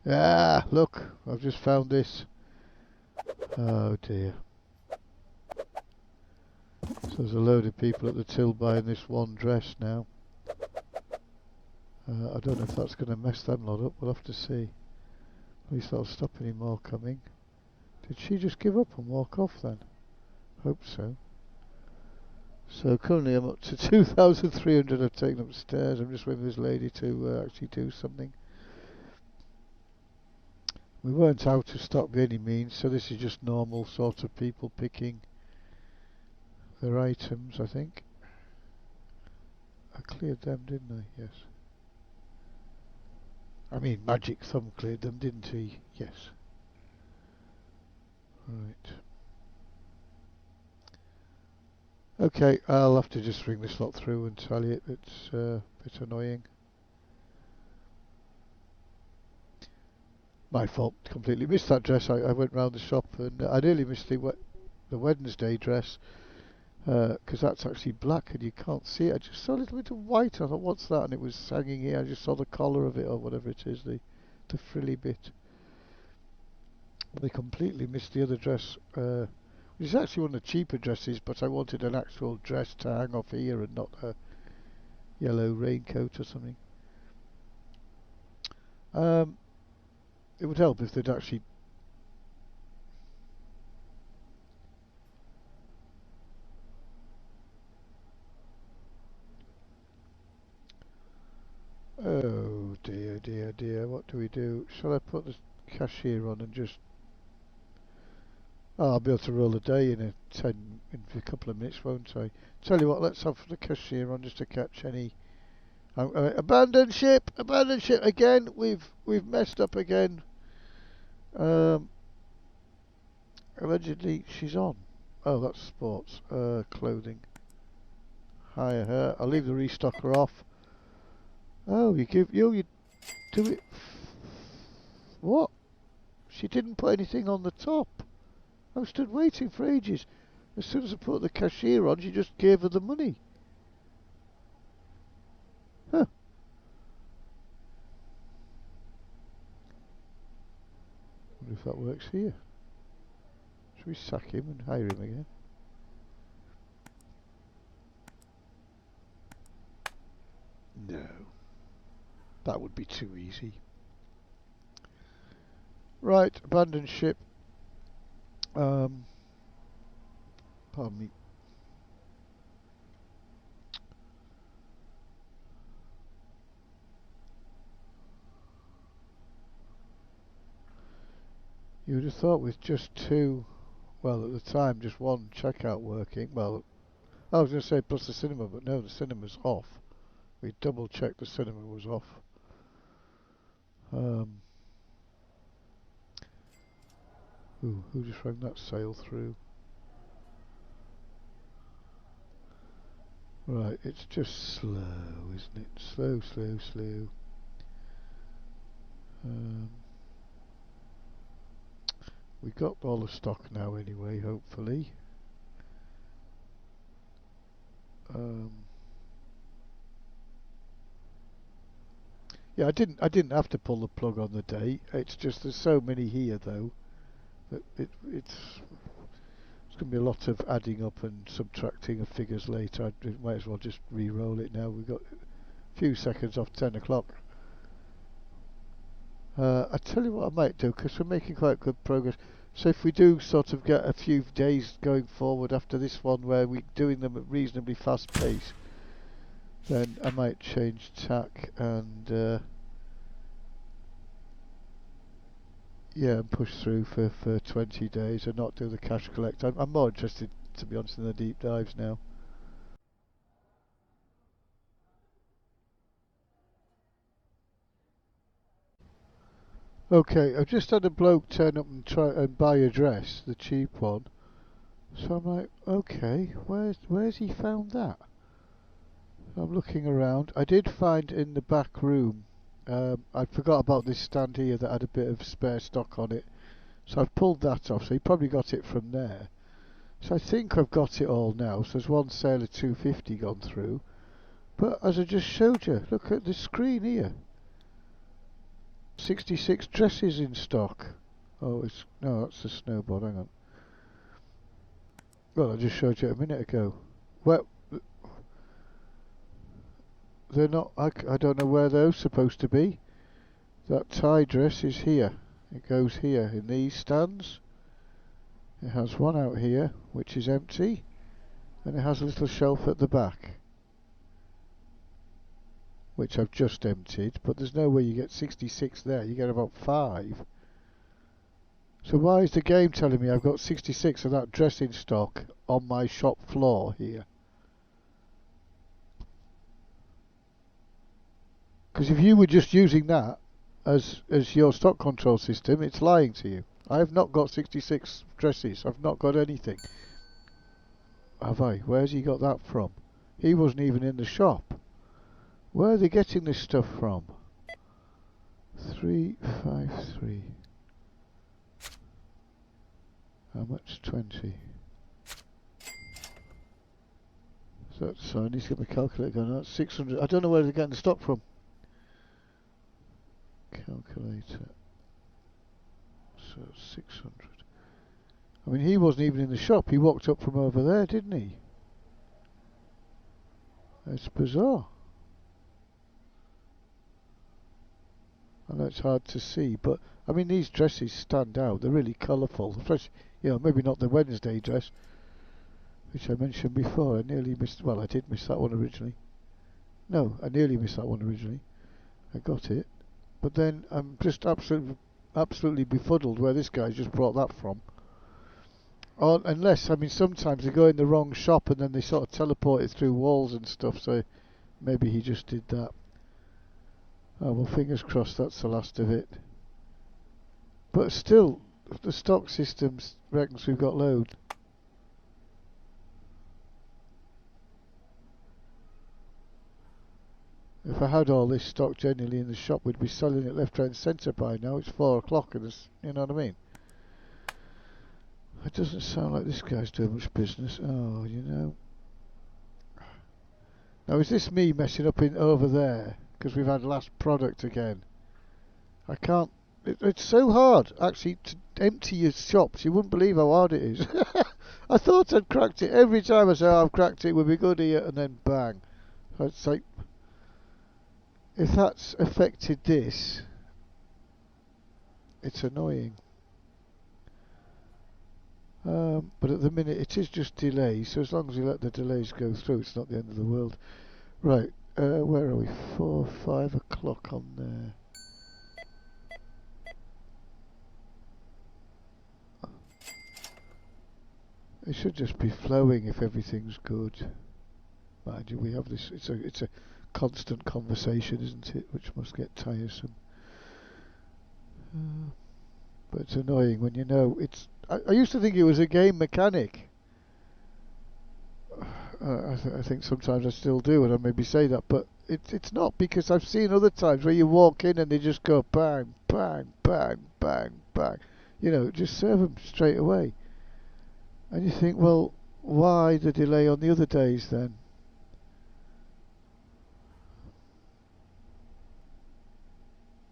Ah, look, I've just found this. Oh dear. So there's a load of people at the till buying this one dress now. I don't know if that's going to mess them lot up, we'll have to see. At least that'll stop any more coming. Did she just give up and walk off then? Hope so. So currently I'm up to 2,300 I've taken upstairs. I'm just waiting for this lady to actually do something. We weren't out of stock by any means, so this is just normal sort of people picking their items, I think. I cleared them, didn't I? Yes. I mean, Magic Thumb cleared them, didn't he? Yes. Right. Okay, I'll have to just ring this lot through and tell you it's a bit annoying. My fault, completely missed that dress. I went round the shop and I nearly missed the Wednesday dress because that's actually black and you can't see it. I just saw a little bit of white. I thought, what's that? And it was hanging here. I just saw the collar of it or whatever it is, the frilly bit. They completely missed the other dress, which is actually one of the cheaper dresses, but I wanted an actual dress to hang off here and not a yellow raincoat or something. Um, it would help if they'd actually... Oh dear, dear, dear, what do we do? Shall I put the cashier on and just... Oh, I'll be able to roll a day in a couple of minutes, won't I? Tell you what, let's have the cashier on just to catch any... abandon ship! Abandon ship! Again, we've messed up again. Um, allegedly, she's on. Oh, that's sports. Clothing. Hire her. I'll leave the restocker off. Oh, you do it. What? She didn't put anything on the top. I stood waiting for ages. As soon as I put the cashier on, she just gave her the money. Huh. Wonder if that works here. Should we sack him and hire him again? No. That would be too easy. Right, abandon ship. Pardon me. You would have thought with just two, well at the time just one checkout working, well I was going to say plus the cinema, but no, the cinema's off. We double checked the cinema was off. Who just rang that sale through? Right, it's just slow, isn't it? Slow, slow, slow. We got all the stock now anyway, hopefully. Yeah, I didn't have to pull the plug on the day. It's just there's so many here though that it's going to be a lot of adding up and subtracting of figures later. I might as well just re-roll it now. We've got a few seconds off 10 o'clock. I tell you what I might do, because we're making quite good progress. So if we do sort of get a few days going forward after this one where we're doing them at reasonably fast pace, then I might change tack and yeah, and push through for 20 days and not do the cash collect. I'm more interested, to be honest, in the deep dives now. Okay, I've just had a bloke turn up and try and buy a dress, the cheap one. So I'm like, okay, where's he found that? I'm looking around. I did find in the back room. I forgot about this stand here that had a bit of spare stock on it. So I've pulled that off. So he probably got it from there. So I think I've got it all now. So there's one sale of 250 gone through. But as I just showed you, look at the screen here. 66 dresses in stock. Oh, no, that's the snowboard. Hang on. Well, I just showed you a minute ago. Well, they're not. I don't know where those supposed to be. That tie dress is here. It goes here in these stands. It has one out here, which is empty, and it has a little shelf at the back, which I've just emptied. But there's no way you get 66 there. You get about 5. So why is the game telling me I've got 66 of that dress in stock on my shop floor here? Because if you were just using that as your stock control system, it's lying to you. I have not got 66 dresses. I've not got anything. Have I? Where's he got that from? He wasn't even in the shop. Where are they getting this stuff from? 353. How much? 20. So I need to get my calculator going. That's 600. I don't know where they're getting the stock from. Calculator. So 600. I mean, he wasn't even in the shop. He walked up from over there, didn't he? It's bizarre. I know it's hard to see, but I mean, these dresses stand out. They're really colourful. Especially, maybe not the Wednesday dress, which I mentioned before. I nearly missed. Well, I did miss that one originally. No, I nearly missed that one originally. I got it, but then I'm just absolutely befuddled where this guy's just brought that from. Unless, I mean, sometimes they go in the wrong shop and then they sort of teleport it through walls and stuff, so maybe he just did that. Oh, well, fingers crossed that's the last of it. But still, the stock system reckons we've got loads. If I had all this stock genuinely in the shop, we'd be selling it left, right and centre by now. It's 4 o'clock and you know what I mean? It doesn't sound like this guy's doing much business. Oh, Now, is this me messing up over there? Because we've had last product again. I can't... It's so hard, actually, to empty your shops. You wouldn't believe how hard it is. I thought I'd cracked it. Every time I say, I've cracked it, we'll be good here, and then bang. It's like... If that's affected this, it's annoying. But at the minute, it is just delays, so as long as we let the delays go through, it's not the end of the world. Right, where are we? 4, 5 o'clock on there. It should just be flowing if everything's good. Mind you, we have this. It's a constant conversation, isn't it? Which must get tiresome. But it's annoying when it's. I used to think it was a game mechanic. I think sometimes I still do, and I maybe say that, but it's not, because I've seen other times where you walk in and they just go bang, bang, bang, bang, bang. Just serve them straight away. And you think, well, why the delay on the other days then?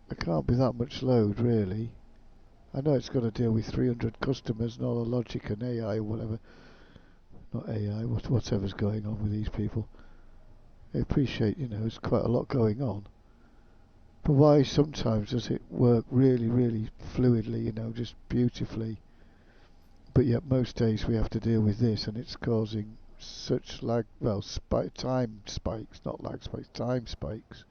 There can't be that much load, really. I know it's got to deal with 300 customers and all the logic and AI or whatever. Not AI, whatever's going on with these people. I appreciate, there's quite a lot going on. But why sometimes does it work really, really fluidly, just beautifully? But yet most days we have to deal with this, and it's causing such lag, well, time spikes, not lag spikes, time spikes.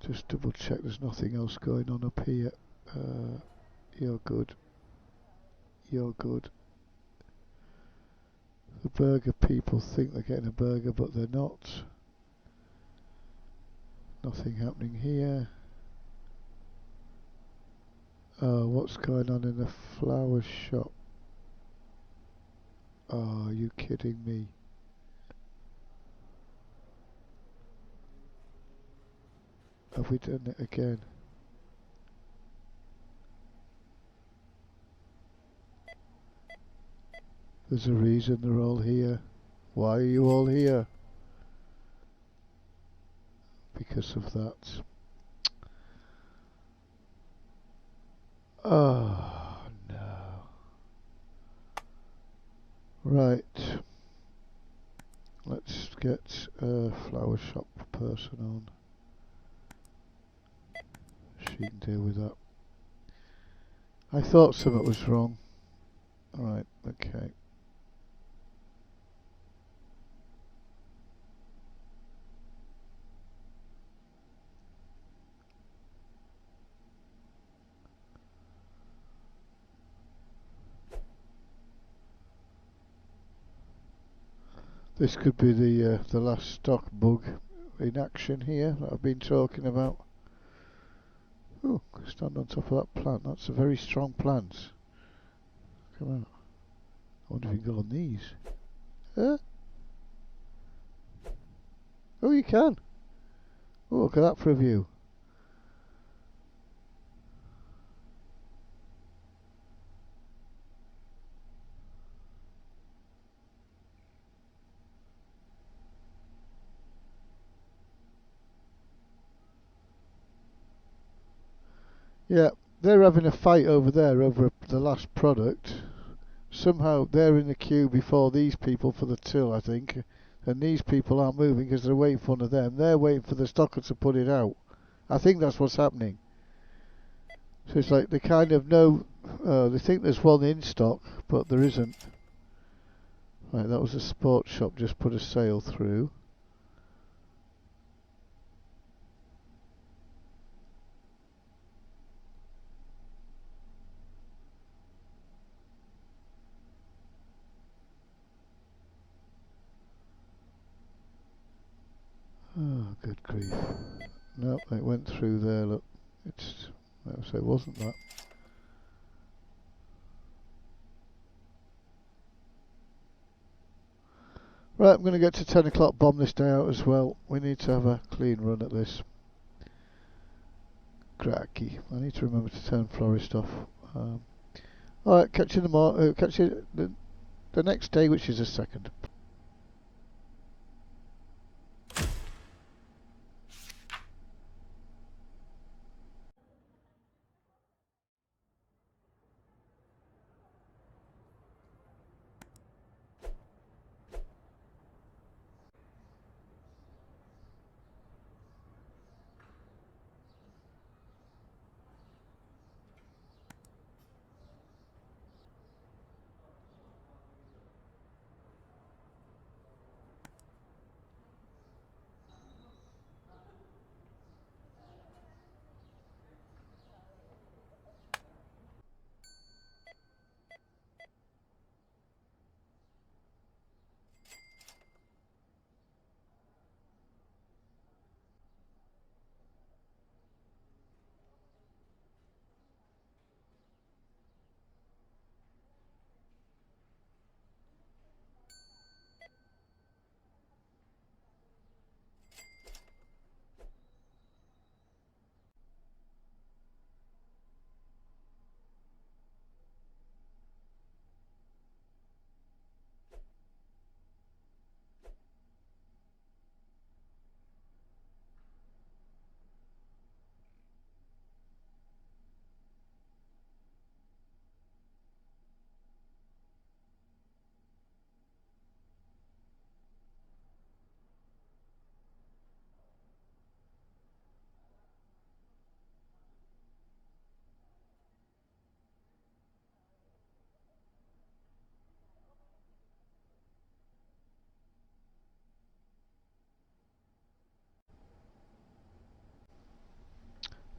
Just double check there's nothing else going on up here. You're good. You're good. The burger people think they're getting a burger, but they're not. Nothing happening here. What's going on in the flower shop? Oh, are you kidding me? Have we done it again? There's a reason they're all here. Why are you all here? Because of that. Oh, no. Right. Let's get a flower shop person on. She can deal with that. I thought something was wrong. Right, okay. This could be the last stock bug in action here that I've been talking about. Oh, stand on top of that plant. That's a very strong plant. Come out. wonder if you can go on these. Huh? Oh, you can. Oh, look at that for a view. Yeah, they're having a fight over there over the last product. Somehow they're in the queue before these people for the till, I think. And these people aren't moving because they're waiting for one of them. They're waiting for the stocker to put it out. I think that's what's happening. So it's like they kind of know, they think there's one in stock, but there isn't. Right, that was a sports shop just put a sale through. Oh, good grief. Nope, it went through there, look. So it wasn't that. Right, I'm going to get to 10 o'clock, bomb this day out as well. We need to have a clean run at this. Cracky. I need to remember to turn florist off. Alright, catch you catch you the next day, which is the 2nd.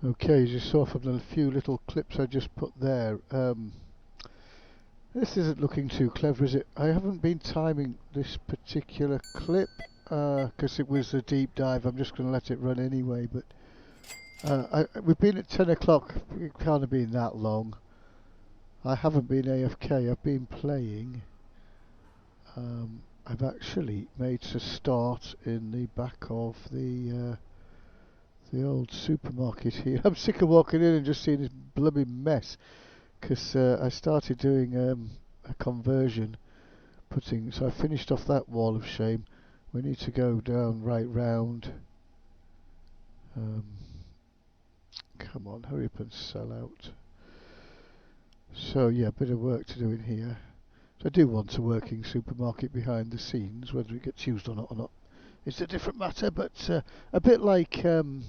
Okay, as you saw from the few little clips I just put there, this isn't looking too clever, is it? I haven't been timing this particular clip because it was a deep dive. I'm just going to let it run anyway. But we've been at 10 o'clock. It can't have been that long. I haven't been AFK. I've been playing. I've actually made a start in the back of the old supermarket here. I'm sick of walking in and just seeing this bloody mess. Because I started doing a conversion, so I finished off that wall of shame. We need to go down right round. Come on, hurry up and sell out. So yeah, a bit of work to do in here. So I do want a working supermarket behind the scenes. Whether it gets used or not, it's a different matter. But a bit like in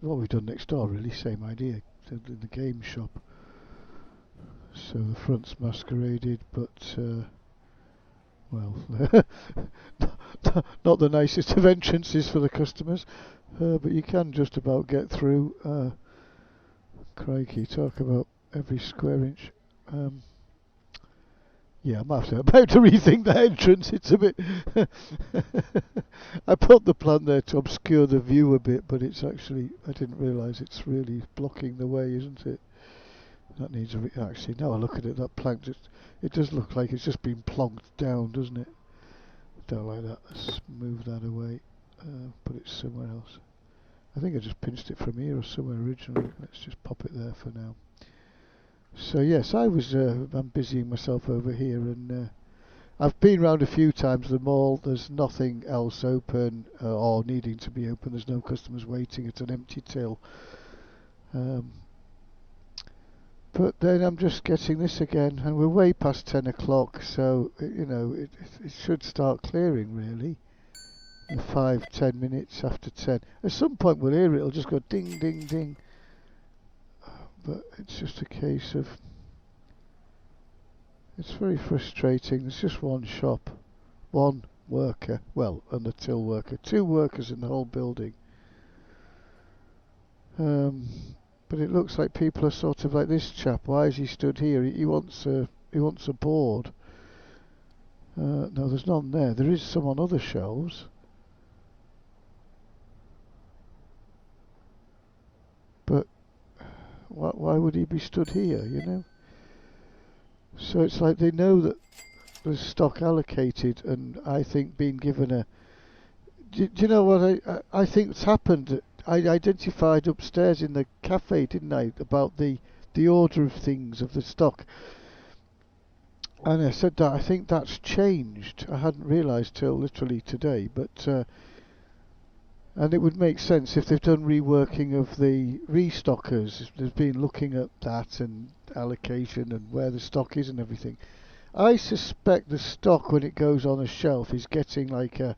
what we've done next door, really, same idea. In the game shop. So the front's masqueraded, but well, not the nicest of entrances for the customers, but you can just about get through. Crikey, talk about every square inch. Yeah, I'm about to rethink the entrance. It's a bit. I put the plant there to obscure the view a bit, but it's actually, I didn't realise it's really blocking the way, isn't it? That needs actually, now I look at it, that plank it does look like it's just been plonked down, doesn't it? Don't like that. Let's move that away. Put it somewhere else. I think I just pinched it from here or somewhere originally. Let's just pop it there for now. So yes, I'm busying myself over here, and I've been round a few times the mall. There's nothing else open or needing to be open. There's no customers waiting at an empty till. But then I'm just getting this again, and we're way past 10 o'clock, so it should start clearing really. 5-10 minutes after 10. At some point we'll hear it. It'll just go ding, ding, ding. But it's just a case of. It's very frustrating. There's just one shop, one worker, well, and the till worker, 2 workers in the whole building. But it looks like people are sort of like this chap. Why is he stood here? He wants a board. No, there's none there. There is some on other shelves. But why would he be stood here, you know? So it's like they know that there's stock allocated, and I think being given a. Do you know what I think's happened? I identified upstairs in the cafe, didn't I, about the order of things, of the stock. And I said that I think that's changed. I hadn't realised till literally today, but and it would make sense if they've done reworking of the restockers. If they've been looking at that and allocation and where the stock is and everything. I suspect the stock when it goes on a shelf is getting like a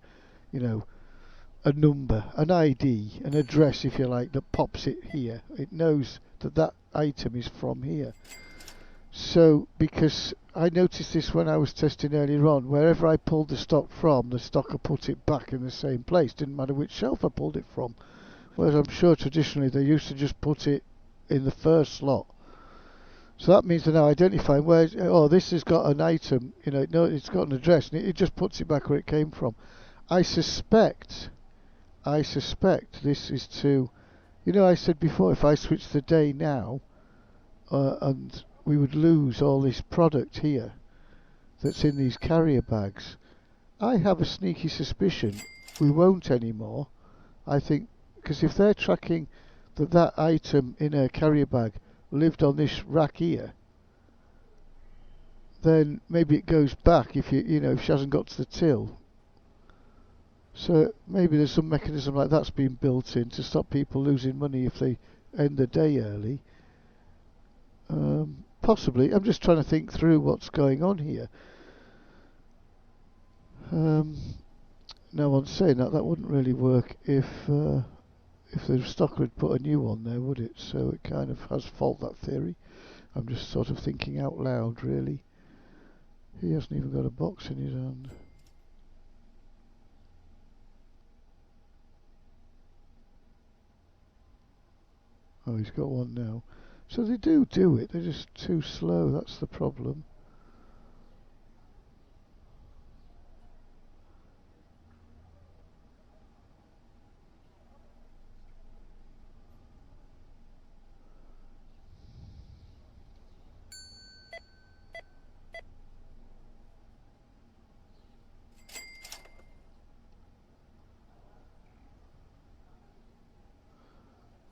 number, an ID, an address if you like, that pops it here. It knows that item is from here. So, because I noticed this when I was testing earlier on, wherever I pulled the stock from, the stocker put it back in the same place. Didn't matter which shelf I pulled it from. Whereas I'm sure traditionally they used to just put it in the first slot. So that means they're now identifying where, this has got an item, it's got an address, and it just puts it back where it came from. I suspect this is to, I said before, if I switch the day now, and we would lose all this product here that's in these carrier bags. I have a sneaky suspicion we won't anymore. I think, because if they're tracking that item in a carrier bag lived on this rack here, then maybe it goes back if if she hasn't got to the till. So maybe there's some mechanism like that's been built in to stop people losing money if they end the day early. Possibly. I'm just trying to think through what's going on here. Now, on saying that wouldn't really work if the stocker had put a new one there, would it? So it kind of has fault, that theory. I'm just sort of thinking out loud, really. He hasn't even got a box in his hand. Oh, he's got one now. So they do it, they're just too slow, that's the problem.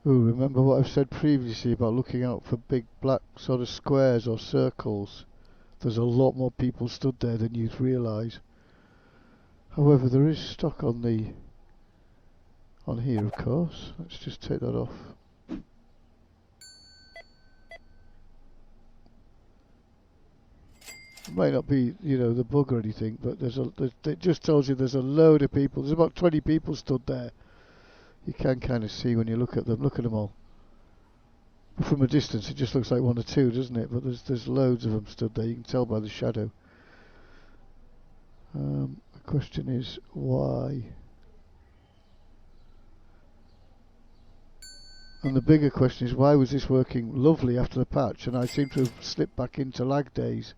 Ooh, remember what I've said previously about looking out for big black sort of squares or circles? There's a lot more people stood there than you'd realise. However, there is stock on here, of course. Let's just take that off. It might not be, the bug or anything, but it just tells you there's a load of people. There's about 20 people stood there. You can kind of see when you look at them. Look at them all. From a distance, it just looks like 1 or 2, doesn't it? But there's loads of them stood there. You can tell by the shadow. The question is why. And the bigger question is why was this working lovely after the patch, and I seem to have slipped back into lag days.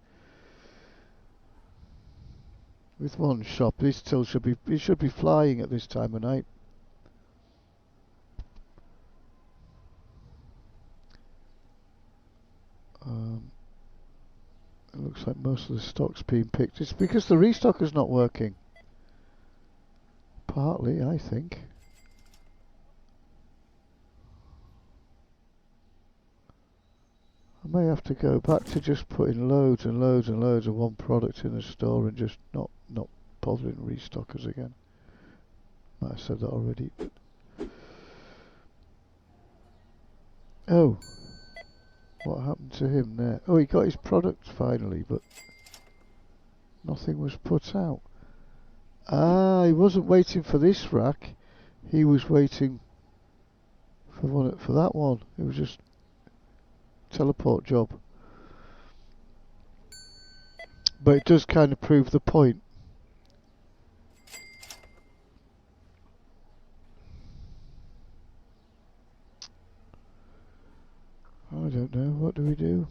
With one shop, this till should be flying at this time of night. It looks like most of the stock's being picked. It's because the restocker's not working. Partly, I think. I may have to go back to just putting loads and loads and loads of one product in the store and just not bothering restockers again. Might have said that already. Oh, what happened to him there? Oh, he got his product finally, but nothing was put out. Ah, he wasn't waiting for this rack. He was waiting for that one. It was just teleport job. But it does kind of prove the point. I don't know. What do we do?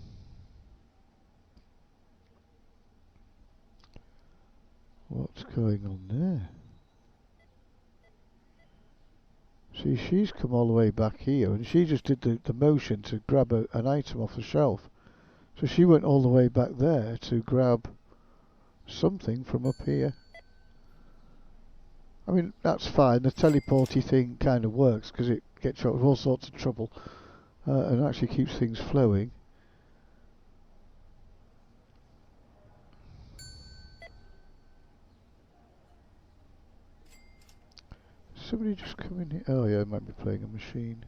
What's going on there? See, she's come all the way back here, and she just did the motion to grab an item off the shelf. So she went all the way back there to grab something from up here. I mean, that's fine. The teleporty thing kind of works because it gets you out of all sorts of trouble and actually keeps things flowing. Somebody just come in here. Oh yeah, I might be playing a machine.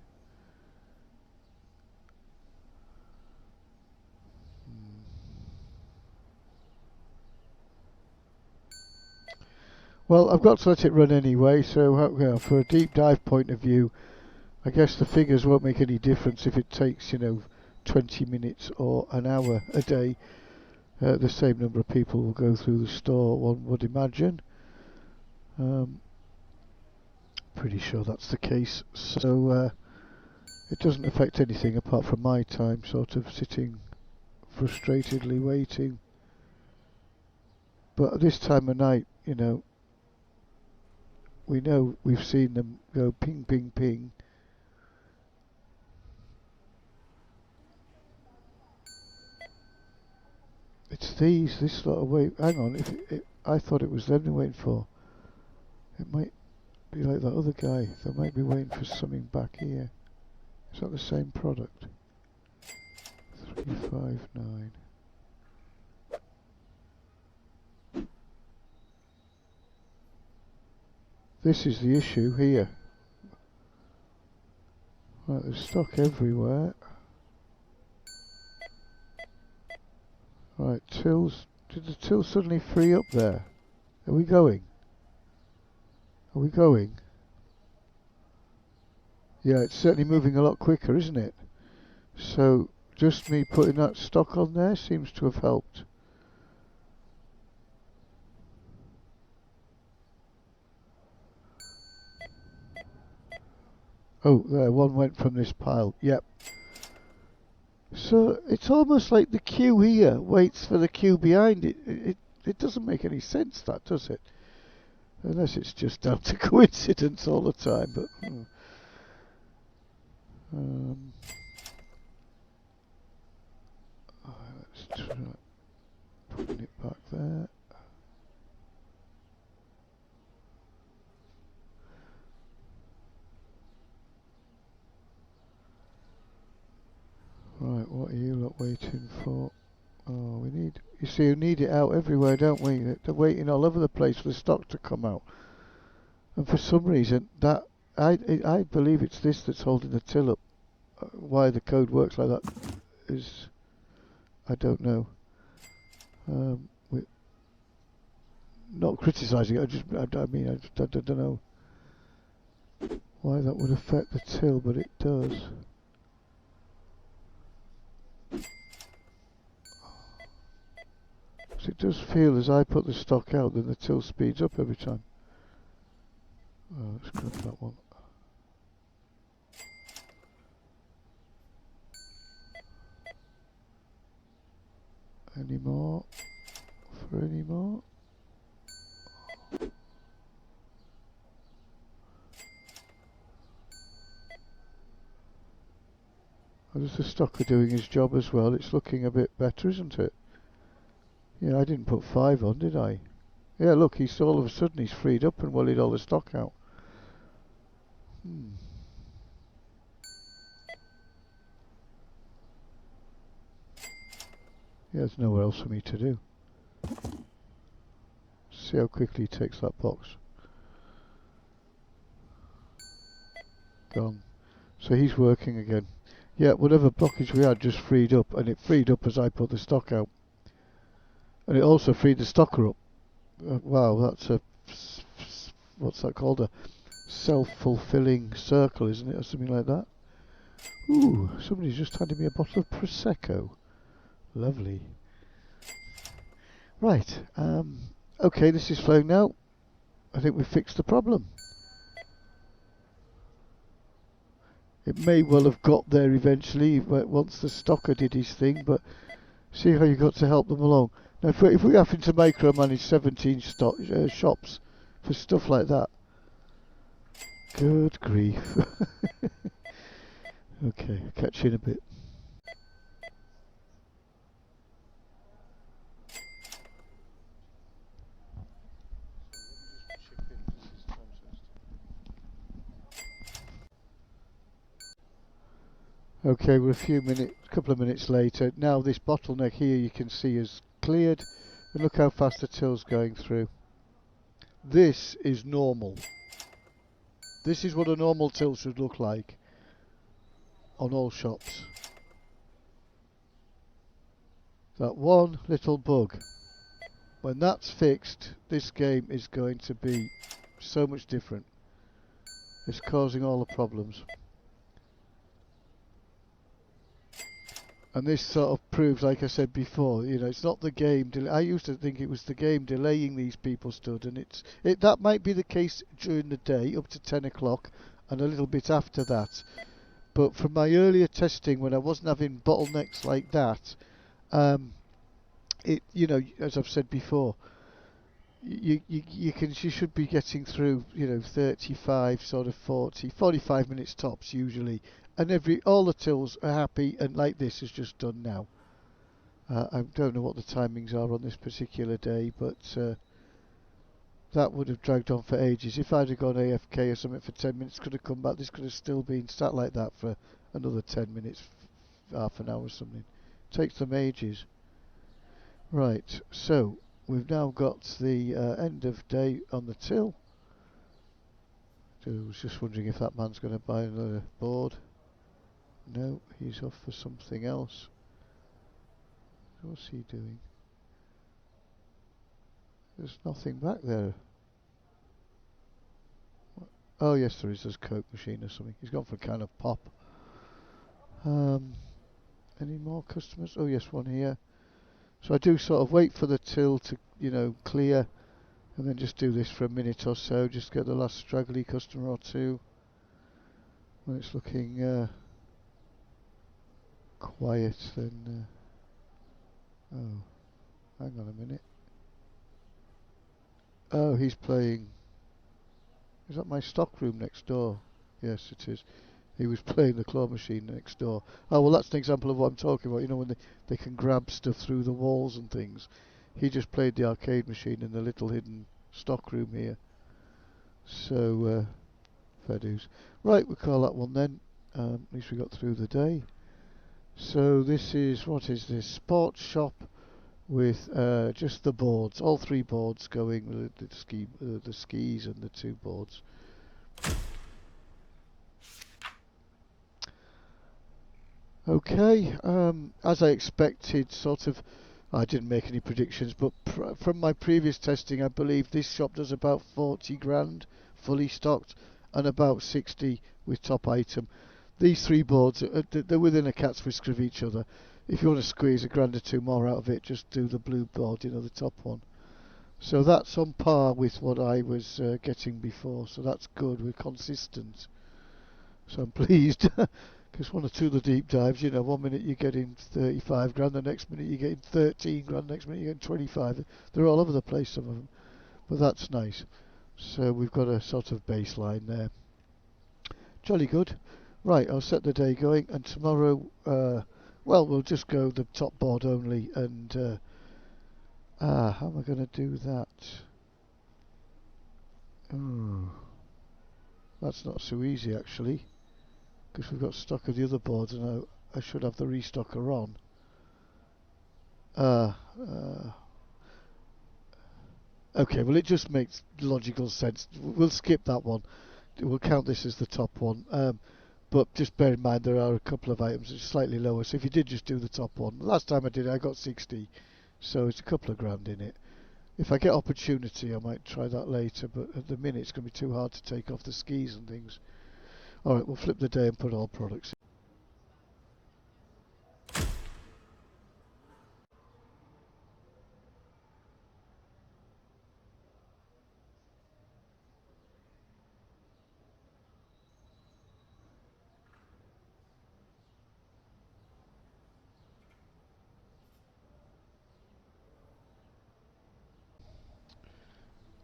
Well, I've got to let it run anyway, so for a deep dive point of view, I guess the figures won't make any difference if it takes, 20 minutes or an hour a day. The same number of people will go through the store, one would imagine. Pretty sure that's the case. So it doesn't affect anything apart from my time sort of sitting frustratedly waiting. But at this time of night, we know we've seen them go ping, ping, ping. It's this sort of wait. Hang on, I thought it was them they're waiting for. It might be like that other guy. They might be waiting for something back here. Is that the same product? 359. This is the issue here. Right, there's stock everywhere. Right, tills. Did the till suddenly free up there? Are we going? Are we going? Yeah, it's certainly moving a lot quicker, isn't it? So, just me putting that stock on there seems to have helped. Oh, there, one went from this pile. Yep. So, it's almost like the queue here waits for the queue behind it. It doesn't make any sense, that, does it? Unless it's just down to coincidence all the time, but... let's try putting it back there. Right, what are you lot waiting for? Oh, we need it out everywhere, don't we? They're waiting all over the place for the stock to come out. And for some reason, I believe it's this that's holding the till up. Why the code works like that is, I don't know. We're not criticising it. I don't know why that would affect the till, but it does. So it does feel as I put the stock out, then the till speeds up every time. Oh, let's grab that one. Any more? For any more? How does the stocker doing his job as well? It's looking a bit better, isn't it? Yeah, I didn't put 5 on, did I? Yeah, look, he's all of a sudden he's freed up and wallied all the stock out. Yeah, there's nowhere else for me to do. See how quickly he takes that box. Gone. So he's working again. Yeah, whatever blockage we had just freed up, and it freed up as I put the stock out. And it also freed the stocker up. Wow, that's a... what's that called? A self-fulfilling circle, isn't it? Or something like that. Ooh, somebody's just handed me a bottle of Prosecco. Lovely. Right, okay, this is flowing now. I think we've fixed the problem. It may well have got there eventually once the stocker did his thing, but see how you got to help them along. Now, if we're having to micromanage 17 shops for stuff like that, good grief. Okay, catch you in a bit. Okay, we're a couple of minutes later. Now this bottleneck here you can see is cleared, and look how fast the till's going through. This is normal. This is what a normal till should look like on all shops. That one little bug. When that's fixed, this game is going to be so much different. It's causing all the problems. And this sort of proves, like I said before, you know, it's not the game. I used to think it was the game delaying these people stood, and that might be the case during the day up to 10 o'clock and a little bit after that. But from my earlier testing, when I wasn't having bottlenecks like that, you know, as I've said before, you should be getting through, you know, 35, sort of 45 minutes tops usually, and all the tills are happy, and like this is just done now. I don't know what the timings are on this particular day, but that would have dragged on for ages. If I'd have gone AFK or something for 10 minutes, could have come back, this could have still been sat like that for another 10 minutes, half an hour or something. Takes them ages. Right, so we've now got the end of day on the till. I was just wondering if that man's going to buy another board. No, he's off for something else. What's he doing? There's nothing back there. What? Oh yes, there is. There's a Coke machine or something. He's gone for a can of pop. Any more customers? Oh yes, one here. So I do sort of wait for the till to, you know, clear, and then just do this for a minute or so, just get the last straggly customer or two. When it's looking quiet, then oh, hang on a minute. Oh, he's playing. Is that my stock room next door? Yes, it is. He was playing the claw machine next door. Oh, well, that's an example of what I'm talking about. You know, when they can grab stuff through the walls and things. He just played the arcade machine in the little hidden stock room here. So, fair dues. Right, we'll call that one then. At least we got through the day. So this is, what is this? Sports shop with just the boards. All 3 boards going, the skis and the 2 boards. Okay, as I expected, sort of, I didn't make any predictions, but from my previous testing, I believe this shop does about 40 grand fully stocked and about 60 with top item. These 3 boards, they're within a cat's whisker of each other. If you want to squeeze a grand or 2 more out of it, just do the blue board, you know, the top one. So that's on par with what I was getting before, so that's good, we're consistent. So I'm pleased. Because one or two of the deep dives, you know, one minute you're getting 35 grand, the next minute you're getting 13 grand, next minute you're getting 25. They're all over the place, some of them. But that's nice. So we've got a sort of baseline there. Jolly good. Right, I'll set the day going, and tomorrow, well, we'll just go the top board only, and How am I going to do that? Oh, that's not so easy actually, because we've got stock of the other boards and I should have the restocker on. Uh, uh, okay, well it just makes logical sense. We'll skip that one. We'll count this as the top one. But just bear in mind there are a couple of items that are slightly lower. So if you did just do the top one, last time I did it I got 60, so it's a couple of grand in it. If I get opportunity I might try that later, but at the minute it's going to be too hard to take off the skis and things. Alright, we'll flip the day and put all products in.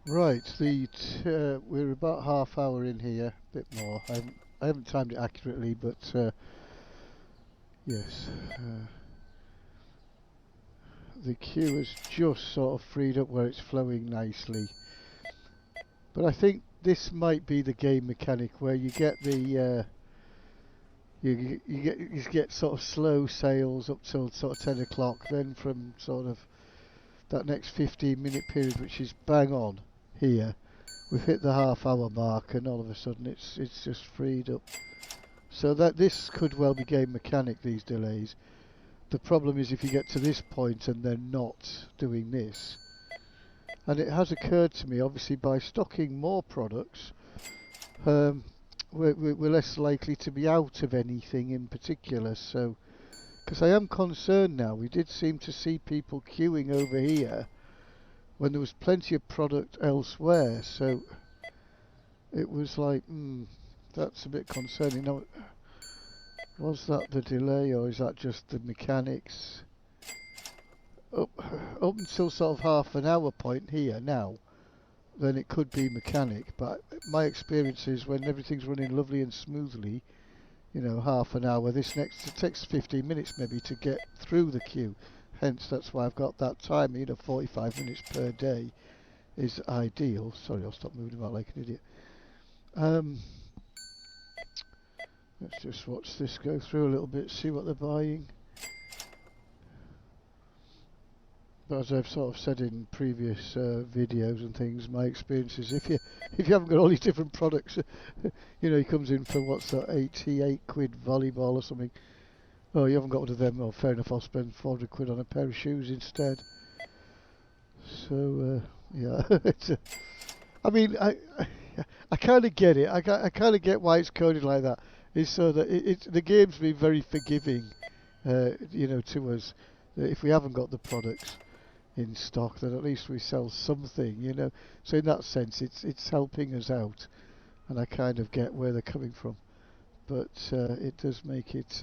Right, we're about half hour in here, a bit more. I haven't timed it accurately, but yes, the queue has just sort of freed up where it's flowing nicely. But I think this might be the game mechanic where you get the you get sort of slow sales up till sort of 10 o'clock. Then from sort of that next 15-minute period, which is bang on here, we've hit the half-hour mark, and all of a sudden it's just freed up. So that this could well be game mechanic, these delays. The problem is if you get to this point and they're not doing this. And it has occurred to me, obviously, by stocking more products, we're less likely to be out of anything in particular. So, because I am concerned now, we did seem to see people queuing over here when there was plenty of product elsewhere. So it was like, that's a bit concerning. Now, was that the delay or is that just the mechanics? Up until sort of half an hour point here now, then it could be mechanic, but my experience is when everything's running lovely and smoothly, you know, half an hour, it takes 15 minutes maybe to get through the queue. Hence that's why I've got that time, 45 minutes per day is ideal. Sorry, I'll stop moving about like an idiot. Let's just watch this go through a little bit, see what they're buying. But as I've sort of said in previous videos and things, my experience is if you haven't got all these different products, he comes in for what's that, 88 quid volleyball or something. Oh, you haven't got one of them. Oh, fair enough. I'll spend 400 quid on a pair of shoes instead. So yeah, I mean, I kind of get it. I kind of get why it's coded like that. It's so that the game's been very forgiving, to us. If we haven't got the products in stock, then at least we sell something. So in that sense, it's helping us out, and I kind of get where they're coming from. But it does make it,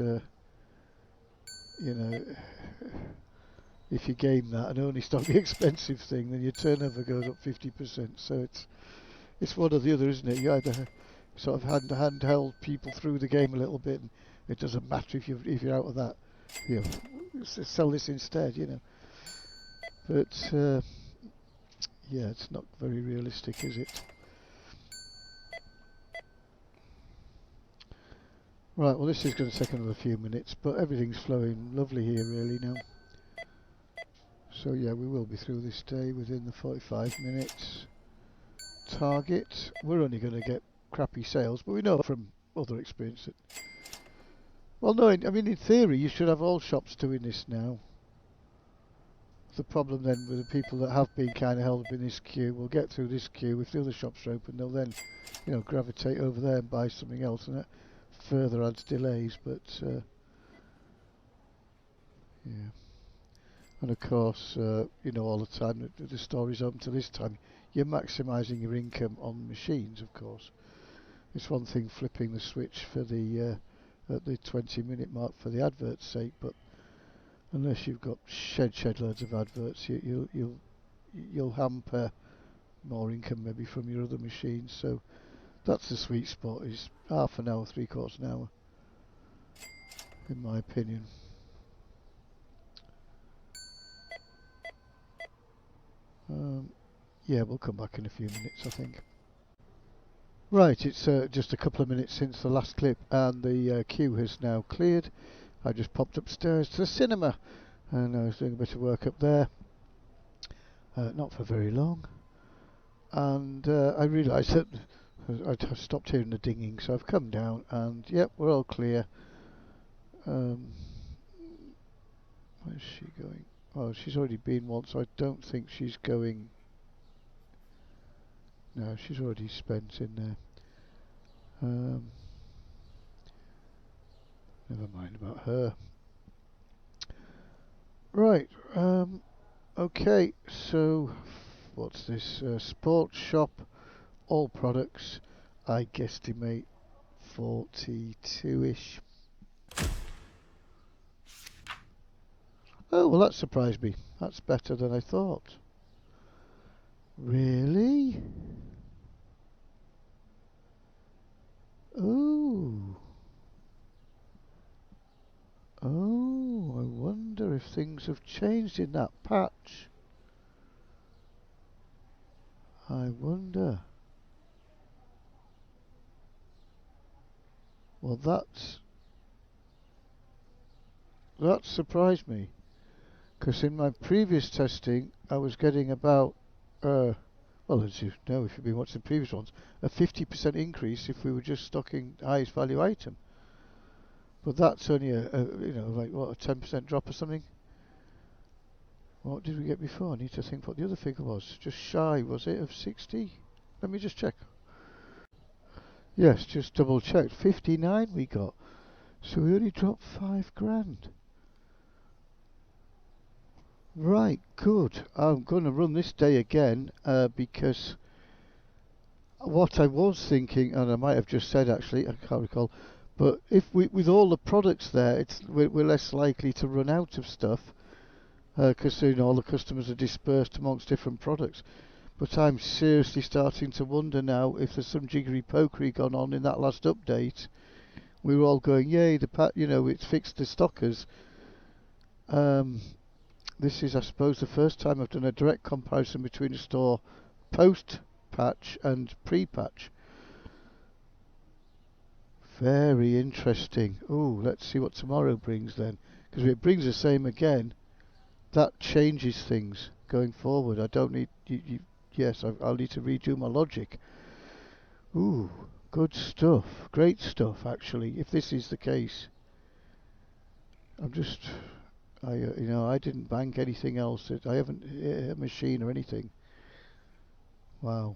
if you game that and only stock the expensive thing, then your turnover goes up 50%. So it's one or the other, isn't it? You either sort of handheld people through the game a little bit, and it doesn't matter if you're out of that. Sell this instead. But yeah, it's not very realistic, is it? Right, well this is going to take another few minutes, but everything's flowing lovely here really now. So yeah, we will be through this day within the 45 minutes target. We're only going to get crappy sales, but we know from other experience that... Well no, I mean in theory you should have all shops doing this now. The problem then with the people that have been kind of held up in this queue will get through this queue. If the other shops are open, they'll then, gravitate over there and buy something else, and that further adds delays. But yeah, and of course, all the time the store is open to this time. You're maximising your income on machines, of course. It's one thing flipping the switch for the at the 20-minute mark for the advert's sake, but unless you've got shed loads of adverts, you'll hamper more income maybe from your other machines. So that's the sweet spot, is half an hour, 3/4 an hour, in my opinion. Yeah, we'll come back in a few minutes, I think. Right, it's just a couple of minutes since the last clip, and the queue has now cleared. I just popped upstairs to the cinema, and I was doing a bit of work up there. Not for very long. And I realised that I stopped hearing the dinging, so I've come down, and yep, we're all clear. Where's she going? Oh, she's already been once, so I don't think she's going. No, she's already spent in there. Never mind about her. Right, okay, so what's this? Sports shop, all products, I guesstimate 42-ish. Oh, well, that surprised me. That's better than I thought. Really? Oh. Oh, I wonder if things have changed in that patch. I wonder. Well, that surprised me, because in my previous testing I was getting about, well, as you know if you've been watching the previous ones, a 50% increase if we were just stocking the highest value item. But that's only like what, a 10% drop or something. What did we get before? I need to think what the other figure was. Just shy, was it, of 60? Let me just check. Yes, just double checked. 59 we got. So we only dropped 5 grand. Right, good. I'm going to run this day again because what I was thinking, and I might have just said actually, I can't recall, but if with all the products there, we're less likely to run out of stuff because all the customers are dispersed amongst different products. But I'm seriously starting to wonder now if there's some jiggery pokery gone on in that last update. We were all going, yay, it's fixed the stockers. This is, I suppose, the first time I've done a direct comparison between a store post-patch and pre-patch. Very interesting. Ooh, let's see what tomorrow brings then. Because if it brings the same again, that changes things going forward. I don't need... yes, I'll need to redo my logic. Ooh, good stuff. Great stuff, actually, if this is the case. I'm just... I didn't bank anything else. I haven't hit a machine or anything. Wow.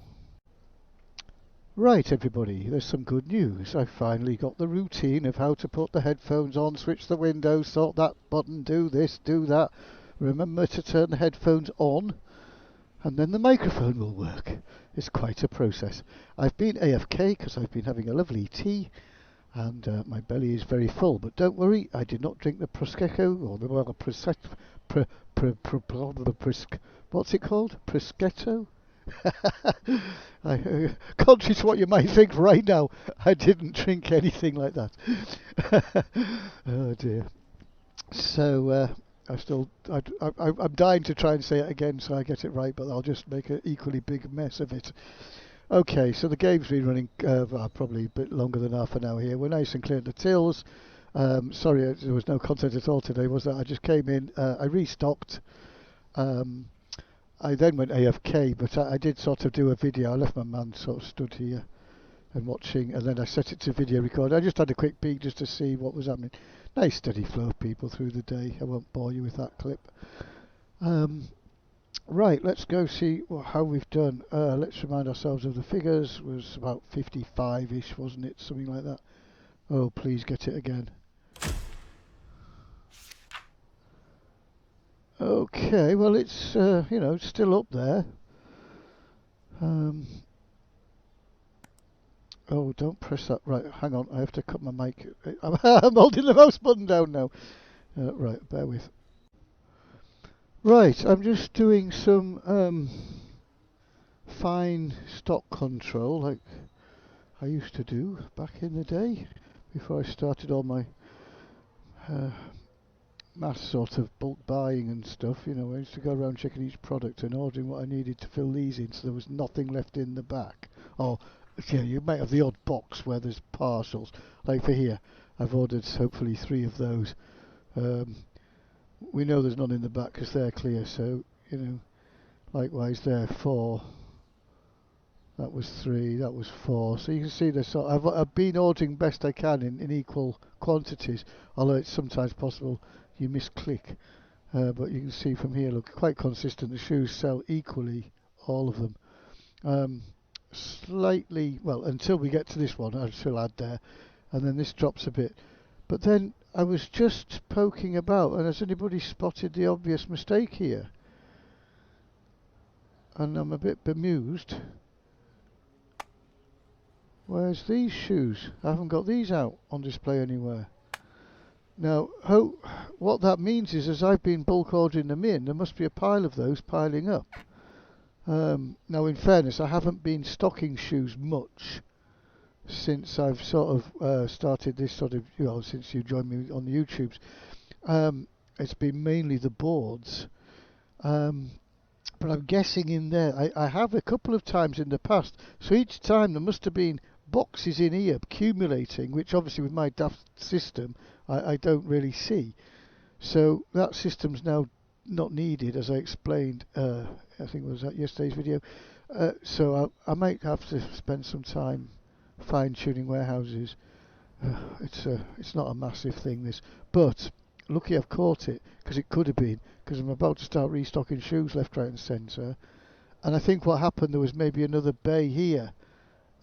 Right, everybody, there's some good news. I finally got the routine of how to put the headphones on, switch the window, sort that button, do this, do that. Remember to turn the headphones on, and then the microphone will work. It's quite a process. I've been AFK because I've been having a lovely tea, and my belly is very full. But don't worry, I did not drink the prosecco or the what's it called? Prosciutto? Contrary to what you might think right now, I didn't drink anything like that. Oh dear. So I'm dying to try and say it again so I get it right, but I'll just make an equally big mess of it. Okay, so the game's been running probably a bit longer than half an hour here. We're nice and clear at the tills. Sorry, there was no content at all today, was there? I just came in, I restocked. I then went AFK, but I did sort of do a video. I left my man sort of stood here and watching, and then I set it to video record. I just had a quick peek just to see what was happening. Nice steady flow of people through the day. I won't bore you with that clip. Right, let's go see how we've done. Let's remind ourselves of the figures. It was about 55-ish, wasn't it? Something like that. Oh, please get it again. Okay, well it's still up there. Oh, don't press that. Right, hang on. I have to cut my mic. I'm holding the mouse button down now. Right, bear with. Right, I'm just doing some fine stock control like I used to do back in the day before I started all my mass sort of bulk buying and stuff. You know, I used to go around checking each product and ordering what I needed to fill these in, so there was nothing left in the back. Or, yeah, you might have the odd box where there's partials. Like for here, I've ordered hopefully 3 of those. Um, we know there's none in the back because they're clear, so, you know, likewise there, 4. That was 3, that was 4. So you can see the sort. I've been ordering best I can in equal quantities, although it's sometimes possible you misclick. But you can see from here, look, quite consistent. The shoes sell equally, all of them. Slightly, well, until we get to this one, I shall add there, and then this drops a bit. But then I was just poking about, and has anybody spotted the obvious mistake here? And I'm a bit bemused. Where's these shoes? I haven't got these out on display anywhere. Now, what that means is, as I've been bulk ordering them in, there must be a pile of those piling up. Now, in fairness, I haven't been stocking shoes much since I've sort of started this sort of, you know, since you joined me on the YouTubes. It's been mainly the boards. But I'm guessing in there, I have a couple of times in the past, so each time there must have been boxes in here accumulating, which obviously with my daft system I don't really see. So that system's now not needed, as I explained, I think it was at yesterday's video. So I might have to spend some time fine-tuning warehouses. It's not a massive thing, this, but lucky I've caught it, because it could have been, because I'm about to start restocking shoes left, right and centre. And I think what happened, there was maybe another bay here,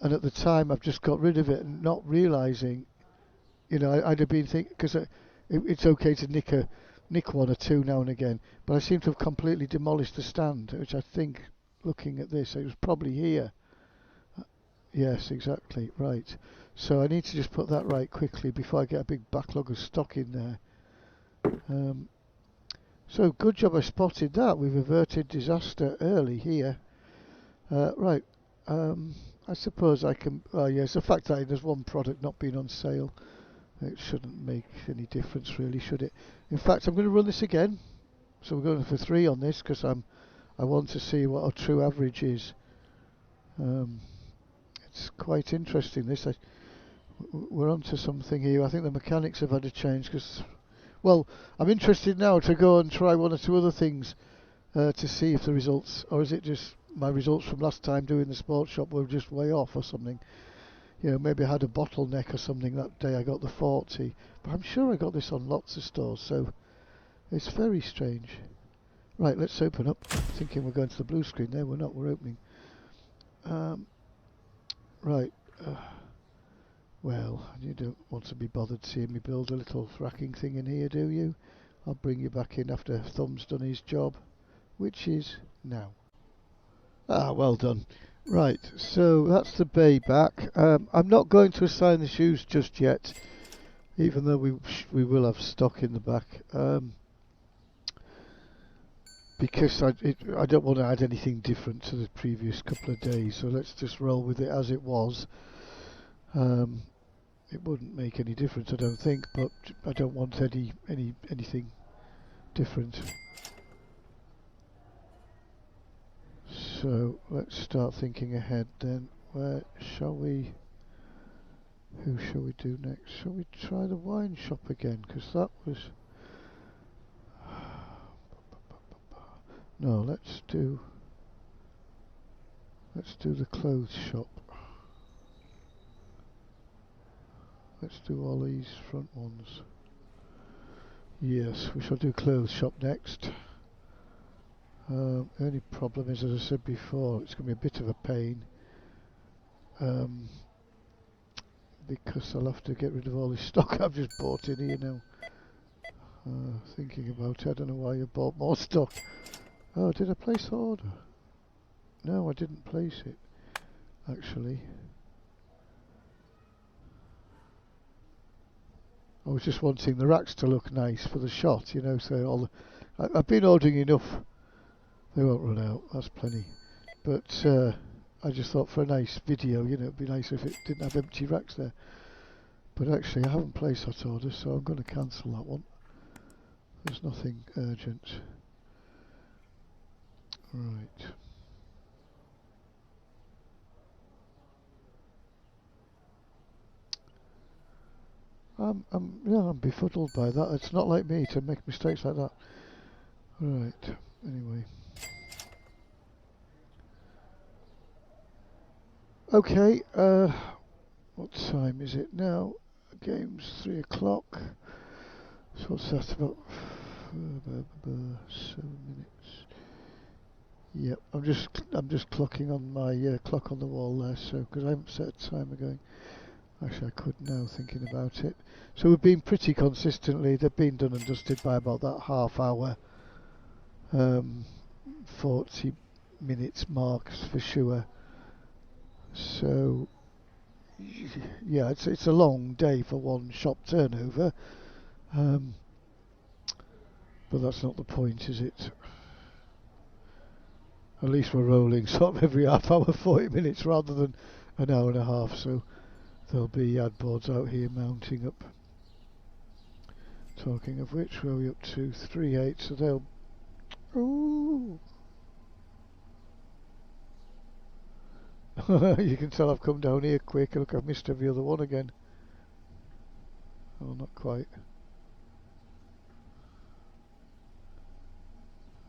and at the time I've just got rid of it and not realising, you know, I'd have been thinking, because it's okay to nick 1 or 2 now and again, but I seem to have completely demolished the stand, which I think, looking at this, it was probably here. Yes, exactly, right. So I need to just put that right quickly before I get a big backlog of stock in there. So good job I spotted that. We've averted disaster early here. Right, I suppose I can. Yes, the fact that there's one product not being on sale, it shouldn't make any difference really, should it? In fact, I'm going to run this again. So we're going for 3 on this because I want to see what our true average is. It's quite interesting. We're onto something here. I think the mechanics have had a change because, well, I'm interested now to go and try 1 or 2 other things to see if the results, or is it just my results from last time doing the sports shop were just way off or something. You know, maybe I had a bottleneck or something that day I got the 40, but I'm sure I got this on lots of stores, so it's very strange. Right, let's open up. Thinking we're going to the blue screen there, we're not, we're opening. Right, well, you don't want to be bothered seeing me build a little racking thing in here, do you? I'll bring you back in after Thumb's done his job, which is now. Ah, well done. Right, so that's the bay back. I'm not going to assign the shoes just yet, even though we will have stock in the back, because I don't want to add anything different to the previous couple of days. So let's just roll with it as it was. It wouldn't make any difference, I don't think, but I don't want anything different. So let's start thinking ahead then. Who shall we do next? Shall we try the wine shop again? Because that was... No, let's do the clothes shop. Let's do all these front ones. Yes, we shall do clothes shop next. The only problem is, as I said before, it's going to be a bit of a pain, because I'll have to get rid of all this stock I've just bought in here now. Thinking about it, I don't know why I bought more stock. Oh, did I place the order? No, I didn't place it, actually. I was just wanting the racks to look nice for the shot, you know, so I've been ordering enough. They won't run out, that's plenty. But I just thought for a nice video, you know, it'd be nice if it didn't have empty racks there. But actually I haven't placed that order, so I'm going to cancel that one. There's nothing urgent. Right. I'm befuddled by that. It's not like me to make mistakes like that. Right. Anyway. Okay. What time is it now? Game's 3 o'clock. So what's that about? 7 minutes. Yep. I'm just clocking on my clock on the wall there. So because I haven't set a timer going. Actually, I could now, thinking about it. So we've been pretty consistently, they've been done and dusted by about that half hour, 40 minutes marks for sure. So, yeah, it's a long day for one shop turnover, but that's not the point, is it? At least we're rolling sort of every half hour, 40 minutes rather than an hour and a half, so there'll be ad boards out here mounting up. Talking of which, where are we up to? 3.8, so they'll... Ooh! You can tell I've come down here quick. Look, I've missed every other one again. Oh, not quite.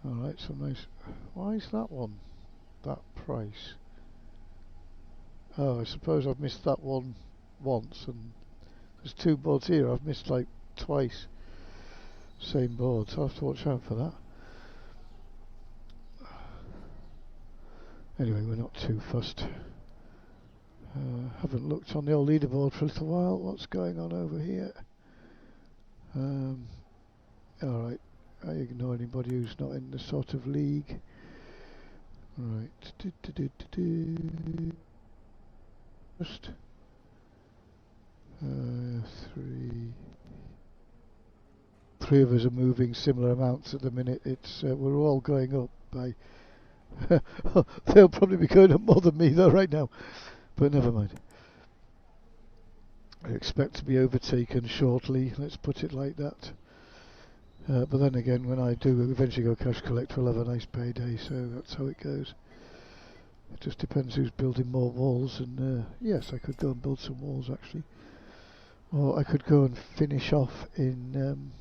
Alright, so nice. Why is that one that price? Oh, I suppose I've missed that one once, and there's two boards here I've missed like twice. Same board, so I have to watch out for that. Anyway, we're not too fussed. Haven't looked on the old leaderboard for a little while. What's going on over here? Alright, I ignore anybody who's not in the sort of league. Right. Just three of us are moving similar amounts at the minute. It's we're all going up by. They'll probably be going up more than me though right now, but never mind. I expect to be overtaken shortly. Let's put it like that. But then again, when I do eventually go cash collect, we'll have a nice payday. So that's how it goes. It just depends who's building more walls, and yes, I could go and build some walls actually, or I could go and finish off in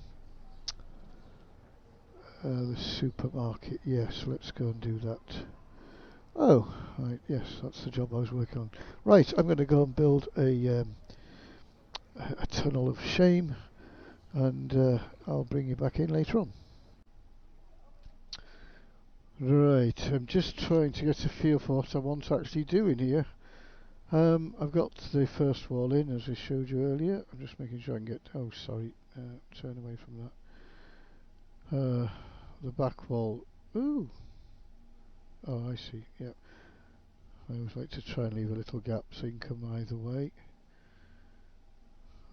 the supermarket. Yes, let's go and do that. Oh, right, yes, that's the job I was working on. Right, I'm going to go and build a tunnel of shame, and I'll bring you back in later on. Right, I'm just trying to get a feel for what I want to actually do in here. I've got the first wall in, as I showed you earlier. I'm just making sure I can get... Oh, sorry. Turn away from that. The back wall... Ooh! Oh, I see. Yep. I always like to try and leave a little gap so you can come either way.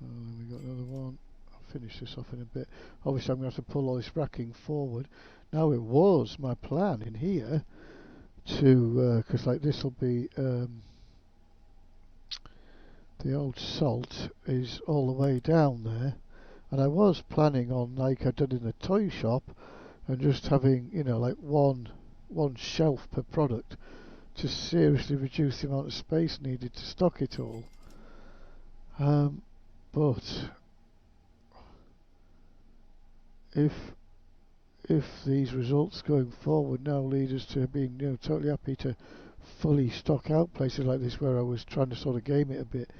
Then we got another one. I'll finish this off in a bit. Obviously, I'm going to have to pull all this racking forward. Now, it was my plan in here to... because, like, this will be... the old salt is all the way down there, and I was planning on, like I'd done in the toy shop, and just having, you know, like one shelf per product to seriously reduce the amount of space needed to stock it all. But if these results going forward now lead us to being, you know, totally happy to fully stock out places like this, where I was trying to sort of game it a bit,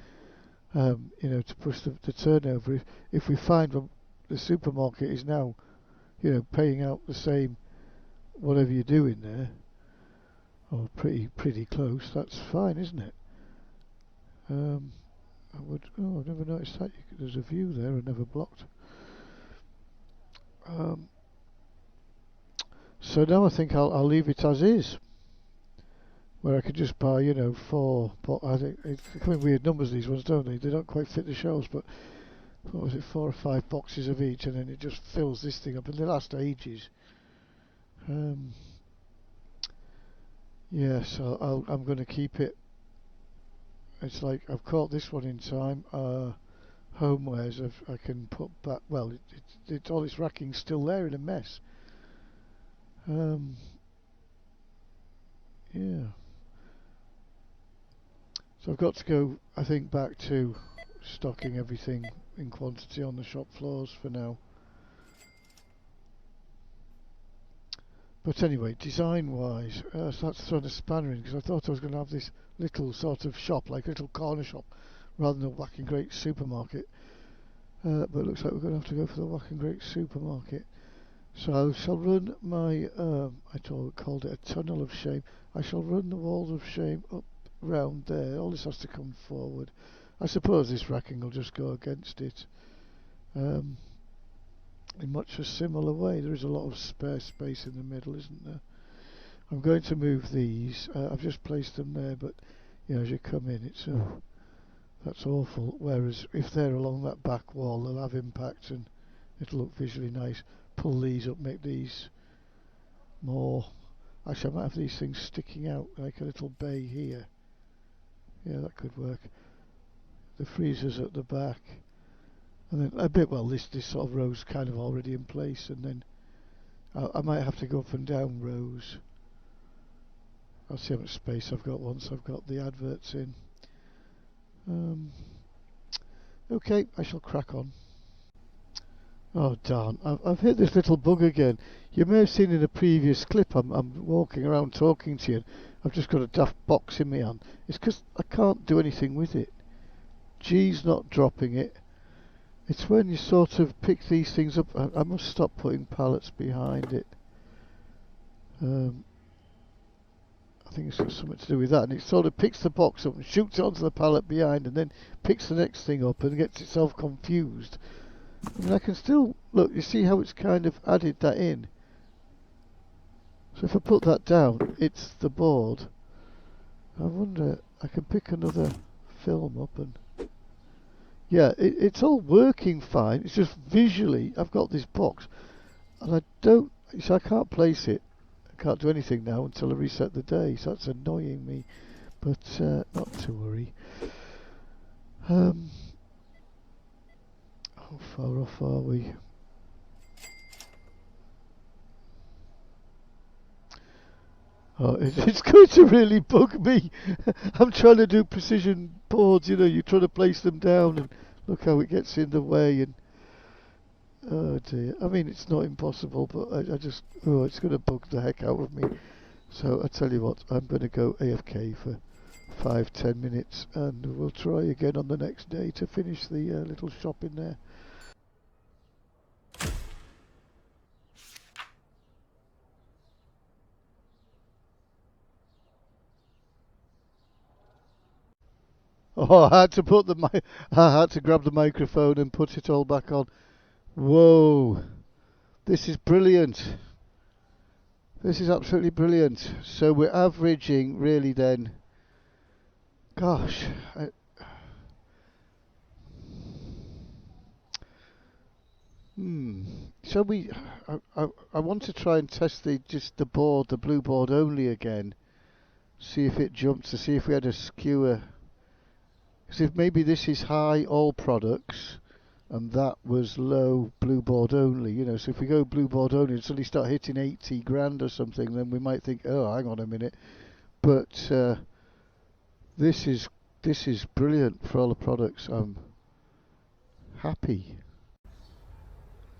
you know, to push the turnover. If we find the supermarket is now, you know, paying out the same whatever you do in there, or pretty close, that's fine, isn't it? I've never noticed that. There's a view there I never blocked. So now I think I'll leave it as is, where I could just buy, you know, four. But I think it's becoming weird numbers, these ones, don't they? They don't quite fit the shelves, but what was it, 4 or 5 boxes of each, and then it just fills this thing up, and they last ages. Yes, I'm going to keep it. It's like I've caught this one in time. homewares I can put back. Well, it's all its racking's still there in a mess. Yeah. So I've got to go, I think, back to stocking everything in quantity on the shop floors for now. But anyway, design-wise, so that's thrown a spanner in, because I thought I was going to have this little sort of shop, like a little corner shop, rather than a whacking great supermarket. But it looks like we're going to have to go for the whacking great supermarket. So I shall run my, called it a tunnel of shame. I shall run the walls of shame up round there. All this has to come forward. I suppose this racking will just go against it. In much a similar way. There is a lot of spare space in the middle, isn't there? I'm going to move these. I've just placed them there, but as you come in, it's that's awful. Whereas if they're along that back wall, they'll have impact and it'll look visually nice. Pull these up, make these more. Actually, I might have these things sticking out like a little bay here. Yeah, that could work. The freezers at the back. And then a bit, well, this sort of row's kind of already in place, and then I might have to go up and down rows. I'll see how much space I've got once I've got the adverts in. Okay, I shall crack on. Oh darn, I've hit this little bug again. You may have seen in a previous clip I'm walking around talking to you. I've just got a daft box in my hand. It's because I can't do anything with it. G's not dropping it. It's when you sort of pick these things up. I must stop putting pallets behind it. I think it's got something to do with that. And it sort of picks the box up and shoots it onto the pallet behind, and then picks the next thing up and gets itself confused. I mean, I can still look. You see how it's kind of added that in. So if I put that down, it's the board. I wonder. I can pick another film up and. Yeah, it's all working fine. It's just visually, I've got this box, and I can't place it. I can't do anything now until I reset the day, so that's annoying me. But not to worry. How far off are we? Oh, it's going to really bug me. I'm trying to do precision boards, you're trying to place them down, and look how it gets in the way, and oh dear. I mean, it's not impossible, but I just, it's going to bug the heck out of me. So I tell you what, I'm going to go AFK for 5-10 minutes, and we'll try again on the next day to finish the little shop in there. Oh, I had to I had to grab the microphone and put it all back on. Whoa, this is brilliant. This is absolutely brilliant. So we're averaging really then. Gosh, shall we? I want to try and test the board, the blue board only again. See if it jumps. To see if we had a skewer. Because if maybe this is high all products, and that was low blue board only. So if we go blue board only and suddenly start hitting 80 grand or something, then we might think, oh, hang on a minute. But this is brilliant for all the products. I'm happy.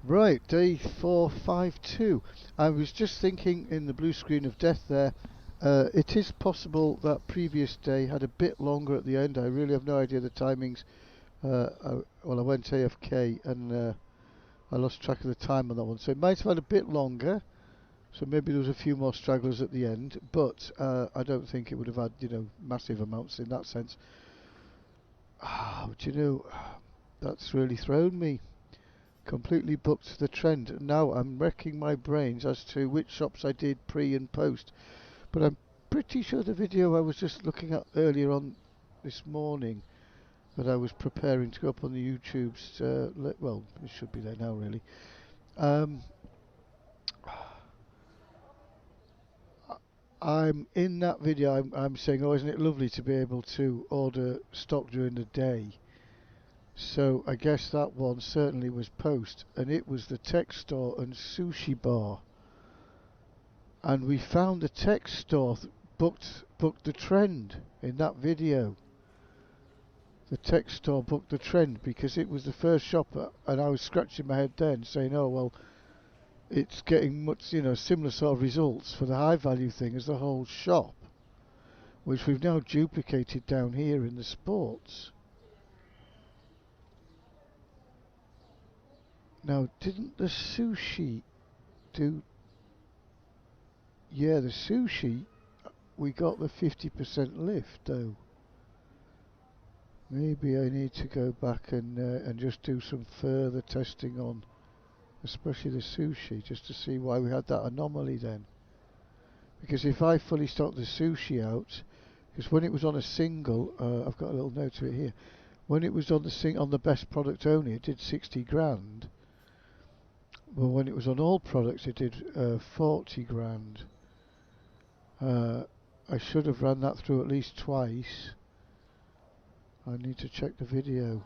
Right, day 452. I was just thinking in the blue screen of death there, it is possible that previous day had a bit longer at the end. I really have no idea the timings. I went AFK and I lost track of the time on that one. So it might have had a bit longer. So maybe there was a few more stragglers at the end. But I don't think it would have had, massive amounts in that sense. That's really thrown me. Completely booked the trend. Now I'm wrecking my brains as to which shops I did pre and post. But I'm pretty sure the video I was just looking at earlier on this morning that I was preparing to go up on the YouTube's, well, it should be there now really. I'm in that video, I'm saying, oh, isn't it lovely to be able to order stock during the day? So I guess that one certainly was post, and it was the tech store and sushi bar. And we found the tech store booked the trend in that video. The tech store booked the trend because it was the first shop, and I was scratching my head then, saying, "Oh well, it's getting much, similar sort of results for the high value thing as the whole shop, which we've now duplicated down here in the sports." Now, didn't the sushi do? Yeah, the sushi, we got the 50% lift though. Maybe I need to go back and just do some further testing on, especially the sushi, just to see why we had that anomaly then. Because if I fully stocked the sushi out, because when it was on a single, I've got a little note to it here. When it was on the best product only, it did 60 grand. Well, when it was on all products, it did 40 grand. I should have ran that through at least twice. I need to check the video.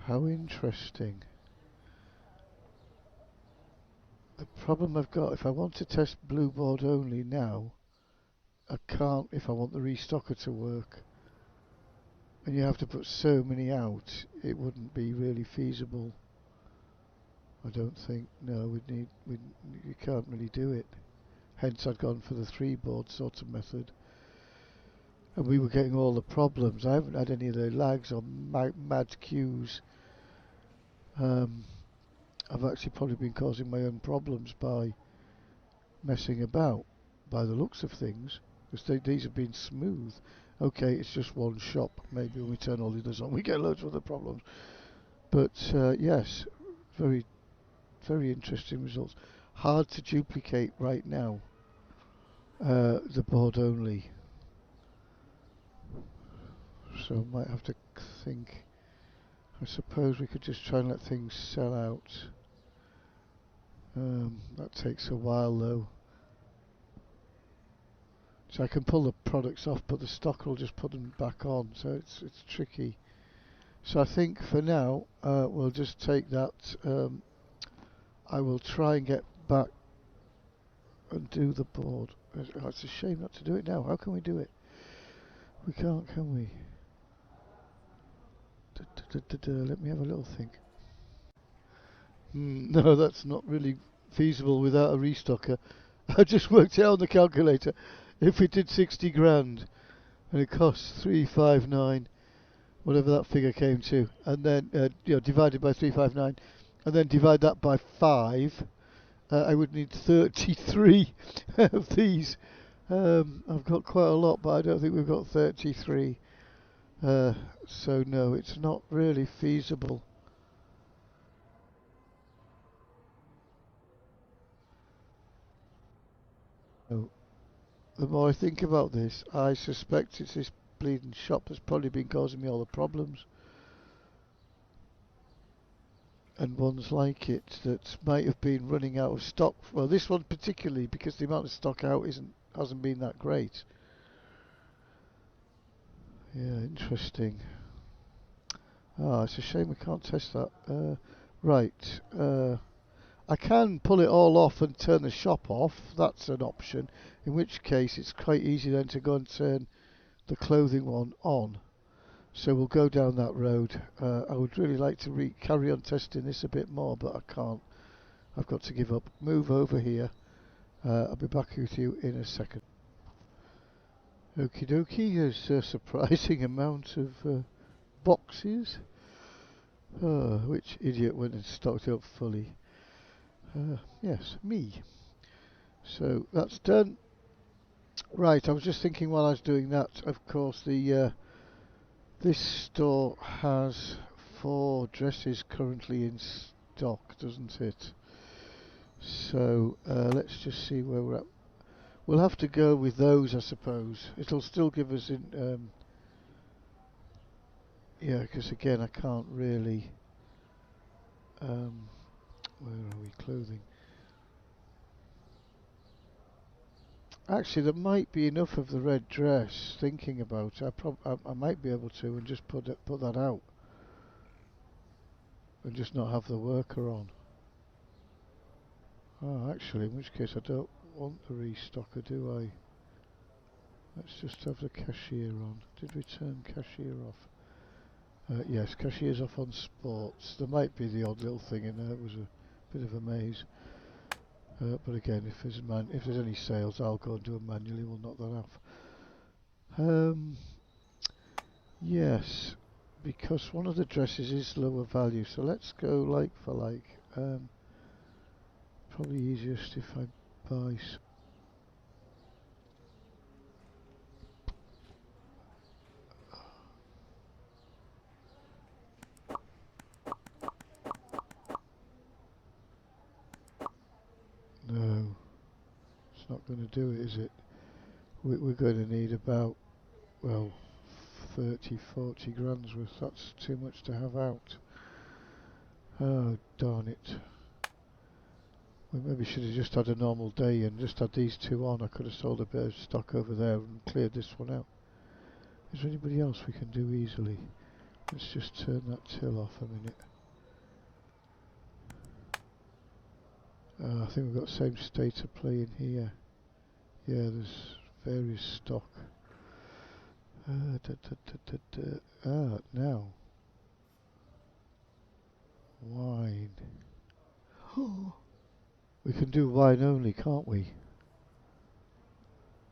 How interesting. The problem I've got, if I want to test Blueboard only now, I can't if I want the restocker to work. And you have to put so many out, it wouldn't be really feasible. I don't think. No, you can't really do it. Hence I'd gone for the 3-board sort of method. And we were getting all the problems. I haven't had any of the lags or mad queues. I've actually probably been causing my own problems by messing about, by the looks of things, because these have been smooth. Okay, it's just one shop. Maybe when we turn all the others on, we get loads of other problems. But yes, very, very interesting results. Hard to duplicate right now. The board only. So I might have to think. I suppose we could just try and let things sell out. That takes a while though. So I can pull the products off, but the stock will just put them back on. So it's tricky. So I think for now we'll just take that. I will try and get back and do the board. Oh, it's a shame not to do it now. How can we do it? We can't, can we? Let me have a little think. No, that's not really feasible without a restocker. I just worked it out on the calculator. If we did 60 grand and it costs 359, whatever that figure came to, and then divided by 359, and then divide that by 5, I would need 33 of these. I've got quite a lot, but I don't think we've got 33. So no, it's not really feasible. No. The more I think about this, I suspect it's this bleeding shop that's probably been causing me all the problems. And ones like it that might have been running out of stock. Well, this one particularly, because the amount of stock out hasn't been that great. Yeah, interesting. It's a shame we can't test that. Right. I can pull it all off and turn the shop off. That's an option. In which case, it's quite easy then to go and turn the clothing one on. So we'll go down that road. I would really like to carry on testing this a bit more, but I can't. I've got to give up. Move over here. I'll be back with you in a second. Okie dokie, there's a surprising amount of boxes. Which idiot went and stocked up fully? Yes, me. So that's done. Right, I was just thinking while I was doing that, of course, this store has 4 dresses currently in stock, doesn't it? So let's just see where we're at. We'll have to go with those, I suppose. It'll still give us yeah, because again, I can't really. Where are we? Clothing. Actually, there might be enough of the red dress. Thinking about it, I might be able to and just put that out and just not have the worker on. Oh, actually, in which case I don't want the restocker, do I? Let's just have the cashier on. Did we turn cashier off? Yes, cashier's off on sports. There might be the odd little thing in there. It was a bit of a maze. But again, if there's any sales, I'll go and do them manually. We'll knock that off. Yes, because one of the dresses is lower value. So let's go like for like. Probably easiest if I buy. No, it's not going to do it, is it? We're going to need about, well, 30-40 grand's worth. That's too much to have out. Oh, darn it. We maybe should have just had a normal day and just had these two on. I could have sold a bit of stock over there and cleared this one out. Is there anybody else we can do easily? Let's just turn that till off a minute. I think we've got the same state of play in here. Yeah, there's various stock. Now. Wine. We can do wine only, can't we?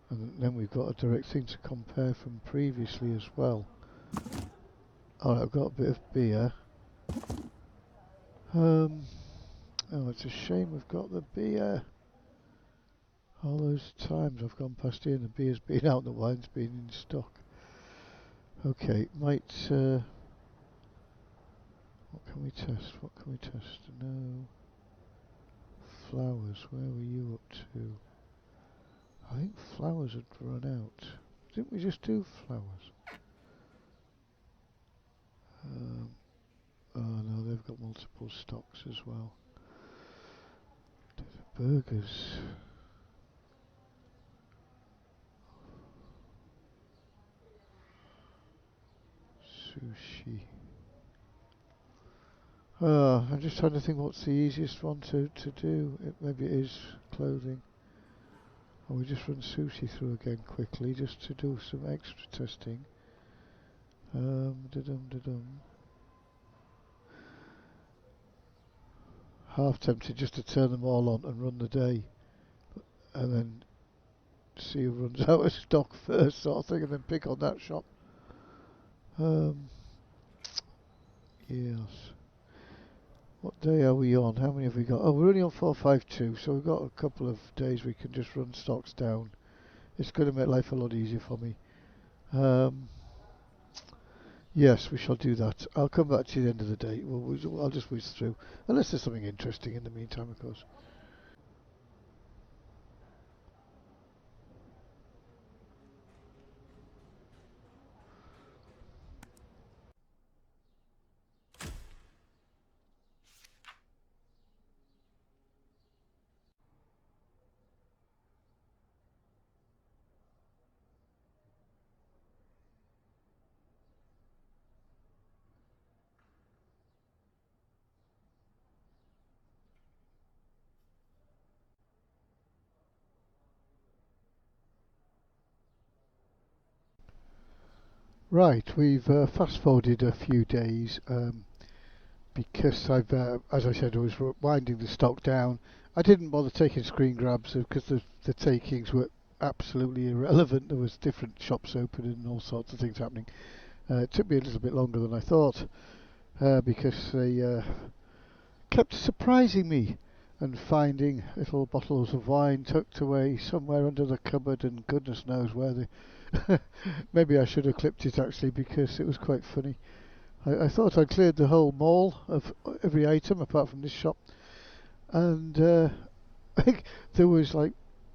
And then we've got a direct thing to compare from previously as well. Alright, I've got a bit of beer. Oh, it's a shame we've got the beer. All those times I've gone past here and the beer's been out and the wine's been in stock. Okay, might... what can we test? What can we test? No. Flowers, where were you up to? I think flowers had run out. Didn't we just do flowers? Oh no, they've got multiple stocks as well. Burgers. Sushi. I'm just trying to think what's the easiest one to do. Maybe it is clothing. And we just run sushi through again quickly just to do some extra testing. Half tempted just to turn them all on and run the day. And then see who runs out of stock first sort of thing and then pick on that shop. Yes. What day are we on? How many have we got? Oh, we're only on 452, so we've got a couple of days we can just run stocks down. It's going to make life a lot easier for me. Yes, we shall do that. I'll come back to you at the end of the day. I'll just whiz through. Unless there's something interesting in the meantime, of course. Right, we've fast-forwarded a few days because I've, as I said, I was winding the stock down. I didn't bother taking screen grabs because the takings were absolutely irrelevant. There was different shops open and all sorts of things happening. It took me a little bit longer than I thought because they kept surprising me and finding little bottles of wine tucked away somewhere under the cupboard, and goodness knows where they... Maybe I should have clipped it actually because it was quite funny. I thought I'd cleared the whole mall of every item apart from this shop, and I think there was like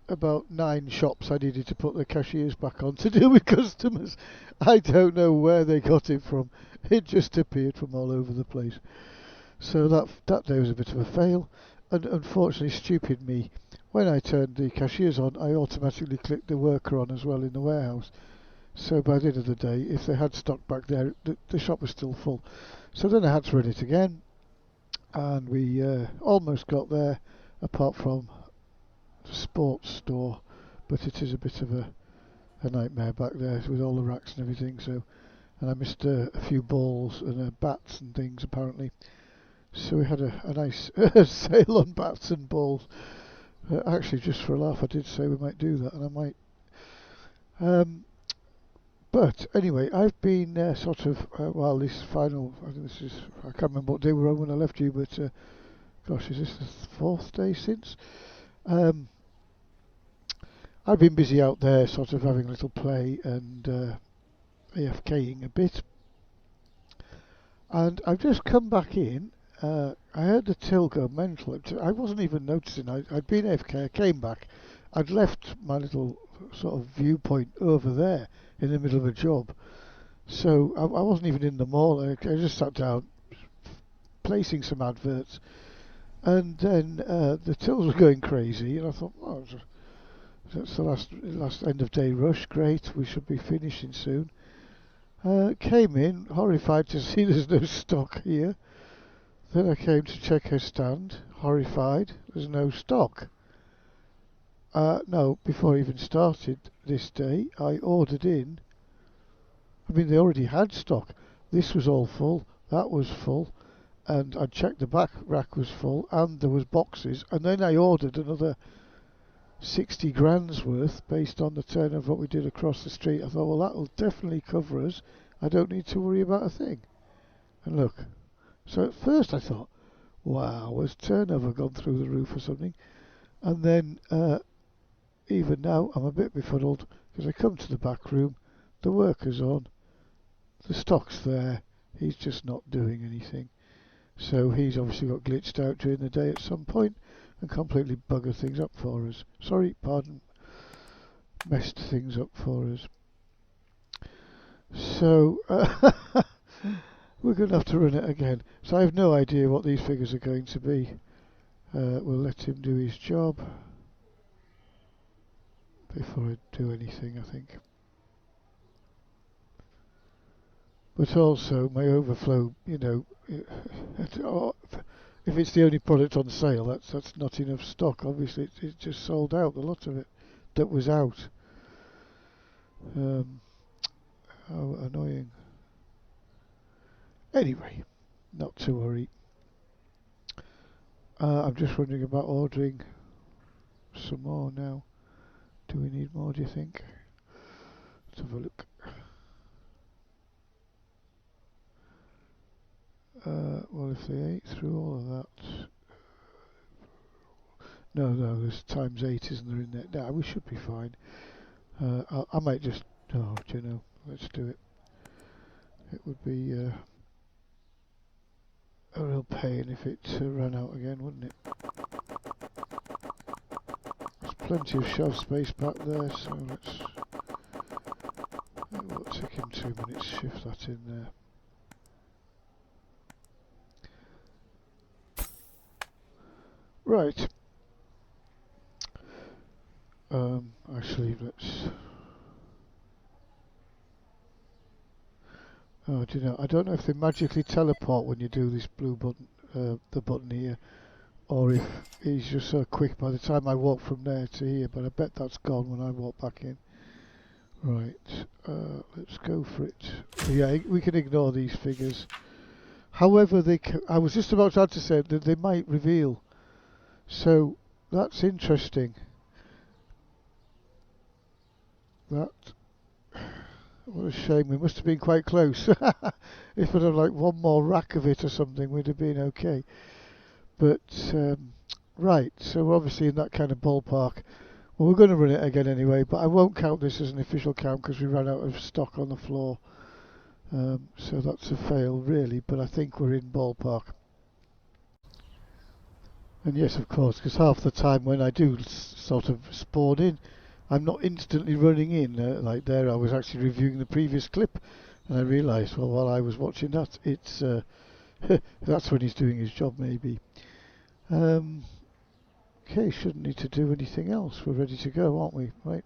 about 9 shops I needed to put the cashiers back on to deal with customers. I don't know where they got it from. It just appeared from all over the place. So that day was a bit of a fail, and unfortunately, stupid me when I turned the cashiers on, I automatically clicked the worker on as well in the warehouse. So by the end of the day, if they had stock back there, the shop was still full. So then I had to run it again, and we almost got there, apart from the sports store, but it is a bit of a nightmare back there with all the racks and everything. So, and I missed a few balls and bats and things apparently. So we had a nice sale on bats and balls. Actually, just for a laugh, I did say we might do that, and I might. But anyway, I've been sort of well, this final. I think this is. I can't remember what day we were on when I left you, but gosh, is this the fourth day since? Um, I've been busy out there, sort of having a little play and AFKing a bit, and I've just come back in. I heard the till go mental. I wasn't even noticing. I'd been AFK. I came back. I'd left my little sort of viewpoint over there in the middle of a job. So I wasn't even in the mall. I just sat down, placing some adverts, and then the tills were going crazy, and I thought, oh, that's the last end of day rush. Great, we should be finishing soon. Came in, horrified to see there's no stock here. Then I came to check her stand, horrified, there's no stock. No, before I even started this day, I ordered in. I mean, they already had stock. This was all full, that was full, and I checked the back rack was full, and there was boxes, and then I ordered another 60 grand's worth based on the turn of what we did across the street. I thought, well, that'll definitely cover us. I don't need to worry about a thing. And look, so at first I thought, wow, has turnover gone through the roof or something? And then even now I'm a bit befuddled because I come to the back room, the worker's on, the stock's there, he's just not doing anything. So he's obviously got glitched out during the day at some point and completely buggered things up for us. Sorry, pardon, messed things up for us. So we're going to have to run it again. So I have no idea what these figures are going to be. We'll let him do his job before I do anything, I think. But also my overflow, you know, if it's the only product on sale, that's not enough stock. Obviously, it just sold out, a lot of it that was out. How annoying. Anyway, not to worry. I'm just wondering about ordering some more now. Do we need more, do you think? Let's have a look. Well, if they ate through all of that... No, there's times 8, isn't there, in there? No, we should be fine. I might just... Oh, do you know, let's do it. It would be a real pain if it ran out again, wouldn't it? There's plenty of shelf space back there, so let's... It won't take him 2 minutes, shift that in there. Right. Actually, let's... Oh, do you know, I don't know if they magically teleport when you do this blue button, the button here, or if he's just so quick by the time I walk from there to here, but I bet that's gone when I walk back in. Right, let's go for it. Yeah, we can ignore these figures. However, I was just about to say that they might reveal. So, that's interesting. That... What a shame, we must have been quite close. If we'd have like one more rack of it or something, we'd have been okay. But, right, so we're obviously in that kind of ballpark. Well, we're going to run it again anyway, but I won't count this as an official count because we ran out of stock on the floor. So that's a fail, really, but I think we're in ballpark. And yes, of course, because half the time when I do sort of spawn in, I'm not instantly running in. Like there, I was actually reviewing the previous clip, and I realised, well, while I was watching that, it's that's when he's doing his job, maybe. Okay, shouldn't need to do anything else. We're ready to go, aren't we? Right.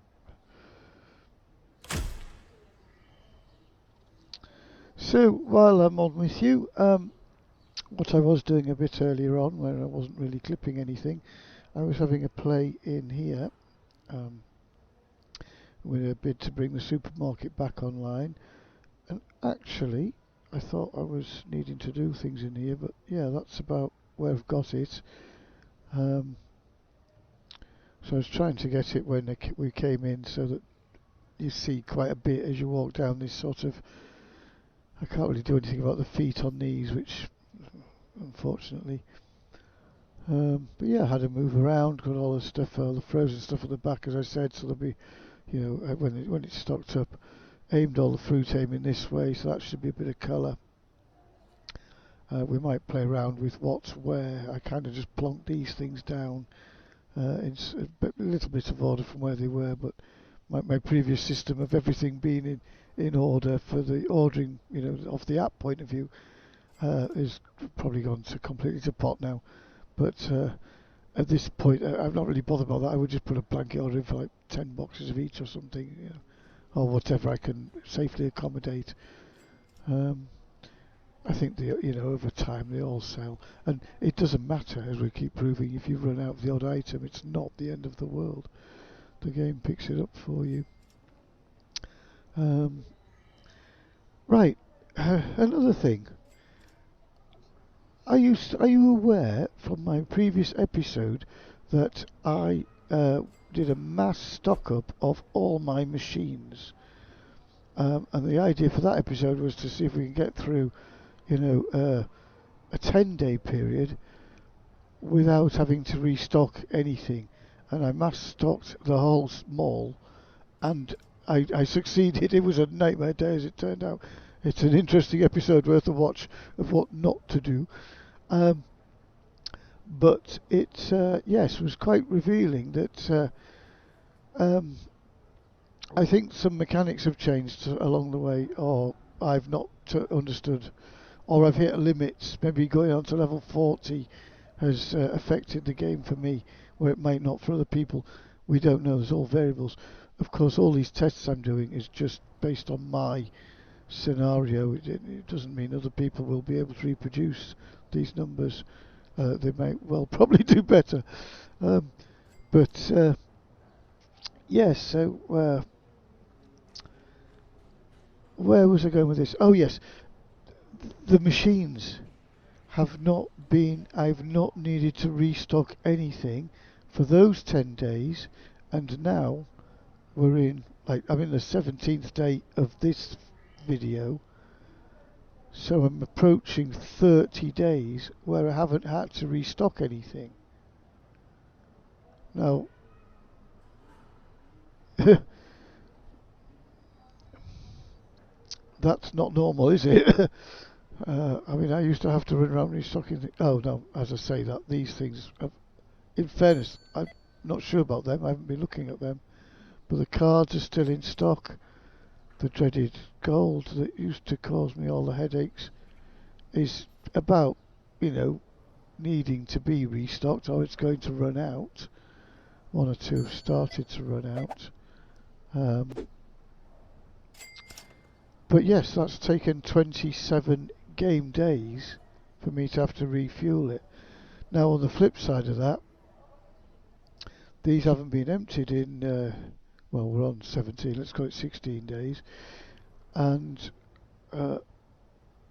So, while I'm on with you, what I was doing a bit earlier on, where I wasn't really clipping anything, I was having a play in here with a bid to bring the supermarket back online. And actually, I thought I was needing to do things in here, but yeah, that's about where I've got it. So I was trying to get it when we came in so that you see quite a bit as you walk down this sort of... I can't really do anything about the feet on these, which unfortunately... but yeah, I had to move around, got all the stuff, all the frozen stuff at the back, as I said, so there'll be, when it's stocked up, aimed all the fruit aiming this way, so that should be a bit of colour. We might play around with what's where. I kind of just plonked these things down in a little bit of order from where they were, but my previous system of everything being in order for the ordering, off the app point of view, is probably gone completely to pot now. But at this point, I'm not really bothered about that. I would just put a blanket order in for like 10 boxes of each or something, or whatever I can safely accommodate. I think over time they all sell, and it doesn't matter, as we keep proving. If you run out of the odd item, it's not the end of the world. The game picks it up for you. Right, another thing. Are you aware from my previous episode that I did a mass stock up of all my machines? And the idea for that episode was to see if we can get through, a 10-day period without having to restock anything. And I mass stocked the whole mall, and I succeeded. It was a nightmare day, as it turned out. It's an interesting episode worth a watch of what not to do. But it, was quite revealing that I think some mechanics have changed along the way, or I've not understood, or I've hit limits. Maybe going on to level 40 has affected the game for me, where it might not for other people. We don't know. There's all variables. Of course, all these tests I'm doing is just based on my scenario. It doesn't mean other people will be able to reproduce these numbers. They might well probably do better. But yes, so where was I going with this? Oh yes, the machines have not been... I've not needed to restock anything for those 10 days, and now we're in, I'm in the 17th day of this video, so I'm approaching 30 days where I haven't had to restock anything. Now, that's not normal, is it? I used to have to run around restocking. Oh no, as I say that, these things, in fairness, I'm not sure about them. I haven't been looking at them. But the cards are still in stock. The dreaded gold that used to cause me all the headaches is about, needing to be restocked, or it's going to run out. One or two have started to run out. But yes, that's taken 27 game days for me to have to refuel it. Now on the flip side of that, these haven't been emptied in, we're on 17, let's call it 16 days, and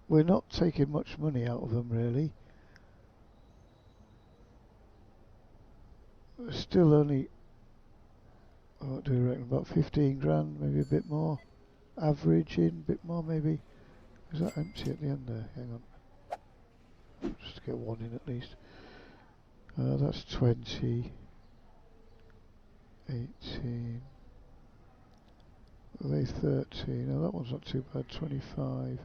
we're not taking much money out of them really. Still only, what do we reckon, about 15 grand, maybe a bit more. Average in, a bit more maybe. Is that empty at the end there? Hang on. Just to get one in at least. That's 20. 18. Are they 13? No, that one's not too bad. 25.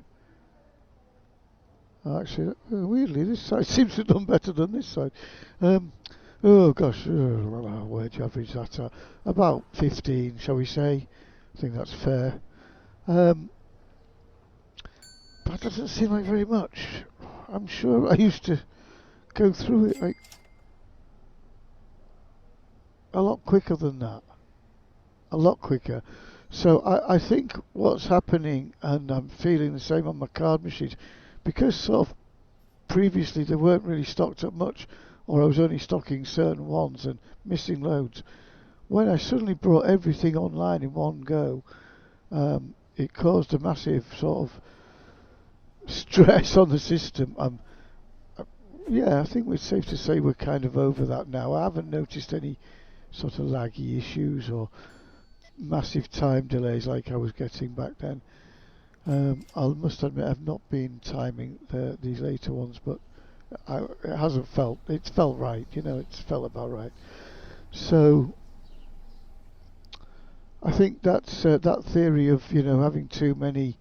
Actually, weirdly, this side seems to have done better than this side. Oh gosh, where'd you average that at? About 15, shall we say? I think that's fair. But that doesn't seem like very much. I'm sure I used to go through it like... quicker than that. A lot quicker. So I think what's happening, and I'm feeling the same on my card machines, because sort of previously they weren't really stocked up much, or I was only stocking certain ones and missing loads. When I suddenly brought everything online in one go, it caused a massive sort of stress on the system. Yeah, I think it's safe to say we're kind of over that now. I haven't noticed any sort of laggy issues or massive time delays like I was getting back then. I must admit I've not been timing these later ones, but it hasn't felt, it's felt right, it's felt about right. So I think that's that theory of, having too many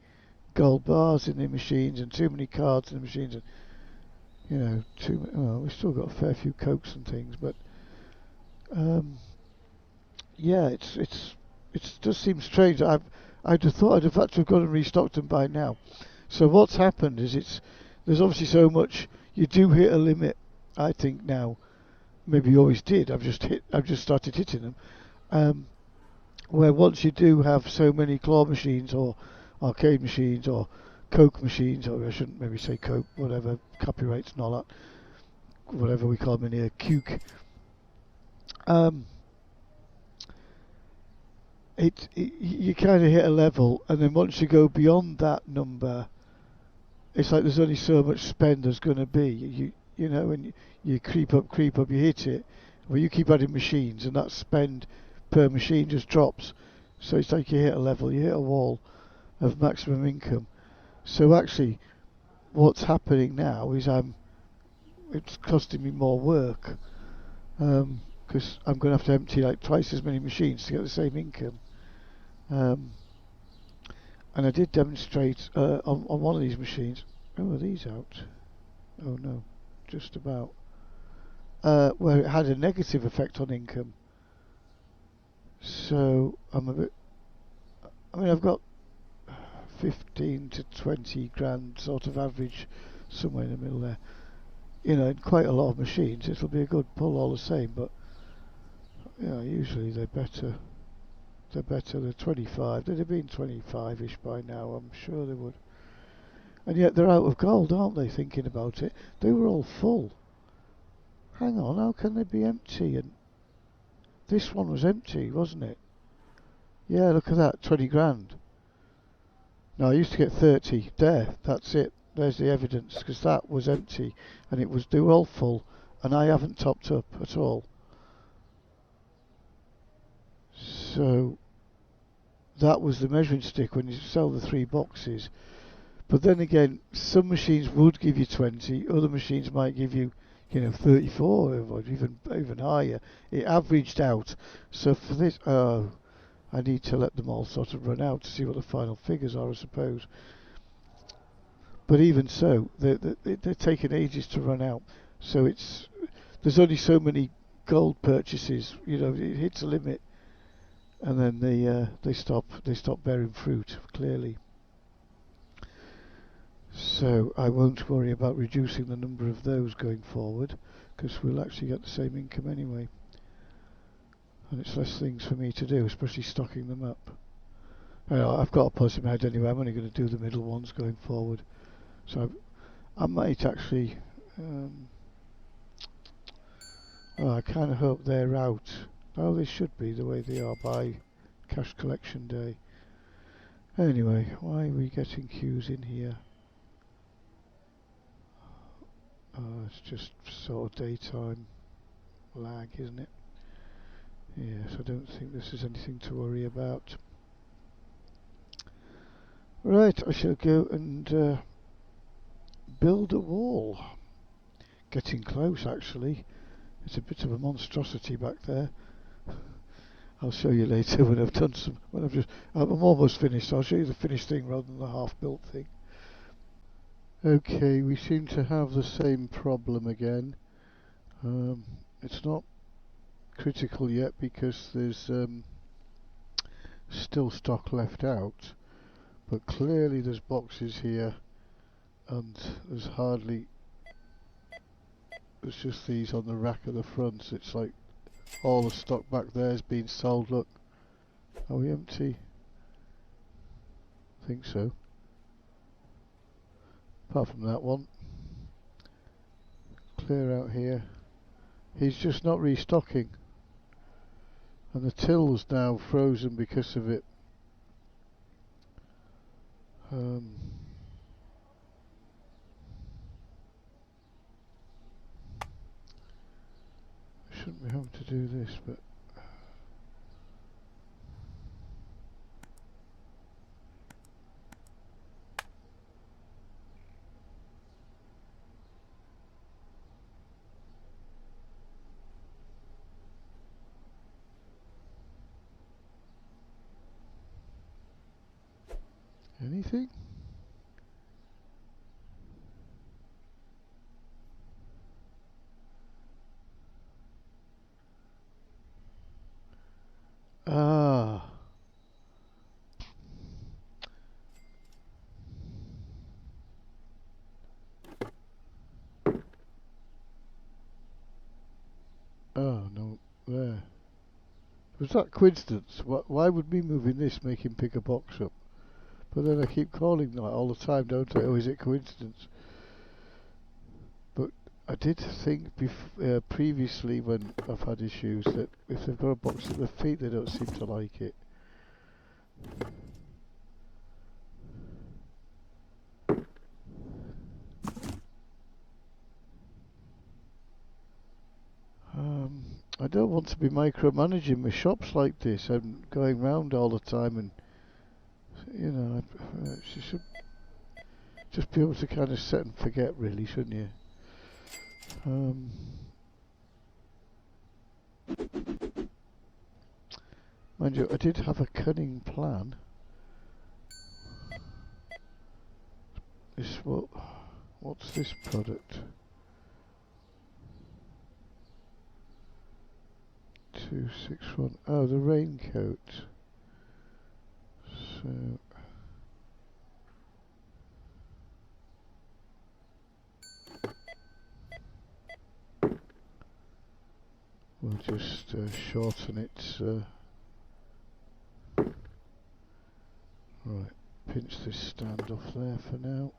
gold bars in the machines and too many cards in the machines, and well, we've still got a fair few cokes and things, but yeah, it does seem strange. I'd have thought I'd have had to have gone and restocked them by now. So what's happened is there's obviously so much. You do hit a limit, I think now. Maybe you always did. I've just started hitting them. Where once you do have so many claw machines or arcade machines or coke machines, or I shouldn't maybe say coke, whatever, copyrights and all that, whatever we call them in here, cuke. You kind of hit a level, and then once you go beyond that number, it's like there's only so much spend there's going to be. And you creep up, you hit it. Well, you keep adding machines, and that spend per machine just drops. So it's like you hit a level, you hit a wall of maximum income. So actually, what's happening now is it's costing me more work, because I'm going to have to empty like twice as many machines to get the same income. And I did demonstrate on one of these machines. Oh, are these out? Oh no, just about. Where it had a negative effect on income. So I'm a bit. I mean, I've got 15 to 20 grand sort of average somewhere in the middle there. In quite a lot of machines, it'll be a good pull all the same. But usually they're better. They're 25. They'd have been 25-ish by now, I'm sure they would. And yet they're out of gold, aren't they, thinking about it? They were all full. Hang on, how can they be empty? And this one was empty, wasn't it? Yeah, look at that, 20 grand. No, I used to get 30. There, that's it. There's the evidence, because that was empty. And they were all full, and I haven't topped up at all. So that was the measuring stick when you sell the 3 boxes. But then again, some machines would give you 20, other machines might give you, 34 or even higher. It averaged out. So for this, I need to let them all sort of run out to see what the final figures are, I suppose. But even so, they're taking ages to run out. So there's only so many gold purchases. It hits a limit, and then they stop bearing fruit, clearly. So I won't worry about reducing the number of those going forward, because we'll actually get the same income anyway. And it's less things for me to do, especially stocking them up. I've got a plus in my head anyway. I'm only going to do the middle ones going forward. So I might actually... I kind of hope they're out. Oh, they should be the way they are by cash collection day. Anyway, why are we getting queues in here? It's just sort of daytime lag, isn't it? Yes, I don't think this is anything to worry about. Right, I shall go and build a wall. Getting close, actually. It's a bit of a monstrosity back there. I'll show you later when I've done some. I'm almost finished. So I'll show you the finished thing rather than the half-built thing. Okay, we seem to have the same problem again. It's not critical yet because there's still stock left out, but clearly there's boxes here, and there's just these on the rack at the front. So it's like All the stock back there has been sold. Look. Are we empty? I think so. Apart from that one. Clear out here. He's just not restocking. And the till's now frozen because of it. Shouldn't be having to do this, but anything? Ah. Oh, no, there. Was that coincidence? Why would me moving this make him pick a box up? But then I keep calling that all the time, don't I? Oh, is it coincidence? But I did think previously when I've had issues that if they've got a box at their feet, they don't seem to like it. I don't want to be micromanaging my shops like this and going round all the time, and you know, you should just be able to kind of set and forget, really, shouldn't you? Mind you, I did have a cunning plan. What's this product? 261. Oh, the raincoat. So we'll just shorten it. Right, pinch this stand off there for now.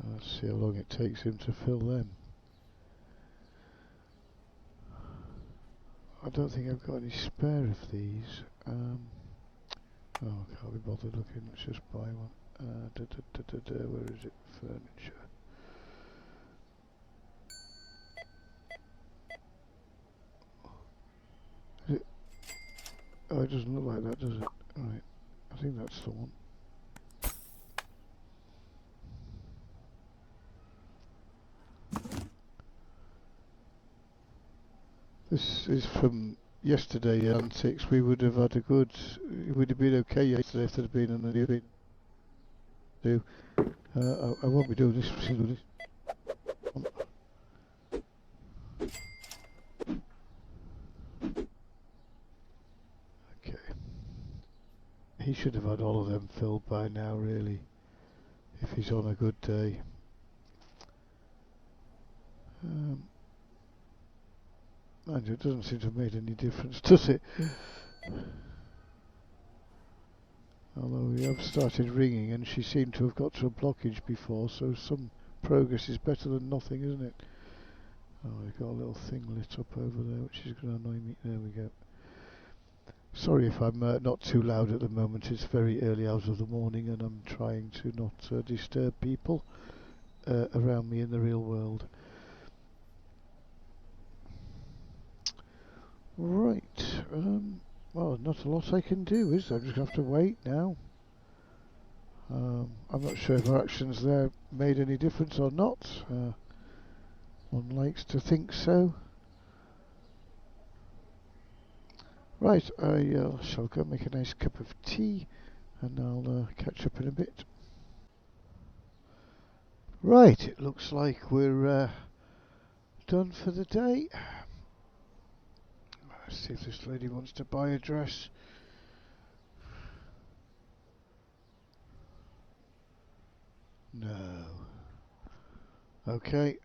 Let's see how long it takes him to fill them. I don't think I've got any spare of these. Oh, I can't be bothered looking. Let's just buy one. Where is it? Furniture. Is it? Oh, it doesn't look like that, does it? Right. I think that's the one. This is from yesterday, Antics. We would have had a good. It would have been okay yesterday if there had been another bit. I won't be doing this. Okay. He should have had all of them filled by now, really, if he's on a good day. Mind you, it doesn't seem to have made any difference, does it? Although we have started ringing, and she seemed to have got to a blockage before, so some progress is better than nothing, isn't it? Oh, we've got a little thing lit up over there, which is going to annoy me. There we go. Sorry if I'm not too loud at the moment. It's very early hours of the morning, and I'm trying to not disturb people around me in the real world. Right. Well, not a lot I can do, is there? I'm just going to have to wait now. I'm not sure if our actions there made any difference or not. One likes to think so. Right, I shall go make a nice cup of tea, and I'll catch up in a bit. Right, it looks like we're done for the day. Let's see if this lady wants to buy a dress. No. Okay.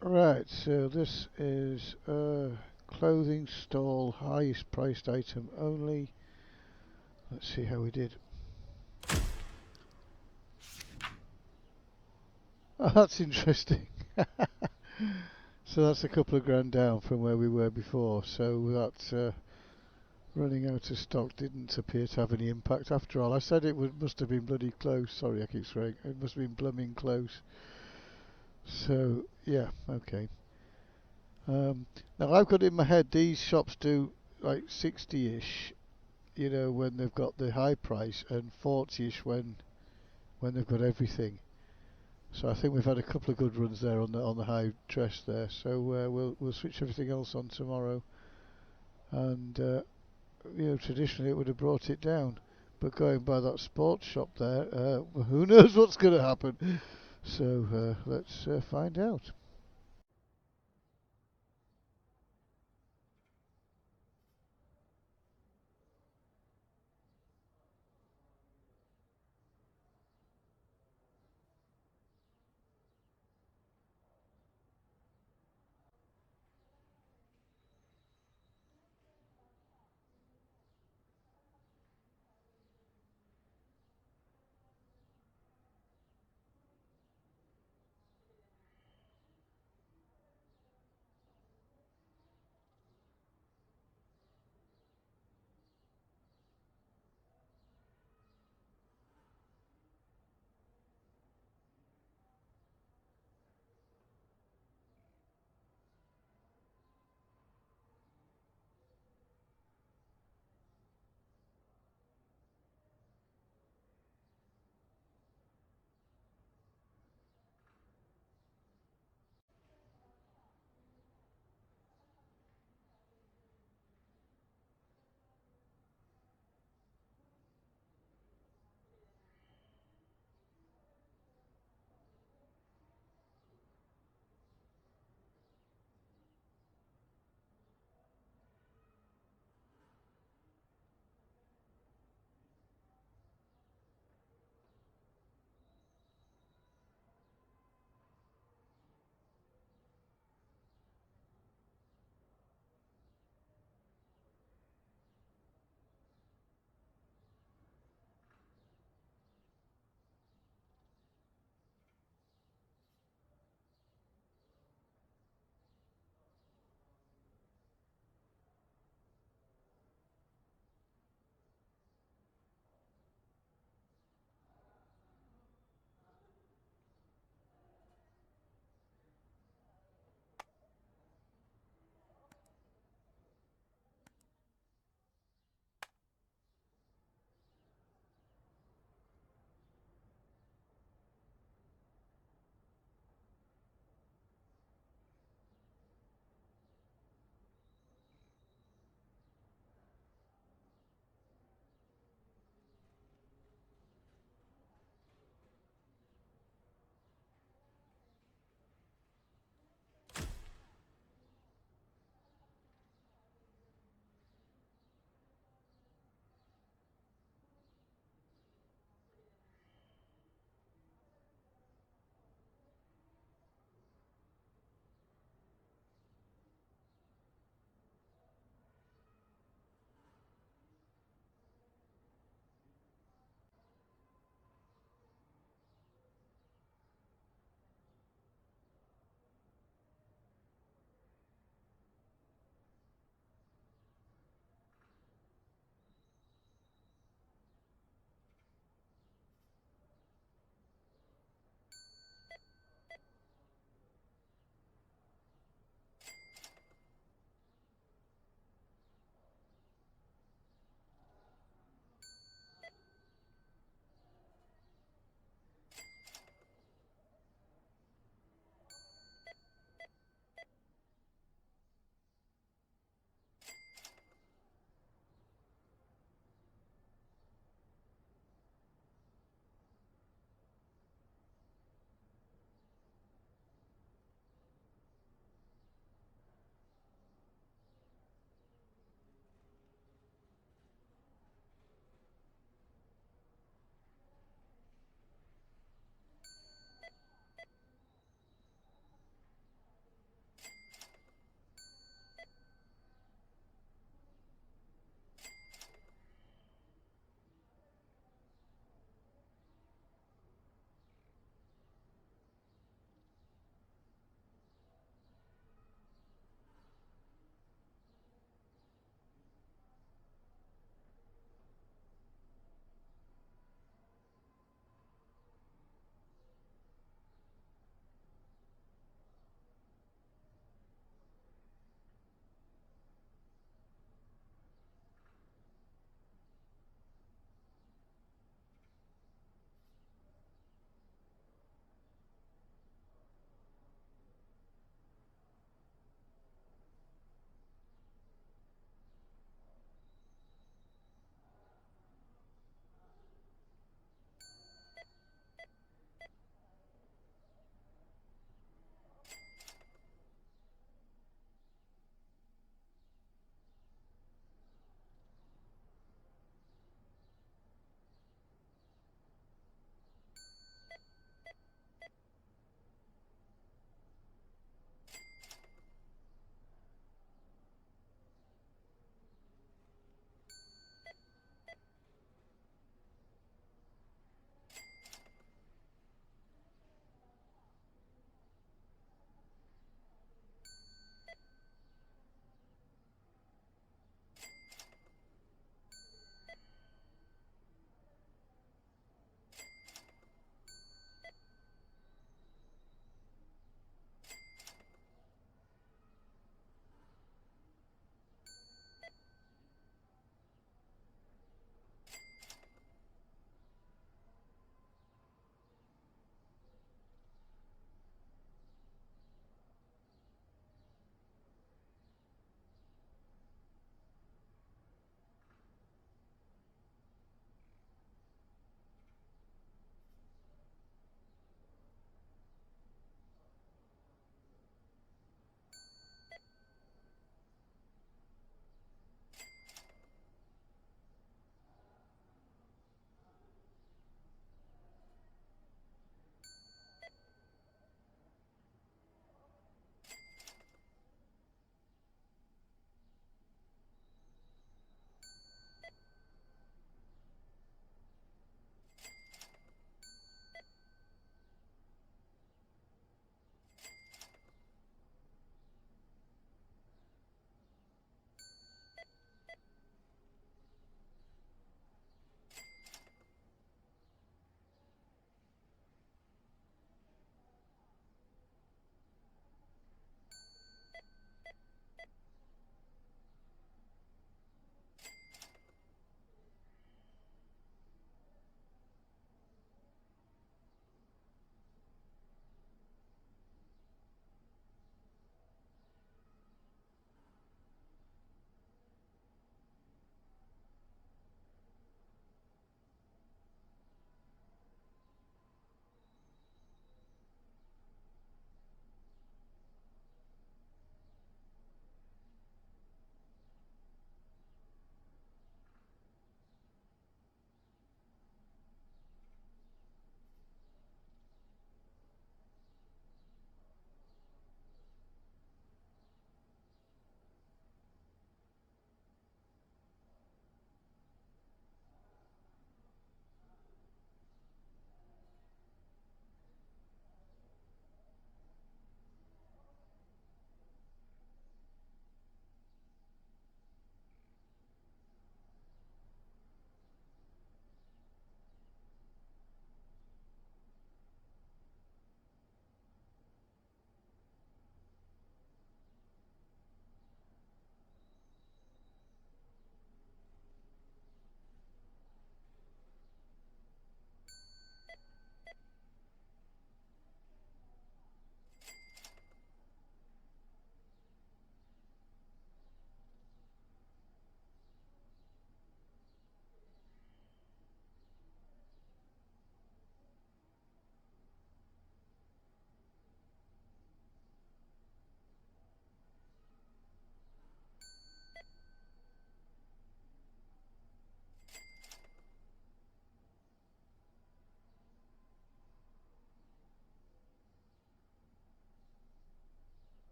Right, so this is a clothing stall, highest priced item only. Let's see how we did. Oh, that's interesting. So that's a couple of grand down from where we were before. So that running out of stock didn't appear to have any impact after all. I said it must have been bloody close. Sorry, I keep swearing. It must have been blooming close. So yeah, okay. Now I've got in my head these shops do like 60ish, when they've got the high price, and 40ish when they've got everything. So I think we've had a couple of good runs there on the high dress there. So we'll switch everything else on tomorrow, and traditionally it would have brought it down, but going by that sports shop there, who knows what's going to happen? So let's find out.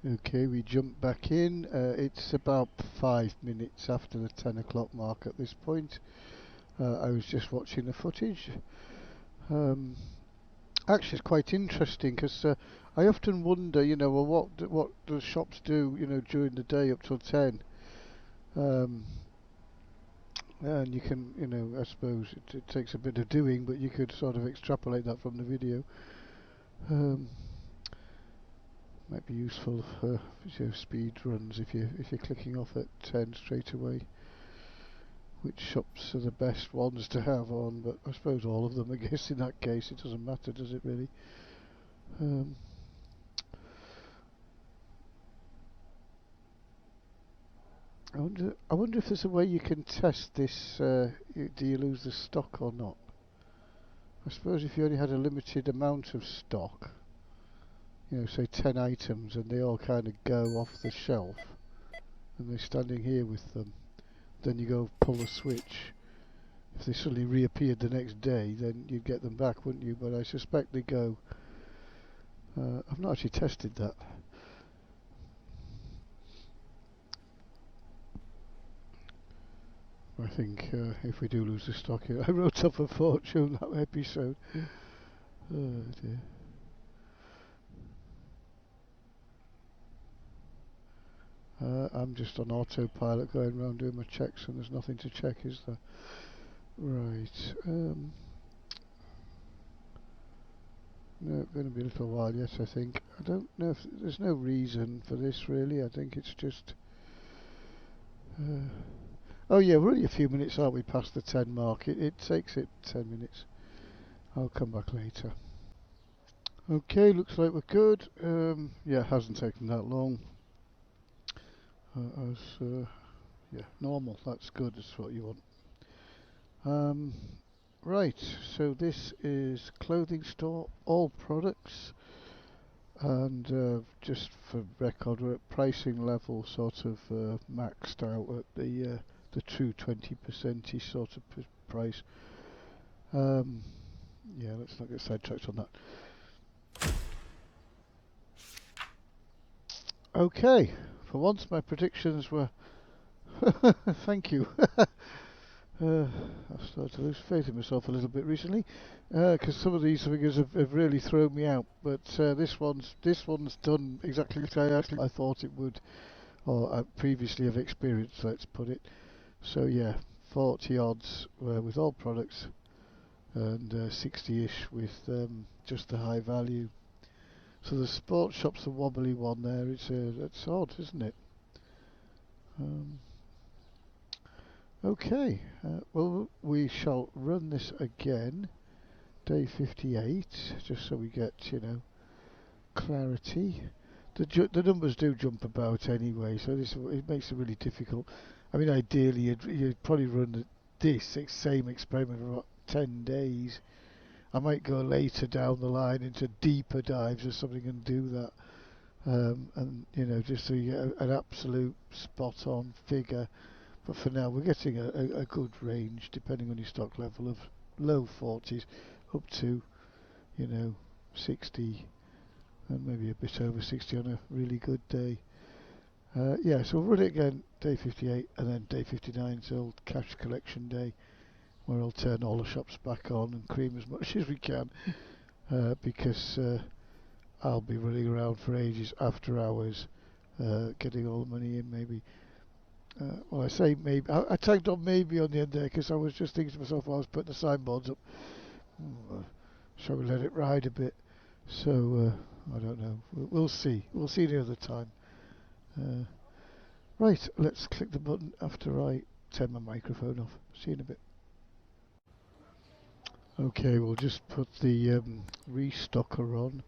Okay, we jump back in. It's about 5 minutes after the 10 o'clock mark at this point. I was just watching the footage. Um, Actually, it's quite interesting because I often wonder, well, what do shops do, during the day up till 10? Um, and you can, I suppose it takes a bit of doing, but you could sort of extrapolate that from the video. Um, Might be useful for speed runs if you're clicking off at 10 straight away. Which shops are the best ones to have on? But I suppose all of them. I guess in that case it doesn't matter, does it really? Um, I wonder if there's a way you can test this. Do you lose the stock or not? I suppose if you only had a limited amount of stock, say 10 items, and they all kind of go off the shelf, and they're standing here with them, then you go pull the switch. If they suddenly reappeared the next day, then you'd get them back, wouldn't you? But I suspect they go. I've not actually tested that. I think if we do lose the stock here, I wrote up a fortune that episode. Oh dear. I'm just on autopilot going around doing my checks, and there's nothing to check, is there? Right. No, it's going to be a little while yet, I think. I don't know if there's no reason for this really. I think it's just. Oh yeah, we're only a few minutes, aren't we, past the 10 mark? It takes it 10 minutes. I'll come back later. Okay, looks like we're good. Yeah, it hasn't taken that long. Yeah, normal. That's good. That's what you want. Right. So this is clothing store, all products, and just for record, we're at pricing level, sort of maxed out at the true 20% sort of price. Yeah, let's not get sidetracked on that. Okay, for once my predictions were. Thank you. I've started to lose faith in myself a little bit recently, because some of these figures have really thrown me out. But this one's done exactly as I thought it would, or previously have experienced. Let's put it. So yeah, 40 odds with all products, and 60ish with just the high value. So the sports shop's the wobbly one there. It's odd, isn't it? Okay, well, we shall run this again, day 58, just so we get, clarity. The numbers do jump about anyway, so it makes it really difficult. I mean, ideally, you'd probably run this same experiment for about 10 days. I might go later down the line into deeper dives or something and do that. And, just so you get an absolute spot-on figure. But for now, we're getting a good range, depending on your stock level, of low 40s up to, 60, and maybe a bit over 60 on a really good day. Yeah, so we'll run it again, day 58, and then day 59 till cash collection day, where I'll turn all the shops back on and cream as much as we can, because I'll be running around for ages after hours, getting all the money in, maybe. Well, I say maybe. I tagged on maybe on the end there because I was just thinking to myself while I was putting the signboards up, shall we let it ride a bit? So, I don't know. We'll see. We'll see the other time. Right, let's click the button after I turn my microphone off. See you in a bit. Okay, we'll just put the restocker on.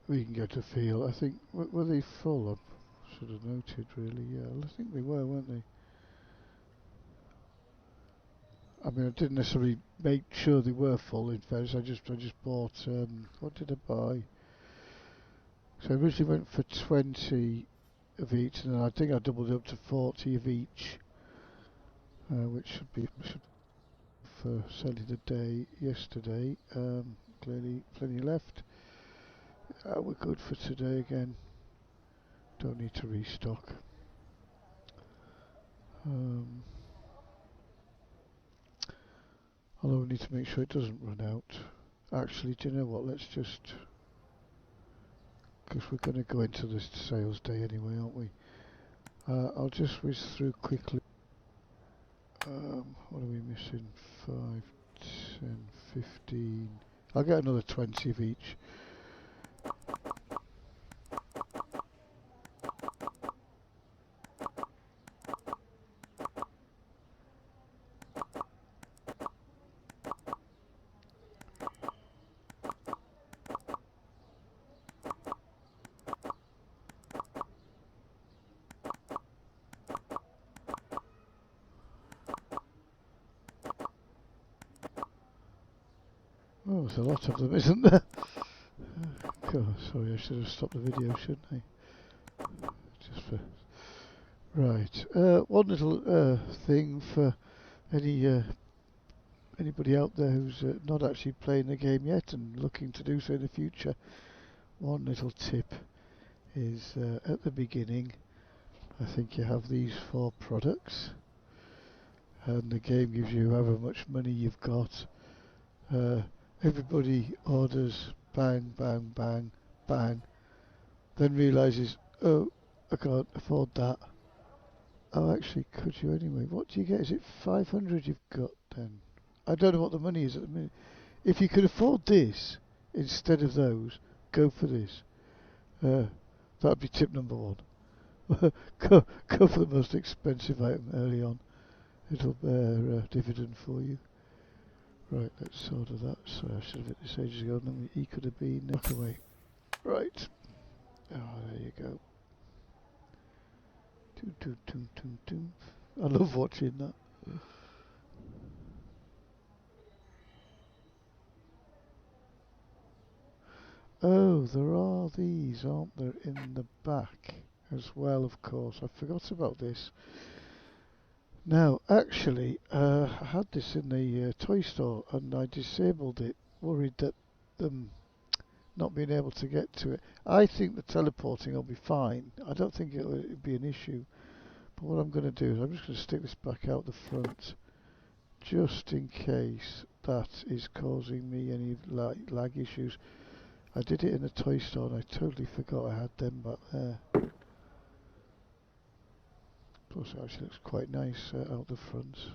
We can get a feel. I think, were they full? I should have noted really, yeah. I think they were, weren't they? I mean, I didn't necessarily make sure they were full, in fairness. I just bought, what did I buy? So I originally went for 20 of each, and then I think I doubled it up to 40 of each, which should for selling the day yesterday. Clearly plenty left. We're good for today again. Don't need to restock. Although we need to make sure it doesn't run out. Actually, do you know what? Let's just, because we're going to go into this sales day anyway, aren't we? I'll just whiz through quickly. What are we missing? 5, 10, 15. I'll get another 20 of each. Oh, there's a lot of them, isn't there? God, sorry, I should have stopped the video, shouldn't I? Just for right. One little thing for anybody out there who's not actually playing the game yet and looking to do so in the future. One little tip is at the beginning, I think you have these 4 products, and the game gives you however much money you've got. Everybody orders bang, bang, bang, bang, then realises, oh, I can't afford that. Oh, actually, could you anyway? What do you get? Is it 500 you've got then? I don't know what the money is at the minute. If you could afford this instead of those, go for this. That'd be tip number 1. go for the most expensive item early on. It'll bear dividend for you. Right, let's order that. Sorry, I should have hit this ages ago. Then he could have been back away. Right. Oh, there you go. Toon, toon, toon, toon, toon. I love watching that. Oh, there are these, aren't there, in the back as well, of course. I forgot about this. Now, actually, I had this in the toy store and I disabled it, worried that them not being able to get to it. I think the teleporting will be fine. I don't think it'll be an issue. But what I'm going to do is I'm just going to stick this back out the front, just in case that is causing me any lag issues. I did it in the toy store and I totally forgot I had them back there. Plus it actually looks quite nice out the front.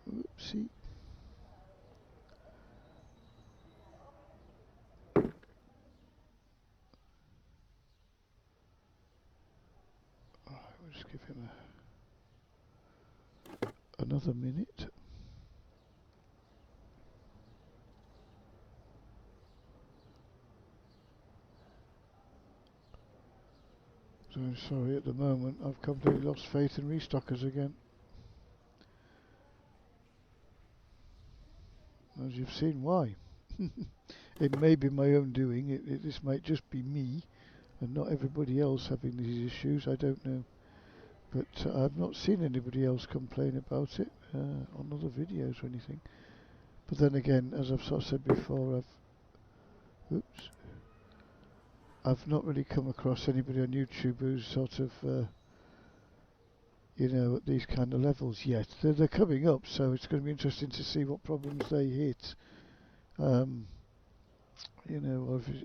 Oopsie. Alright, we'll just give him another minute. So I'm sorry, at the moment I've completely lost faith in restockers again. As you've seen why. It may be my own doing, this might just be me and not everybody else having these issues, I don't know. But I've not seen anybody else complain about it on other videos or anything. But then again, as I've sort of said before, I've not really come across anybody on YouTube who's sort of, at these kind of levels yet. They're coming up, so it's going to be interesting to see what problems they hit. Or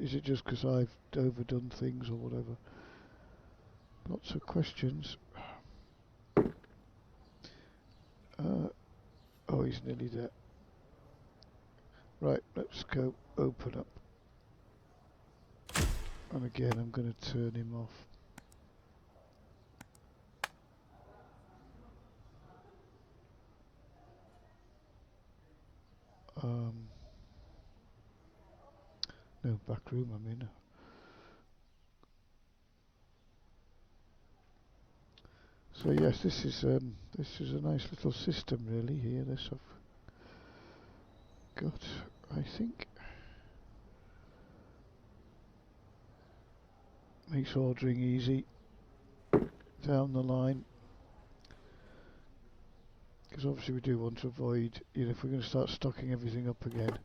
is it just because I've overdone things or whatever? Lots of questions. Oh, he's nearly there. Right, let's go open up. And again, I'm going to turn him off. No, back room I'm in. So yes, this is a nice little system really here. This got, I think, makes ordering easy down the line, because obviously we do want to avoid, you know, if we're going to start stocking everything up again.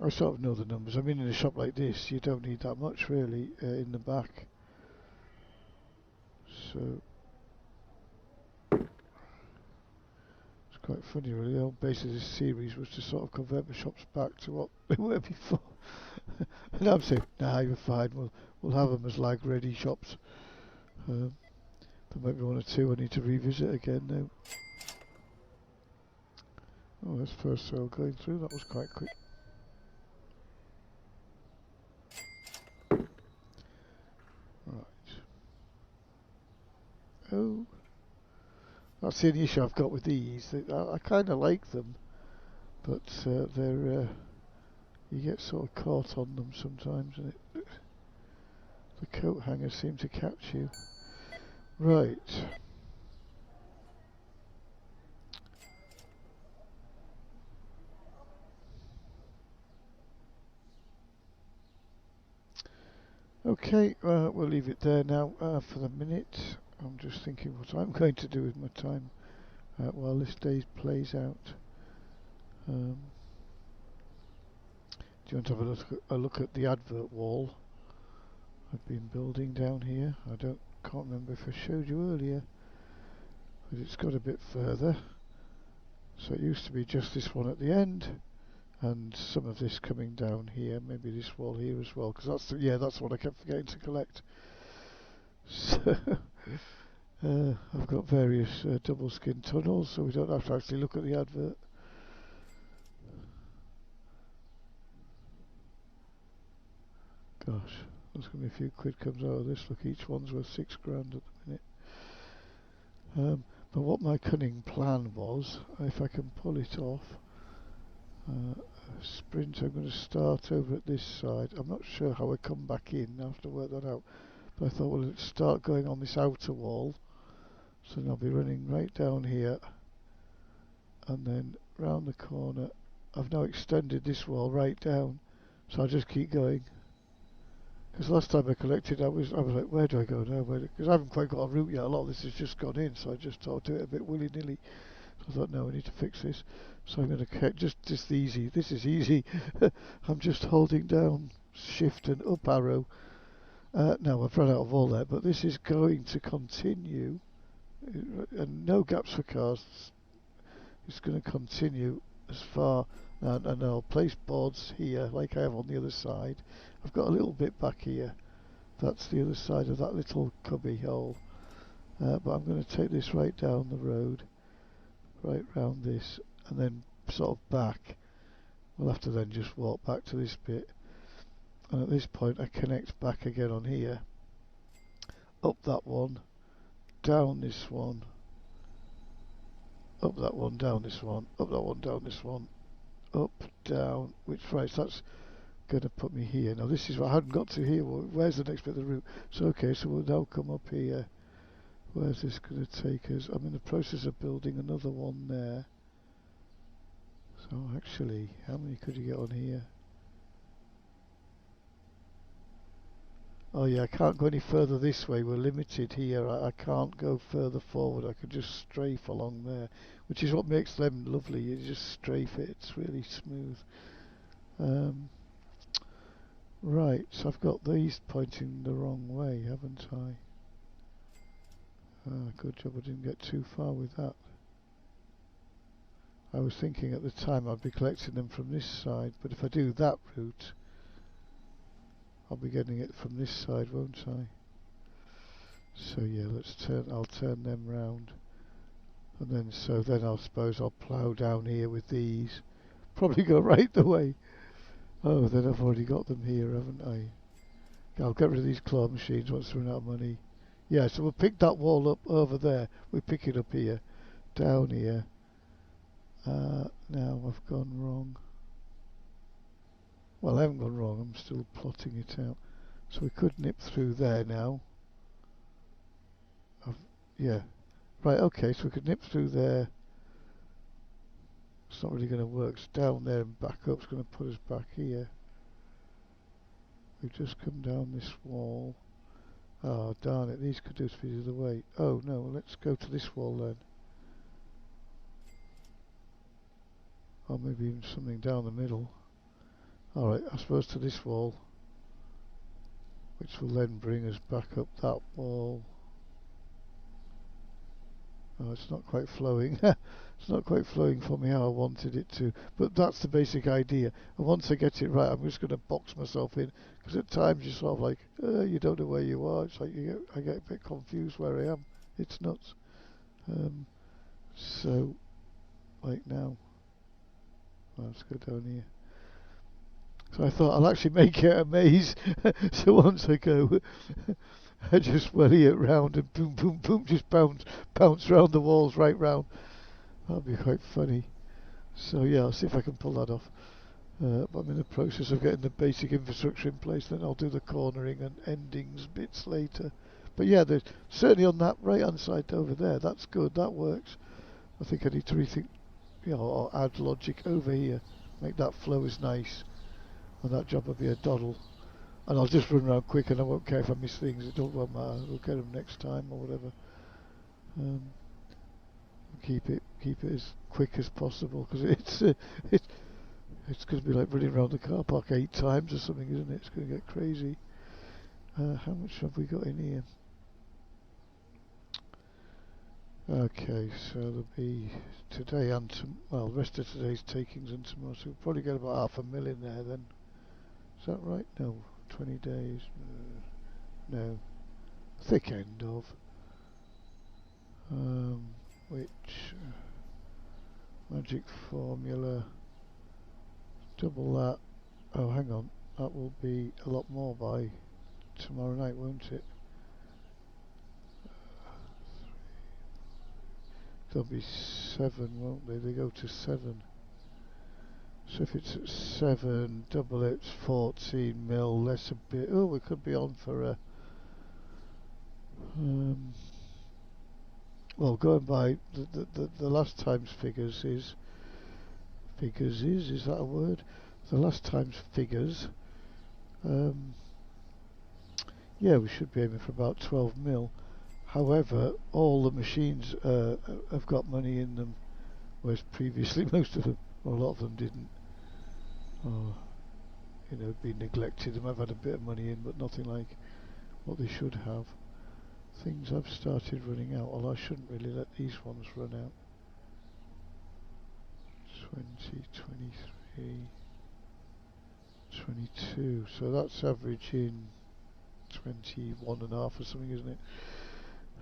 I sort of know the numbers. I mean, in a shop like this, you don't need that much really in the back. So it's quite funny really. The whole base of this series was to sort of convert the shops back to what they were before. And I'm saying, nah, you're fine. We'll have them as like ready shops. There might be one or two I need to revisit again now. Oh, that's first sale going through. That was quite quick. Right. Oh, that's the only issue I've got with these. I kind of like them, but they're you get sort of caught on them sometimes, and the coat hangers seem to catch you. Right. Okay, we'll leave it there now for the minute. I'm just thinking what I'm going to do with my time while this day plays out. Do you want to have a look at the advert wall I've been building down here? Can't remember if I showed you earlier, but it's got a bit further. So it used to be just this one at the end, and some of this coming down here, maybe this wall here as well, because that's what I kept forgetting to collect. So I've got various double skin tunnels, so we don't have to actually look at the advert. Gosh, there's going to be a few quid comes out of this. Look, each one's worth £6 at the minute. But what my cunning plan was, if I can pull it off, sprint, I'm going to start over at this side. I'm not sure how I come back in. I have to work that out. But I thought, well, let's start going on this outer wall. So then I'll be running right down here, and then round the corner. I've now extended this wall right down, so I'll just keep going. Because last time I collected, I was like, where do I go now? Because I haven't quite got a route yet. A lot of this has just gone in, so I just thought I'd do it a bit willy-nilly. So I thought, no, I need to fix this. So I'm going to just easy. This is easy. I'm just holding down Shift and up arrow. Now I've run out of all that, but this is going to continue, and no gaps for cars. It's going to continue as far, and I'll place boards here like I have on the other side. I've got a little bit back here. That's the other side of that little cubby hole. But I'm going to take this right down the road, right round this, and then sort of back. We'll have to then just walk back to this bit, and at this point I connect back again on here, up that one, down this one, up that one, down this one, up that one, down this one, up, down, so that's going to put me here. Now this is what I hadn't got to here. Well, where's the next bit of the route? So okay, so we'll now come up here. Where's this going to take us? I'm in the process of building another one there. So actually, how many could you get on here? Oh yeah, I can't go any further this way. We're limited here. I can't go further forward. I can just strafe along there, which is what makes them lovely. You just strafe it. It's really smooth. Right, so I've got these pointing the wrong way, haven't I? Good job I didn't get too far with that. I was thinking at the time I'd be collecting them from this side, but if I do that route, I'll be getting it from this side, won't I? So yeah, I'll turn them round, and then I suppose I'll plough down here with these. Probably go right the way. Oh, then I've already got them here, haven't I? I'll get rid of these claw machines once we run out of money. Yeah, so we'll pick that wall up over there. We pick it up here, down here. Now I've gone wrong. Well, I haven't gone wrong. I'm still plotting it out. So we could nip through there now. Yeah. Right, okay, so we could nip through there, It's not really going to work. It's down there and back up. It's going to put us back here. We've just come down this wall. Oh, darn it. These could do us the other way. Oh, no. Well, let's go to this wall then. Or maybe even something down the middle. Alright, I suppose to this wall. Which will then bring us back up that wall. Oh, it's not quite flowing. It's not quite flowing for me how I wanted it to. But that's the basic idea. And once I get it right, I'm just going to box myself in. Because at times you're sort of like, you don't know where you are. It's like I get a bit confused where I am. It's nuts. So, like now. Well, let's go down here. So I thought I'll actually make it a maze. So once I go, I just welly it round and boom, boom, boom, just bounce round the walls right round. That'll be quite funny. So yeah, I'll see if I can pull that off. But I'm in the process of getting the basic infrastructure in place. Then I'll do the cornering and endings bits later. But yeah, there's certainly on that right hand side over there. That's good. That works. I think I need to rethink, or add logic over here. Make that flow as nice. And that job will be a doddle. And I'll just run around quick and I won't care if I miss things. It won't matter. We'll get them next time or whatever. Keep it as quick as possible because it's going to be like running around the car park 8 times or something, isn't it? It's going to get crazy. How much have we got in here? Okay, so there'll be today and well, the rest of today's takings and tomorrow. So we'll probably get about £500,000 in there then. Is that right? No, 20 days. No, thick end of. Which magic formula? Double that. Oh, hang on. That will be a lot more by tomorrow night, won't it? There'll be 7, won't they? They go to 7. So if it's at 7, double it's 14 mil, less a bit. Oh, we could be on for a. Well, going by the last time's figures is that a word? The last time's figures. Yeah, we should be aiming for about 12 mil. However, all the machines have got money in them, whereas previously most of them, or a lot of them didn't. Or, been neglected. They might have had a bit of money in, but nothing like what they should have. Things have started running out, although I shouldn't really let these ones run out. 20, 23, 22. So that's averaging 21 and a half or something, isn't it?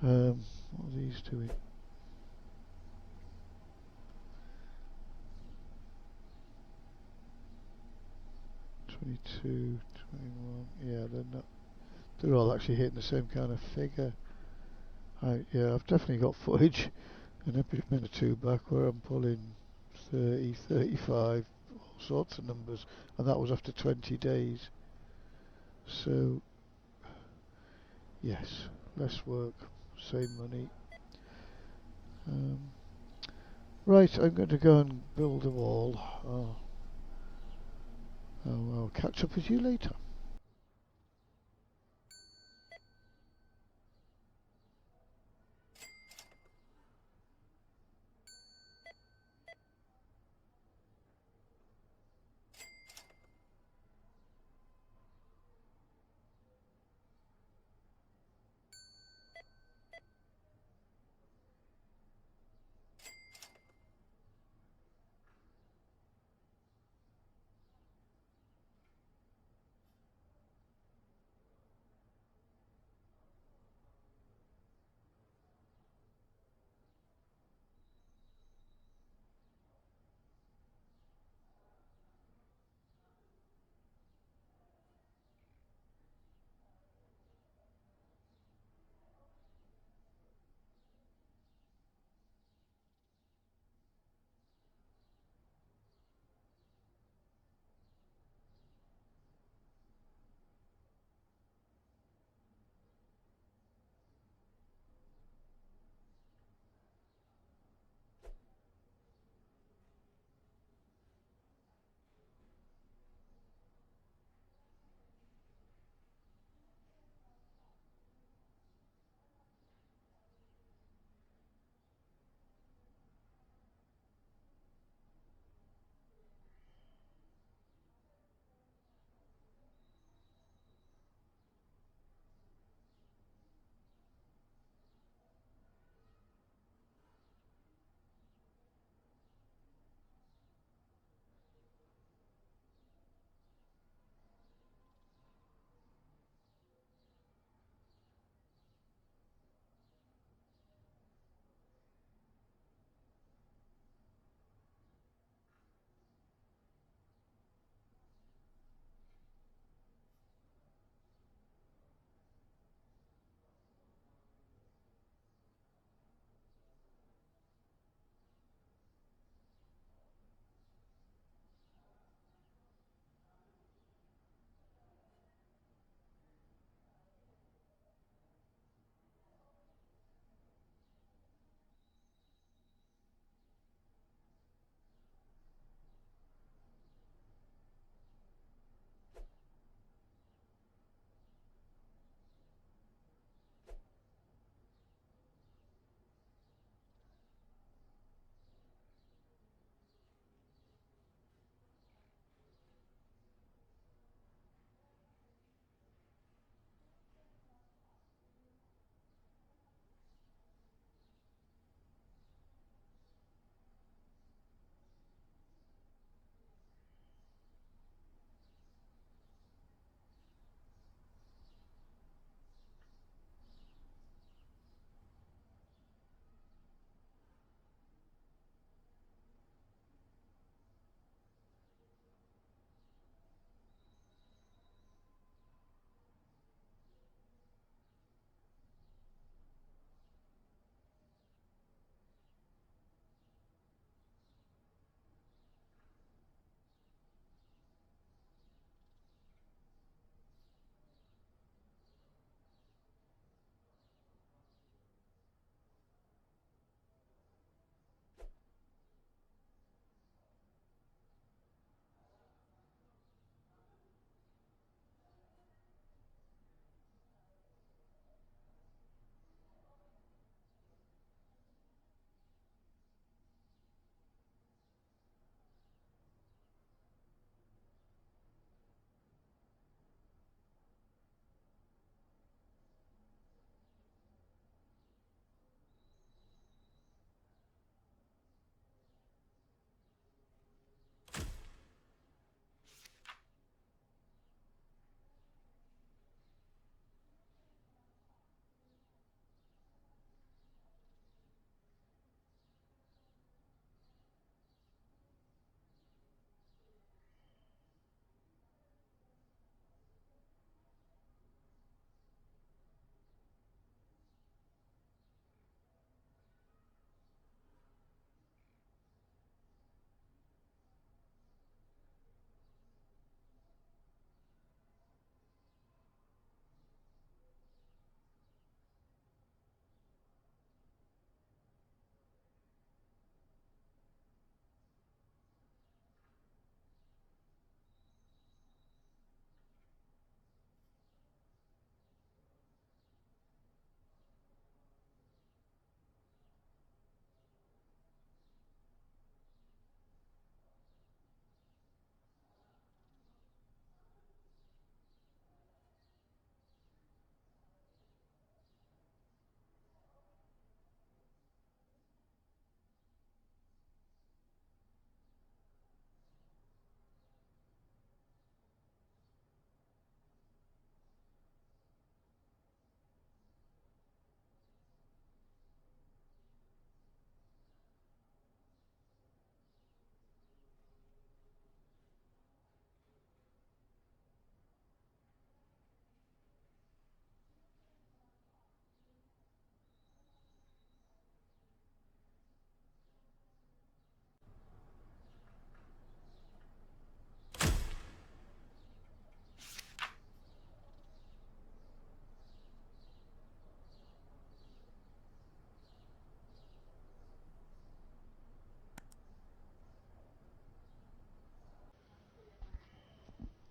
What are these doing? $22, $21. Yeah, they're all actually hitting the same kind of figure. Yeah, I've definitely got footage and every minute or two back where I'm pulling 30, 35, all sorts of numbers, and that was after 20 days. So yes, less work, same money. Right, I'm going to go and build a wall. I'll catch up with you later.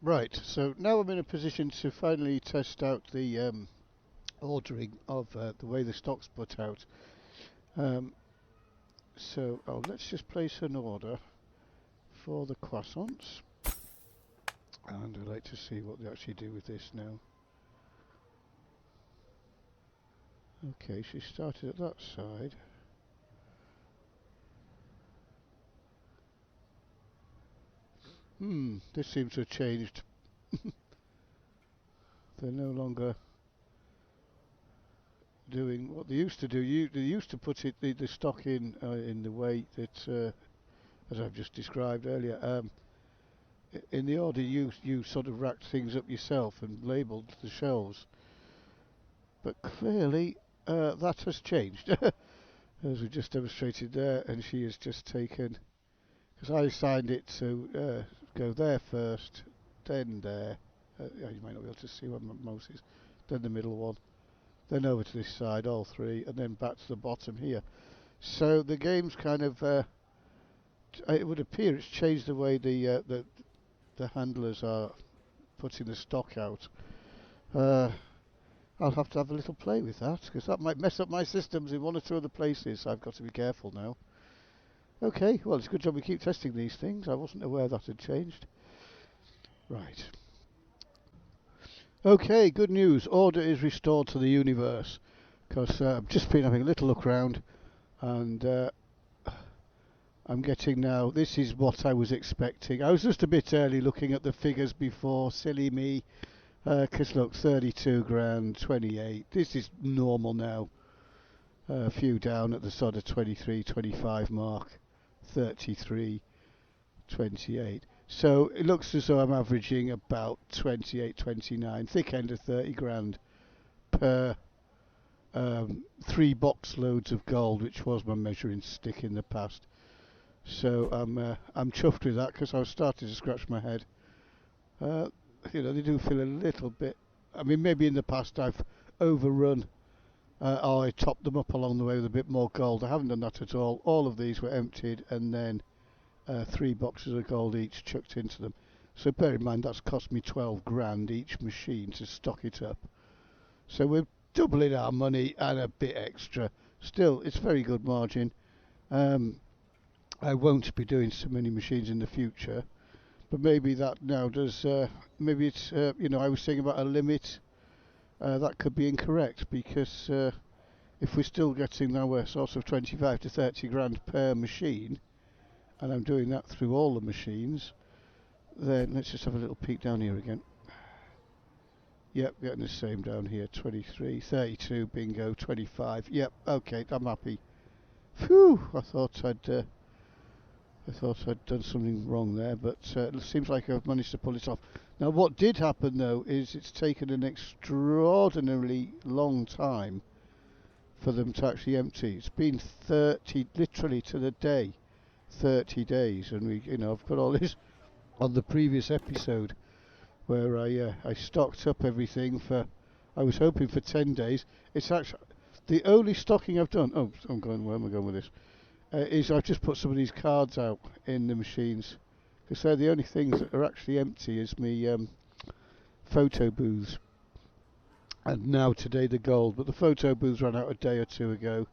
Right, so now I'm in a position to finally test out the ordering of the way the stock's put out. Um, let's just place an order for the croissants, and I'd like to see what they actually do with this now. Okay, she started at that side. This seems to have changed. They're no longer doing what they used to do. They used to put the stock in the way that, as I've just described earlier. In the order you sort of racked things up yourself and labelled the shelves, but clearly that has changed, as we just demonstrated there, and she has just taken, because I assigned it to go there first, then there. You might not be able to see where my mouse is. Then the middle one, then over to this side, all three, and then back to the bottom here. So the game's kind of, it would appear it's changed the way the handlers are putting the stock out. I'll have to have a little play with that, because that might mess up my systems in one or two other places. So I've got to be careful now. Okay, well, it's a good job we keep testing these things. I wasn't aware that had changed. Right. Okay, good news. Order is restored to the universe. Because I've just been having a little look around, and I'm getting now, this is what I was expecting. I was just a bit early looking at the figures before, silly me. Because look, 32 grand, 28. This is normal now. A few down at the sort of 23, 25 mark. 33, 28. So it looks as though I'm averaging about 28, 29. Thick end of 30 grand per 3 box loads of gold, which was my measuring stick in the past. So I'm chuffed with that, because I was starting to scratch my head. They do feel a little bit. I mean, maybe in the past I've overrun, or I topped them up along the way with a bit more gold. I haven't done that at all. All of these were emptied, and then 3 boxes of gold each chucked into them. So bear in mind that's cost me 12 grand each machine to stock it up. So we're doubling our money and a bit extra. Still, it's very good margin. I won't be doing so many machines in the future. But maybe that now does, maybe it's, I was saying about a limit, that could be incorrect, because if we're still getting now a sort of 25 to 30 grand per machine, and I'm doing that through all the machines, then let's just have a little peek down here again. Yep, getting the same down here, 23, 32, bingo, 25, yep, okay, I'm happy. Phew, I thought I'd done something wrong there, but it seems like I've managed to pull it off. Now, what did happen, though, is it's taken an extraordinarily long time for them to actually empty. It's been 30, literally to the day, 30 days, and I've got all this on the previous episode where I stocked up everything for, I was hoping for 10 days. It's actually the only stocking I've done. Oh, where am I going with this? Is I've just put some of these cards out in the machines, because they're the only things that are actually empty is me photo booths, and now today the gold, but the photo booths ran out a day or two ago,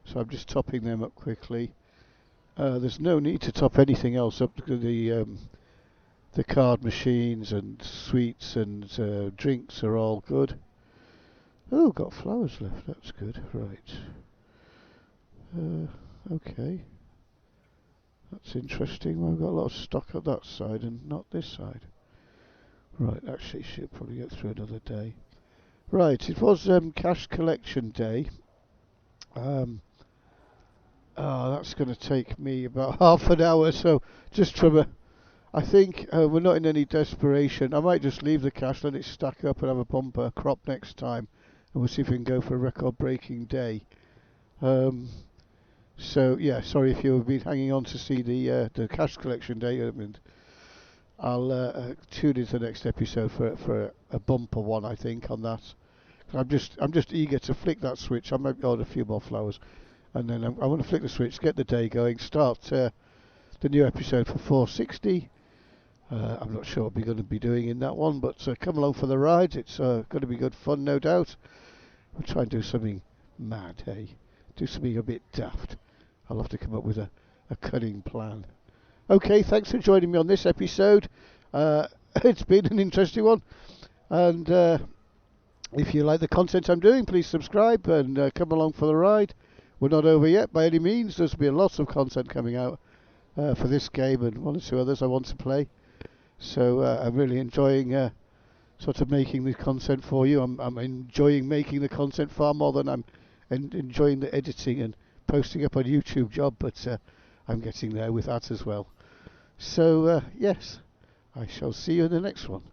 so I'm just topping them up quickly. There's no need to top anything else up, because the card machines and sweets and drinks are all good. Oh, got flowers left, that's good. Right. Okay. That's interesting. Well, I've got a lot of stock at that side and not this side. Right, actually, she'll probably get through another day. Right, it was cash collection day. That's going to take me about half an hour, so just from I think we're not in any desperation. I might just leave the cash, let it stack up and have a bumper crop next time, and we'll see if we can go for a record-breaking day. So yeah, sorry if you've been hanging on to see the cash collection day. I'll tune into the next episode for a bumper one, I think, on that. I'm just eager to flick that switch. I might order a few more flowers, and then I want to flick the switch, get the day going, start the new episode for 460, I'm not sure what we're going to be doing in that one, but come along for the ride. It's going to be good fun, no doubt. We'll try and do something mad, hey? Do something a bit daft. I'll have to come up with a cunning plan. Okay, thanks for joining me on this episode. It's been an interesting one. And if you like the content I'm doing, please subscribe and come along for the ride. We're not over yet by any means. There's been lots of content coming out for this game and one or two others I want to play. So I'm really enjoying sort of making the content for you. I'm enjoying making the content far more than I'm enjoying the editing and posting up on YouTube job, but I'm getting there with that as well. So yes, I shall see you in the next one.